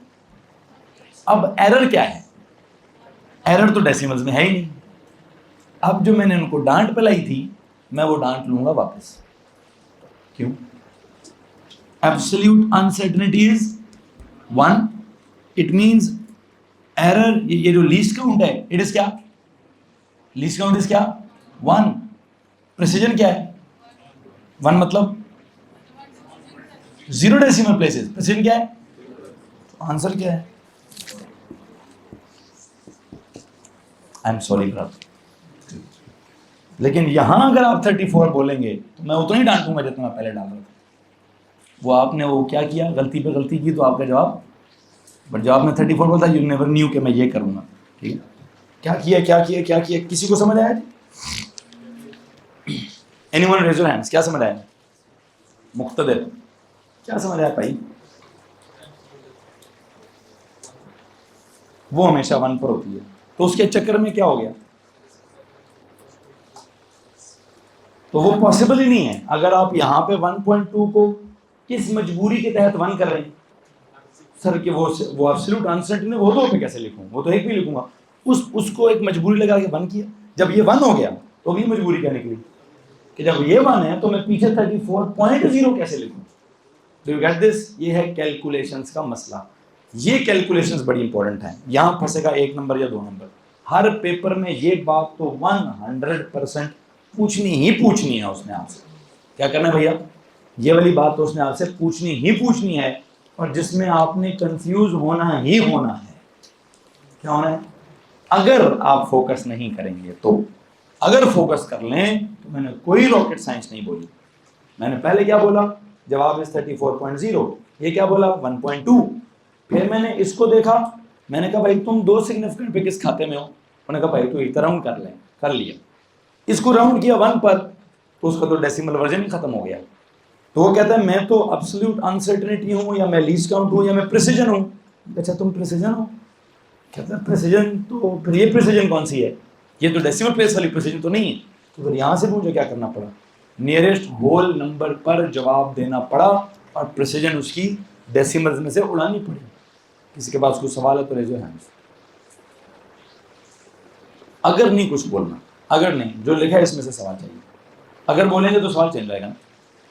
अब एरर क्या है, एरर तो डेसिमल्स में है ही नहीं। अब जो मैंने उनको डांट पिलाई थी, मैं वो डांट लूंगा वापस, क्यों, absolute uncertainty is 1, it means error, ये जो लीस्ट काउंट है, इट इज क्या, लीस्ट काउंट इज क्या 1, प्रिसीजन क्या है 1, मतलब 0 डेसिमल प्लेसेस, प्रिसीजन क्या है, तो आंसर क्या है, आई एम सॉरी ब्रदर, लेकिन यहां अगर आप 34 बोलेंगे तो मैं उतना ही डांटूंगा जितना मैं पहले डाल रहा था। वो आपने वो क्या किया, गलती पे गलती की, तो आपका जवाब, बट जवाब में 34 बोलता, यू नेवर न्यू कि मैं ये करूंगा। ठीक है, क्या किया क्या किया क्या किया, किसी को समझ आया, एनीवन रेज योर हैंड्स, क्या समझ आया, मुख्तदिर क्या समझ आया भाई, वो हमेशा 1 पर होती है। तो उसके चक्कर में क्या हो गया, तो वो पॉसिबल ही नहीं है। अगर आप यहाँ पे 1.2 को किस मजबूरी के तहत 1 कर रहे हैं सर कि वो एब्सोल्यूट अनसर्टेन है, वो तो पे कैसे लिखूं, वो तो एक भी लिखूंगा। उसको एक मजबूरी लगा के 1 किया। जब ये 1 हो गया तो भी मजबूरी क्या निकली कि जब ये 1 है तो मैं पीछे 34.0 कैसे लिखूं। Do you get this? ये है कैलकुलेशंस का मसला। ये कैलकुलेशंस बड़ी इंपॉर्टेंट है। यहां फंसेगा 1 नंबर या 2 नंबर। हर पेपर में ये बात तो 100% पूछनी ही पूछनी है उसने आपसे। क्या करना है भैया, ये वाली बात तो उसने आपसे पूछनी ही पूछनी है, और जिसमें आपने कंफ्यूज होना ही होना है। क्या होना है? अगर आप फोकस नहीं करेंगे तो। अगर फोकस कर लें तो मैंने कोई रॉकेट साइंस नहीं बोली। मैंने पहले क्या बोला, जवाब इस 34.0, ये क्या बोला 1.2। फिर मैंने इसको देखा, मैंने कहा भाई तुम 2 सिग्निफिकेंट पे किस खाते में हो। उन्होंने कहा भाई तू इतना राउंड कर ले, कर लिया। इसको राउंड किया 1 पर तो उसका तो डेसिमल वर्जन ही खत्म हो गया। तो वो कहता है मैं तो एब्सोल्यूट अनसर्टेनिटी हूं, या मैं लीस्ट काउंट हूं, या मैं प्रिसिजन हूं। अच्छा तुम प्रिसिजन हो? कहता है प्रिसिजन, तो फिर ये प्रिसिजन कौन सी है, ये तो डेसिमल प्लेस वाली प्रिसिजन तो नहीं है। तो फिर यहाँ से मुझे क्या करना पड़ा, नियरेस्ट होल नंबर पर जवाब देना पड़ा, और प्रिसिजन उसकी डेसिमल्स में से उड़ानी पड़ी। किसी के पास कुछ सवाल है तो रेज योर हैंड्स। अगर नहीं कुछ बोलना, अगर नहीं, जो लिखा है इसमें से सवाल चाहिए। अगर बोलेंगे तो सवाल चेंज रहेगा ना,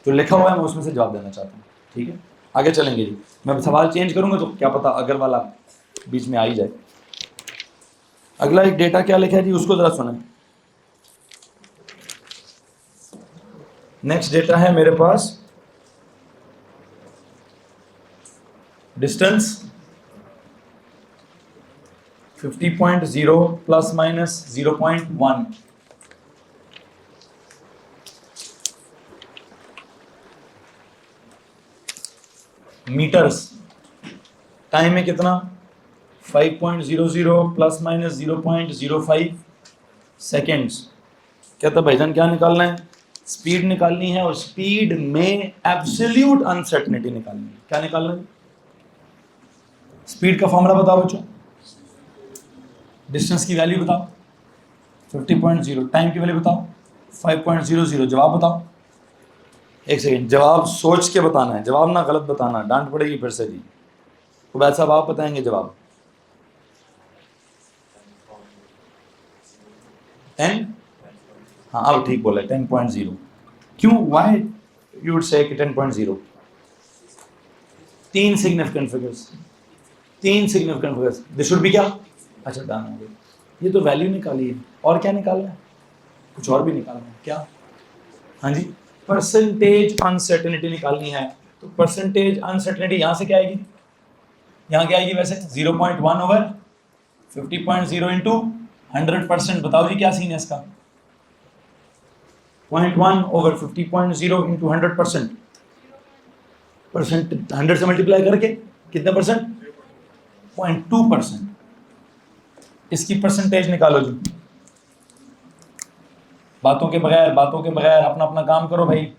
जो लिखा हुआ है मैं उसमें से जवाब देना चाहता हूँ। ठीक है, आगे चलेंगे जी। मैं सवाल चेंज करूंगा तो क्या पता अगर वाला बीच में आ ही जाए। अगला एक डेटा क्या लिखा है जी, उसको जरा सुने। नेक्स्ट डेटा है मेरे पास distance 50.0 plus minus 0.1। Metres, time में कितना 5.00 प्लस माइनस 0.05 सेकेंड्स। कहता भाईजान क्या निकालना है, स्पीड निकालनी है, और स्पीड में एब्सोल्यूट अनसर्टेनिटी निकालनी है। क्या निकालना है? स्पीड का फॉर्मूला बताओ बच्चों, डिस्टेंस की वैल्यू बताओ 50.0, टाइम की वैल्यू बताओ 5.00, जवाब बताओ। एक सेकेंड, जवाब सोच के बताना है, जवाब ना गलत बताना, डांट पड़ेगी फिर से जी। तो वैसा आप बताएंगे जवाब 10। हाँ अब ठीक बोला 10.0। क्यों, why you would say 10.0? 3 significant figures, 3 significant figures, this should be क्या, अच्छा डन हो गया। ये तो वैल्यू निकाली है, और क्या निकालना है, कुछ और भी निकालना है क्या? हाँ जी, परसेंटेज अनसर्टेनिटी निकालनी है। तो परसेंटेज अनसर्टेनिटी यहाँ से क्या आएगी, यहाँ क्या आएगी वैसे 0.1 ओवर 50.0 इंटू 100%। बताओ जी क्या सीन है इसका, 0.1 ओवर 50.0 इंटू 100%। परसेंट 100 से मल्टीप्लाई करके कितने परसेंट, 0.2%। इसकी परसेंटेज निकालो जी, बातों के बगैर अपना अपना काम करो भाई।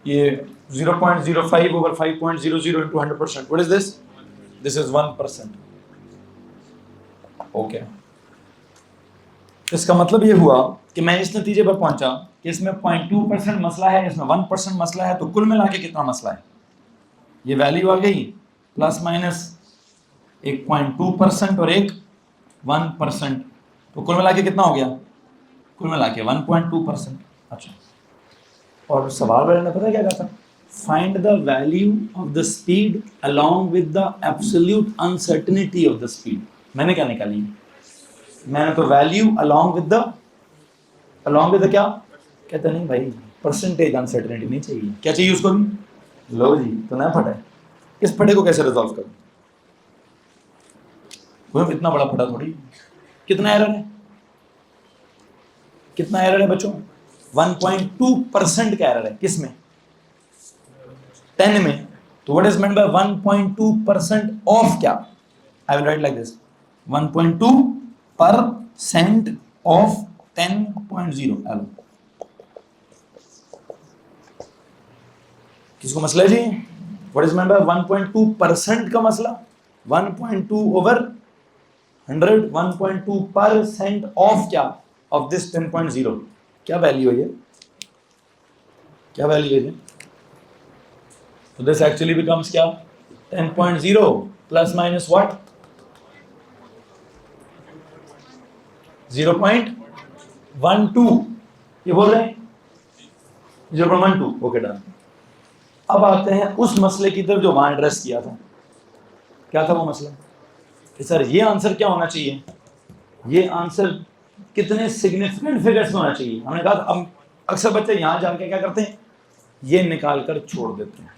ये 0.05 over 5.00 into 100%, what is this? This is 1%. Okay. इसका मतलब ये हुआ कि मैं इस नतीजे पर पहुंचा कि इसमें 0.2% मसला है, इसमें 1% मसला है, तो कुल मिला के कितना मसला है, ये वैल्यू आ गई प्लस माइनस एक 0.2% और एक 1%, तो कुल मिला के कितना हो गया, कुल मिला के 1.2%। अच्छा, और सवाल वाले ने पता क्या कहा था, find the value of the speed along with the absolute uncertainty of the speed. मैंने क्या निकाली, मैंने तो वैल्यू अलोंग विद क्या, कहते नहीं भाई परसेंटेज अनसर्टेनिटी नहीं चाहिए, क्या चाहिए उसको भी, लो जी तो नया फटा है। इस फटे को कैसे रिजॉल्व करूं, कोई इतना बड़ा फटा थोड़ी। कितना एरर है, कितना एरर है बच्चों, 1.2% का एरर है, किसमें, 10 में। तो what is meant by 1.2% of क्या, I will write like this 1.2% of 10.0। Hello, किसको मसला है जी, व्हाट इज मेंट बाय 1.2% का मसला, 1.2 ओवर 100, 1.2% ऑफ क्या, ऑफ दिस 10.0, क्या वैल्यू है ये, क्या वैल्यू है ये? तो दिस एक्चुअली बिकम्स क्या, 10.0 प्लस माइनस व्हाट, 0.12, ये बोल रहे हैं 0.12, ओके डन। अब आते हैं उस मसले की तरफ जो वहां एड्रेस किया था। क्या था वो मसला कि सर ये आंसर क्या होना चाहिए, ये आंसर कितने सिग्निफिकेंट फिगर्स में होना चाहिए। हमने कहा अब अक्सर बच्चे यहां जाके क्या करते हैं, ये निकाल कर छोड़ देते हैं।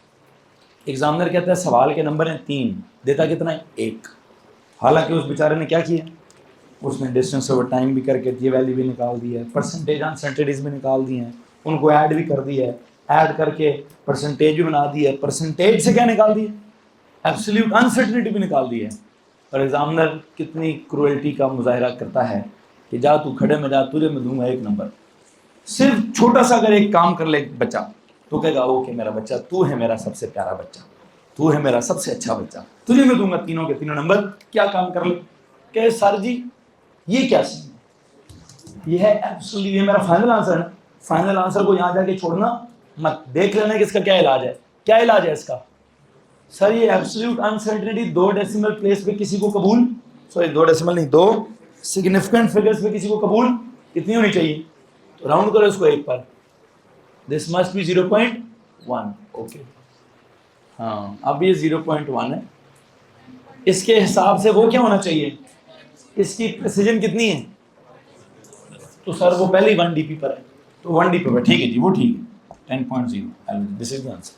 एग्जामिनर कहता है सवाल के नंबर हैं 3, देता कितना है 1। हालांकि उस बेचारे ने क्या किया, उसने डिस्टेंस ओवर टाइम भी करके ये वैल्यू भी निकाल दी है, परसेंटेज अनसर्टेनिटीज भी निकाल दी हैं, उनको ऐड भी कर दिया है, ऐड करके परसेंटेज भी बना दी है, परसेंटेज से क्या निकाल दी है, एब्सोल्यूट अनसर्टेनिटी भी निकाल दी है। और एग्जामिनर कितनी क्रूएल्टी का मुजाहरा करता है कि जा तू खड़े में जा, तुझे मैं दूंगा 1 नंबर। सिर्फ छोटा सा अगर एक काम कर ले बच्चा तो कहेगा ओके मेरा बच्चा, तू है मेरा सबसे प्यारा बच्चा, तू है मेरा सबसे अच्छा बच्चा, तुझे मैं दूंगा तीनों के तीनों नंबर। क्या काम कर ले, कहे सर जी ये क्या सीन है, ये है एब्सोल्यूट, ये मेरा फाइनल आंसर है। फाइनल आंसर को यहां जाके छोड़ना मत, देख लेना कि इसका क्या इलाज है। क्या इलाज है इसका, सर ये एब्सोल्यूट अनसर्टेनिटी 2 डेसिमल प्लेस पे किसी को कबूल, सॉरी 2 डेसिमल नहीं, 2 सिग्निफिकेंट फिगर्स पे किसी को कबूल कितनी होनी चाहिए, तो राउंड करो इसको 1 पर, दिस मस्ट बी 0.1, ओके हाँ अब ये 0.1 है। इसके हिसाब से वो क्या होना चाहिए, इसकी प्रेसिजन कितनी है, तो सर वो पहले ही 1 dp पर है, तो 1 dp पर ठीक है जी, वो ठीक है 10.0, दिस इज द आंसर।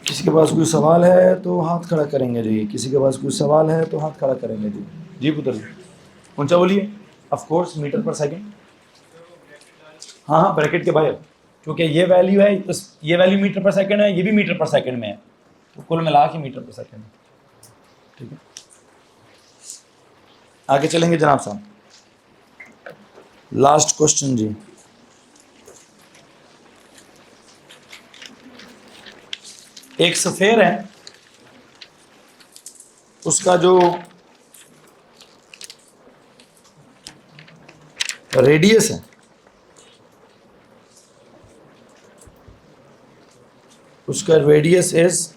किसी के पास कोई सवाल है तो हाथ खड़ा करेंगे जी, किसी के पास कोई सवाल है तो हाथ खड़ा करेंगे जी। जी पुत्र जी ऊंचा बोलिए, ऑफ कोर्स मीटर पर सेकंड, हाँ हाँ ब्रैकेट के बाहर, क्योंकि ये वैल्यू है, ये वैल्यू मीटर पर सेकंड है, ये भी मीटर पर सेकंड में है, तो कुल मिला के मीटर पर सेकंड है। ठीक है आगे चलेंगे जनाब साहब, लास्ट क्वेश्चन जी। एक सफेयर है, उसका जो रेडियस है, उसका radius is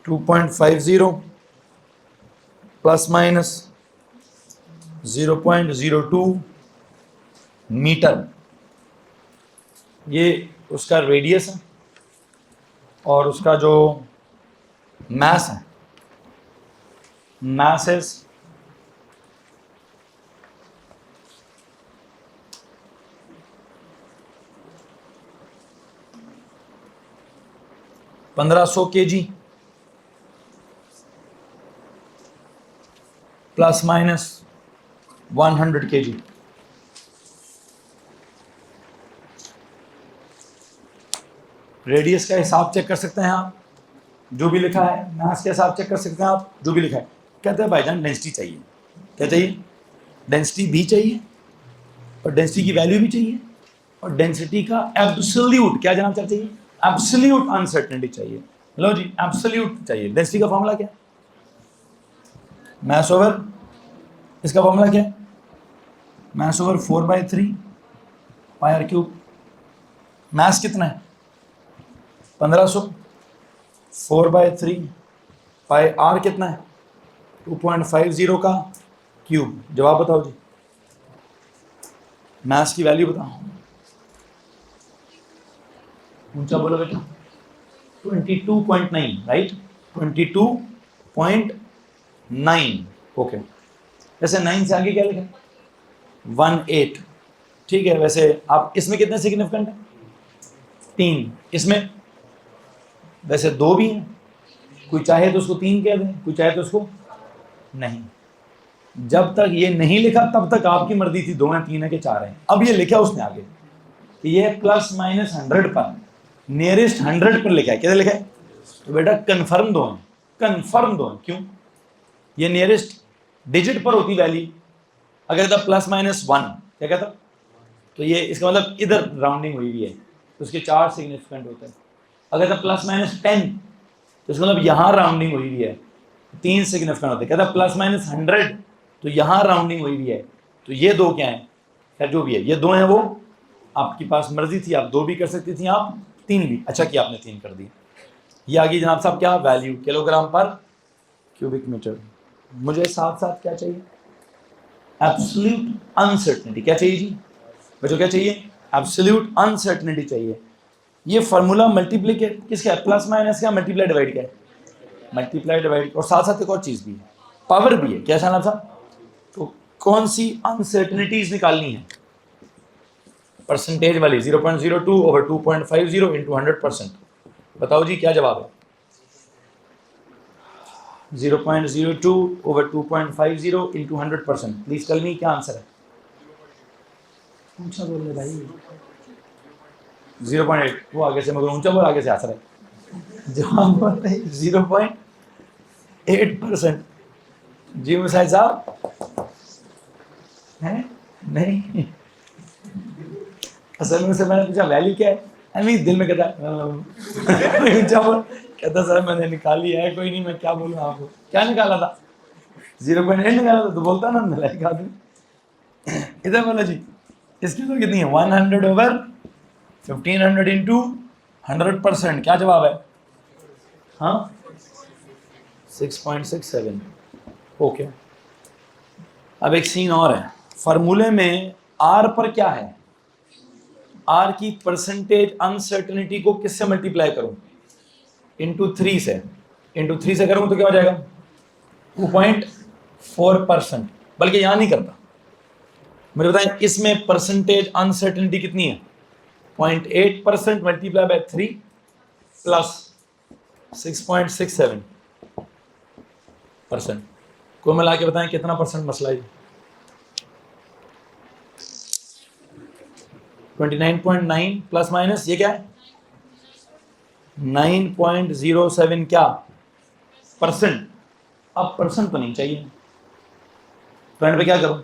2.50 plus minus 0.02 metre, ये उसका रेडियस है। और उसका जो मास है, mass is 1500 kg plus minus 100 kg। Radius का हिसाब चेक कर सकते हैं आप, जो भी लिखा है, मास का हिसाब चेक कर सकते हैं आप, जो भी लिखा है। कहते हैं भाईजान डेंसिटी चाहिए, क्या चाहिए, डेंसिटी भी चाहिए और डेंसिटी की वैल्यू भी चाहिए और डेंसिटी का एब्सोल्यूट क्या जनाब चाहिए, एब्सोल्यूट अनसर्टेनिटी चाहिए। लो जी एब्सोल्यूट चाहिए। डेंसिटी का फॉर्मूला क्या, मास ओवर, इसका फॉर्मूला क्या है, mass over 4/3 pi R cube. Mass कितना है 1500, 4/3 पाई आर कितना है 2.50 का क्यूब। जवाब बताओ जी, मास की वैल्यू बताओ, ऊंचा बोलो बेटा। 22.9 राइट, 22.9 ओके। वैसे 9 से आगे क्या लिखा है 18, ठीक है। वैसे आप इसमें कितने सिग्निफिकेंट है 3, इसमें वैसे 2 भी हैं, कोई चाहे तो उसको 3 कह दें, कोई चाहे तो उसको नहीं। जब तक ये नहीं लिखा तब तक आपकी मर्जी थी, 2 हैं 3 है कि 4 हैं। अब ये लिखा उसने आगे कि ये प्लस माइनस 100 पर नियरेस्ट 100 पर लिखा है, क्या लिखा है, तो बेटा कंफर्म दो, कंफर्म दो। क्यों, ये नियरेस्ट डिजिट पर होती वैल्यू, अगर था प्लस माइनस 1 क्या कहता, तो ये इसका मतलब इधर राउंडिंग हुई है, तो उसके 4 सिग्निफिकेंट होते हैं। अगर था प्लस माइनस 10 तो इसका मतलब यहाँ राउंडिंग हुई हुई है, 3 सिग्निफिकेंट होते हैं। कहता प्लस माइनस 100 तो यहाँ राउंडिंग हुई हुई है। तो ये दो क्या है, खैर जो भी है, ये दो हैं, वो आपके पास मर्जी थी, आप 2 भी कर सकती थी, आप 3 भी, अच्छा किया आपने 3 कर दी। ये आ गई जनाब साहब क्या वैल्यू, किलोग्राम पर क्यूबिक मीटर। मुझे साथ साथ क्या चाहिए, एब्सोल्यूट अनसर्टेनिटी। क्या चाहिए जी बच्चों, क्या चाहिए, एब्सोल्यूट अनसर्टेनिटी चाहिए। ये फार्मूला मल्टीप्लिकेट किसका है, प्लस माइनस का, मल्टीप्लाई डिवाइड का है, मल्टीप्लाई डिवाइड, और साथ साथ एक और चीज भी है, पावर भी है। क्या साहब साहब, तो कौन सी अनसर्टेनिटीज निकालनी है, परसेंटेज वाली, 0.02 ओवर 2.50 इंटू 100%। बताओ जी क्या जवाब है, 0.02 over 2.50 into 100%। Please tell me क्या आंसर है। ऊंचा बोल रहे भाई, 0.8, वो आगे से, मगर ऊंचा बोल, आगे से आंसर है। जवाब बोल रहे 0.8%। जी मुसाहिद साहब है नहीं, असल में से मैंने पूछा वैल्यू क्या है, अभी दिल में कहता कहता सर मैंने निकाली है, कोई नहीं, मैं क्या बोलूँ आपको, क्या निकाला था, 0.8 निकाला था, तो बोलता ना नालायक आदमी। इधर बोला जी इसकी तो कितनी है, 100 ओवर 1500 इंटू 100%। क्या जवाब है, हाँ 6.67। ओके, अब एक सीन और है, फार्मूले में आर पर क्या है, आर की परसेंटेज अनसर्टेनिटी को किससे मल्टीप्लाई करूं, इंटू 3 से, इंटू 3 से करूं तो क्या हो जाएगा 2.4%। बल्कि यहां नहीं करता, मुझे बताएं इसमें परसेंटेज अनसर्टेनिटी कितनी है, 0.8% मल्टीप्लाई बाय 3 प्लस 6.67%। को मिला के बताएं कितना परसेंट मसला है, 29.9 प्लस माइनस ये क्या है 9.07 क्या परसेंट। अब परसेंट तो नहीं चाहिए, फ्रेंड पे क्या करूं,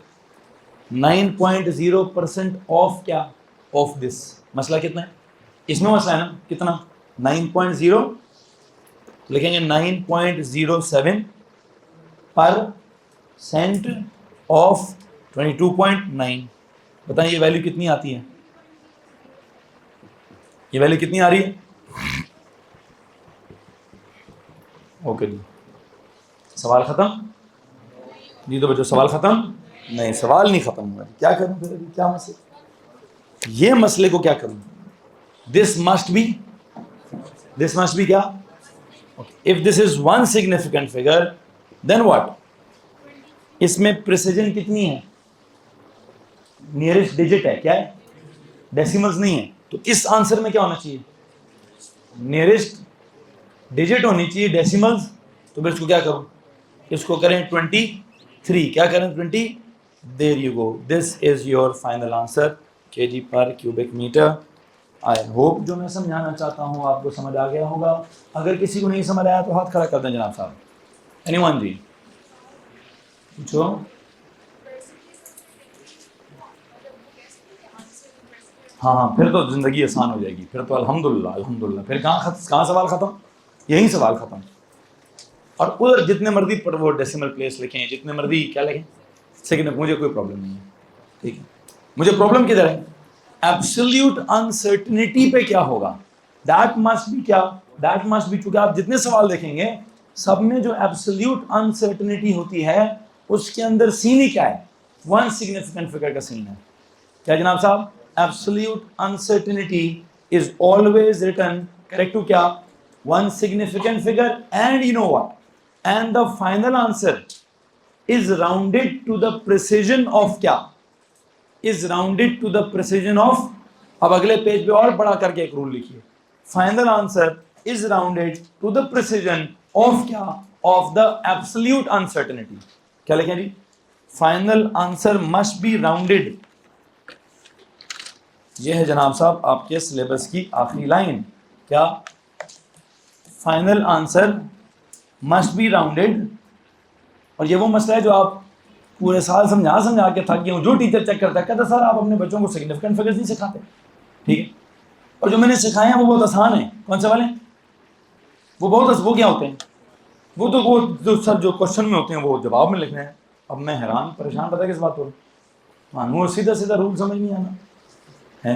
9.0% ऑफ क्या, ऑफ दिस। मसला कितना है, इसमें मसला है ना, कितना 9.0, लिखेंगे 9.07% ऑफ 22.9। बताएं ये वैल्यू कितनी आती है, ये वैल्यू कितनी आ रही है। ओके जी, सवाल खत्म जी, तो बच्चों सवाल खत्म नहीं, सवाल नहीं खत्म हुआ, क्या करूं फिर, क्या मसले, ये मसले को क्या करूं, दिस मस्ट बी क्या, if this is one significant figure then what, इसमें प्रिसिजन कितनी है, नियरेस्ट डिजिट है, क्या है, डेसिमल्स नहीं है, तो इस आंसर में क्या होना चाहिए, नियरेस्ट डिजिट होनी चाहिए, डेसिमल्स। तो फिर इसको क्या करूं, इसको करें 23, क्या करें 20, there you go, this is your final answer KG पर क्यूबिक मीटर। आई होप जो मैं समझाना चाहता हूं आपको समझ आ गया होगा। अगर किसी को नहीं समझ आया तो हाथ खड़ा कर दें जनाब साहब, एनीवन जी पूछो। हाँ फिर तो जिंदगी आसान हो जाएगी, फिर तो अल्हम्दुलिल्लाह। फिर कहाँ सवाल खत्म, यही सवाल खत्म। और उधर जितने मर्जी पर वो डेसिमल प्लेस लिखें, जितने मर्जी क्या लिखें, सेकंड, मुझे कोई प्रॉब्लम नहीं है, ठीक है। मुझे प्रॉब्लम किधर है, एब्सोल्यूट अनसर्टेनिटी पे क्या होगा, दैट मस्ट बी क्या, दैट मस्ट बी, क्योंकि आप जितने सवाल देखेंगे सब में जो एब्सोल्यूट अनसर्टेनिटी होती है उसके अंदर सीन ही क्या है, वन सिग्निफिकेंट फिगर का सीन है। क्या जनाब साहब, absolute uncertainty is always written correct to क्या, one significant figure, and you know what, and the final answer is rounded to the precision of क्या, is rounded to the precision of, अब अगले page पे और बड़ा करके एक rule लिखिए, final answer is rounded to the precision of क्या, of the absolute uncertainty। क्या लिखें जी, final answer must be rounded। यह है जनाब साहब आपके सिलेबस की आखिरी लाइन, क्या, final answer must be rounded. और ये वो मसला है जो आप पूरे साल समझा के थक गए हो, जो टीचर चेक करता है कहता सर आप अपने बच्चों को सिग्निफिकेंट फिगर्स नहीं सिखाते, ठीक है। और जो मैंने सिखाए हैं वो बहुत आसान है। कौन से वाले? वो क्या होते हैं? वो जो सर जो क्वेश्चन में होते हैं वो जवाब में लिखने हैं। अब मैं हैरान परेशान, पता है किस बात पर? मानो सीधा सीधा रूल समझ नहीं आना है।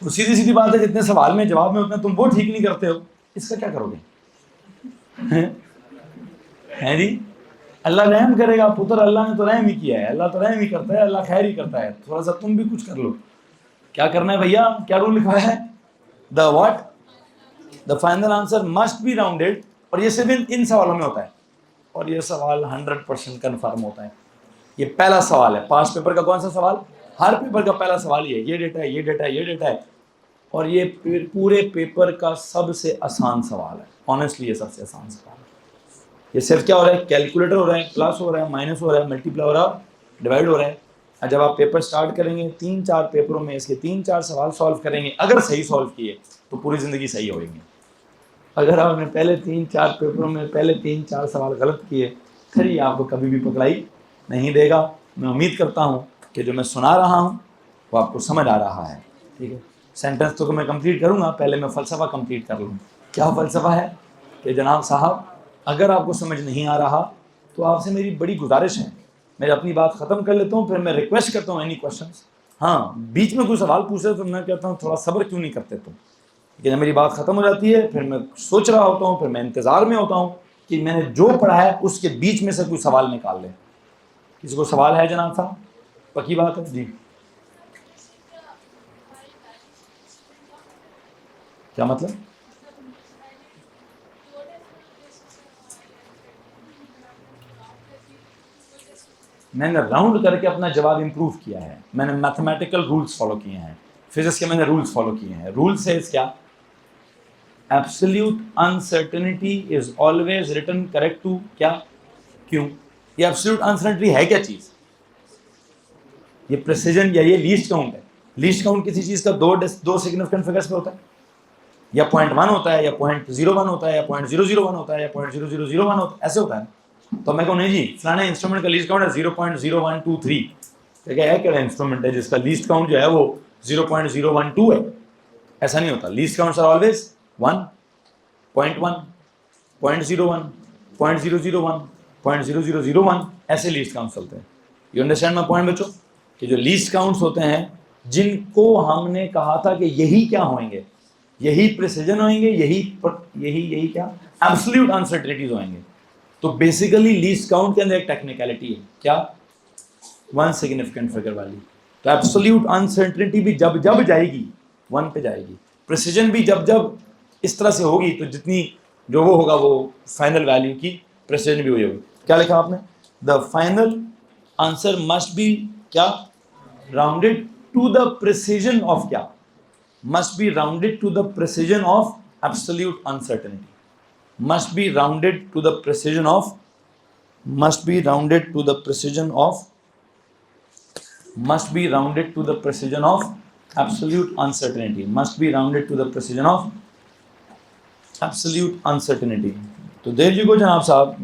वो सीधी सीधी बात है, जितने सवाल में जवाब में उतने तुम वो ठीक नहीं करते हो, इसका क्या करोगे? है जी, अल्लाह रहम करेगा पुत्र, अल्लाह ने तो रहम ही किया है, अल्लाह तो रहम ही करता है, अल्लाह खैर ही करता है। थोड़ा सा तुम भी कुछ कर लो। क्या करना है भैया? क्या रूल लिखा है? The what? The final answer must be rounded. और ये सिर्फ इन सवालों में होता है, और ये सवाल 100% कन्फर्म होता है। ये पहला सवाल है पास पेपर का। कौन सा सवाल? हर पेपर का पहला सवाल ये डेटा है, ये डेटा है, ये डेटा है। और ये पूरे पेपर का सबसे आसान सवाल है। ऑनेस्टली ये सबसे आसान सवाल है। ये सिर्फ क्या हो रहा है? कैलकुलेटर हो रहा है, प्लस हो रहा है, माइनस हो रहा है, मल्टीप्लाई हो रहा है, डिवाइड हो रहा है। और जब आप पेपर स्टार्ट करेंगे 3-4 पेपरों में इसके 3-4 सवाल सॉल्व करेंगे, अगर सही सॉल्व किए तो पूरी ज़िंदगी सही होगी। अगर आपने पहले 3-4 पेपरों में पहले 3-4 सवाल गलत किए, फिर ये आपको कभी भी पकड़ाई नहीं देगा। मैं उम्मीद करता हूँ कि जो मैं सुना रहा हूँ वो आपको समझ आ रहा है। ठीक है, सेंटेंस तो मैं कंप्लीट करूँगा, पहले मैं फ़लसफ़ा कंप्लीट कर लूँ। क्या फ़लसफ़ा है? कि जनाब साहब, अगर आपको समझ नहीं आ रहा तो आपसे मेरी बड़ी गुजारिश है, मैं अपनी बात ख़त्म कर लेता हूँ, फिर मैं रिक्वेस्ट करता हूँ एनी क्वेश्चंस। हाँ, बीच में कोई सवाल पूछ रहे तो मैं कहता हूँ थोड़ा सब्र क्यों नहीं करते तुम। कि जब मेरी बात ख़त्म हो जाती है फिर मैं सोच रहा होता हूँ, फिर मैं इंतज़ार में होता हूँ कि मैंने जो पढ़ा है उसके बीच में से कोई सवाल निकाल ले। किसी को सवाल है जनाब साहब? पक्की बात है जी। क्या मतलब? मैंने राउंड करके अपना जवाब इंप्रूव किया है। मैंने मैथमेटिकल रूल्स फॉलो किए हैं, फिजिक्स के मैंने रूल्स फॉलो किए हैं। रूल से क्या? Absolute uncertainty is always written correct to क्या? क्यों? ये एब्सोल्यूट अनसर्टेनिटी है क्या चीज? ये प्रेसिजन या ये लीस्ट काउंट है। लीस्ट काउंट किसी चीज का दो सिग्निफिकेंट फिगर्स पे होता है, या 0.1 होता है, या 0.01 होता है, या 0.001 होता है, या 0.0001 होता है, ऐसे होता है। तो मैं कहूँ नहीं जी, फलाने इंस्ट्रूमेंट का लीस्ट काउंट है 0.0123। क्या है, क्या इंस्ट्रूमेंट है जिसका लीस्ट काउंट जो है वो 0.012 है? ऐसा नहीं होता। लीस्ट काउंट्स आर ऑलवेज 1, 0.1, 0.01, 0.001, 0.0001, ऐसे लीस्ट काउंट्स चलते हैं। यू अंडरस्टैंड माय पॉइंट बच्चों? कि जो लीस्ट काउंट्स होते हैं जिनको हमने कहा था कि यही क्या होंगे, यही प्रिसिजन होंगे, यही क्या एब्सोल्यूट अनसर्टेनिटीज होंगे। तो बेसिकली लीस्ट काउंट के अंदर एक टेक्निकलिटी है, क्या? 1 सिग्निफिकेंट फिगर वाली। तो एब्सोल्यूट अनसर्टेनिटी भी जब जब जाएगी 1 पे जाएगी, प्रिसिजन भी जब जब इस तरह से होगी तो जितनी जो वो होगा वो फाइनल वैल्यू की प्रिसिजन भी हुई होगी। क्या लिखा आपने? The final answer must be क्या? Rounded to the precision of क्या? Must be rounded to the precision of absolute uncertainty. must be rounded to the precision of must be rounded to the precision of must be rounded to the precision of absolute uncertainty must be rounded to the precision of absolute uncertainty। तो there you go जनाब साहब।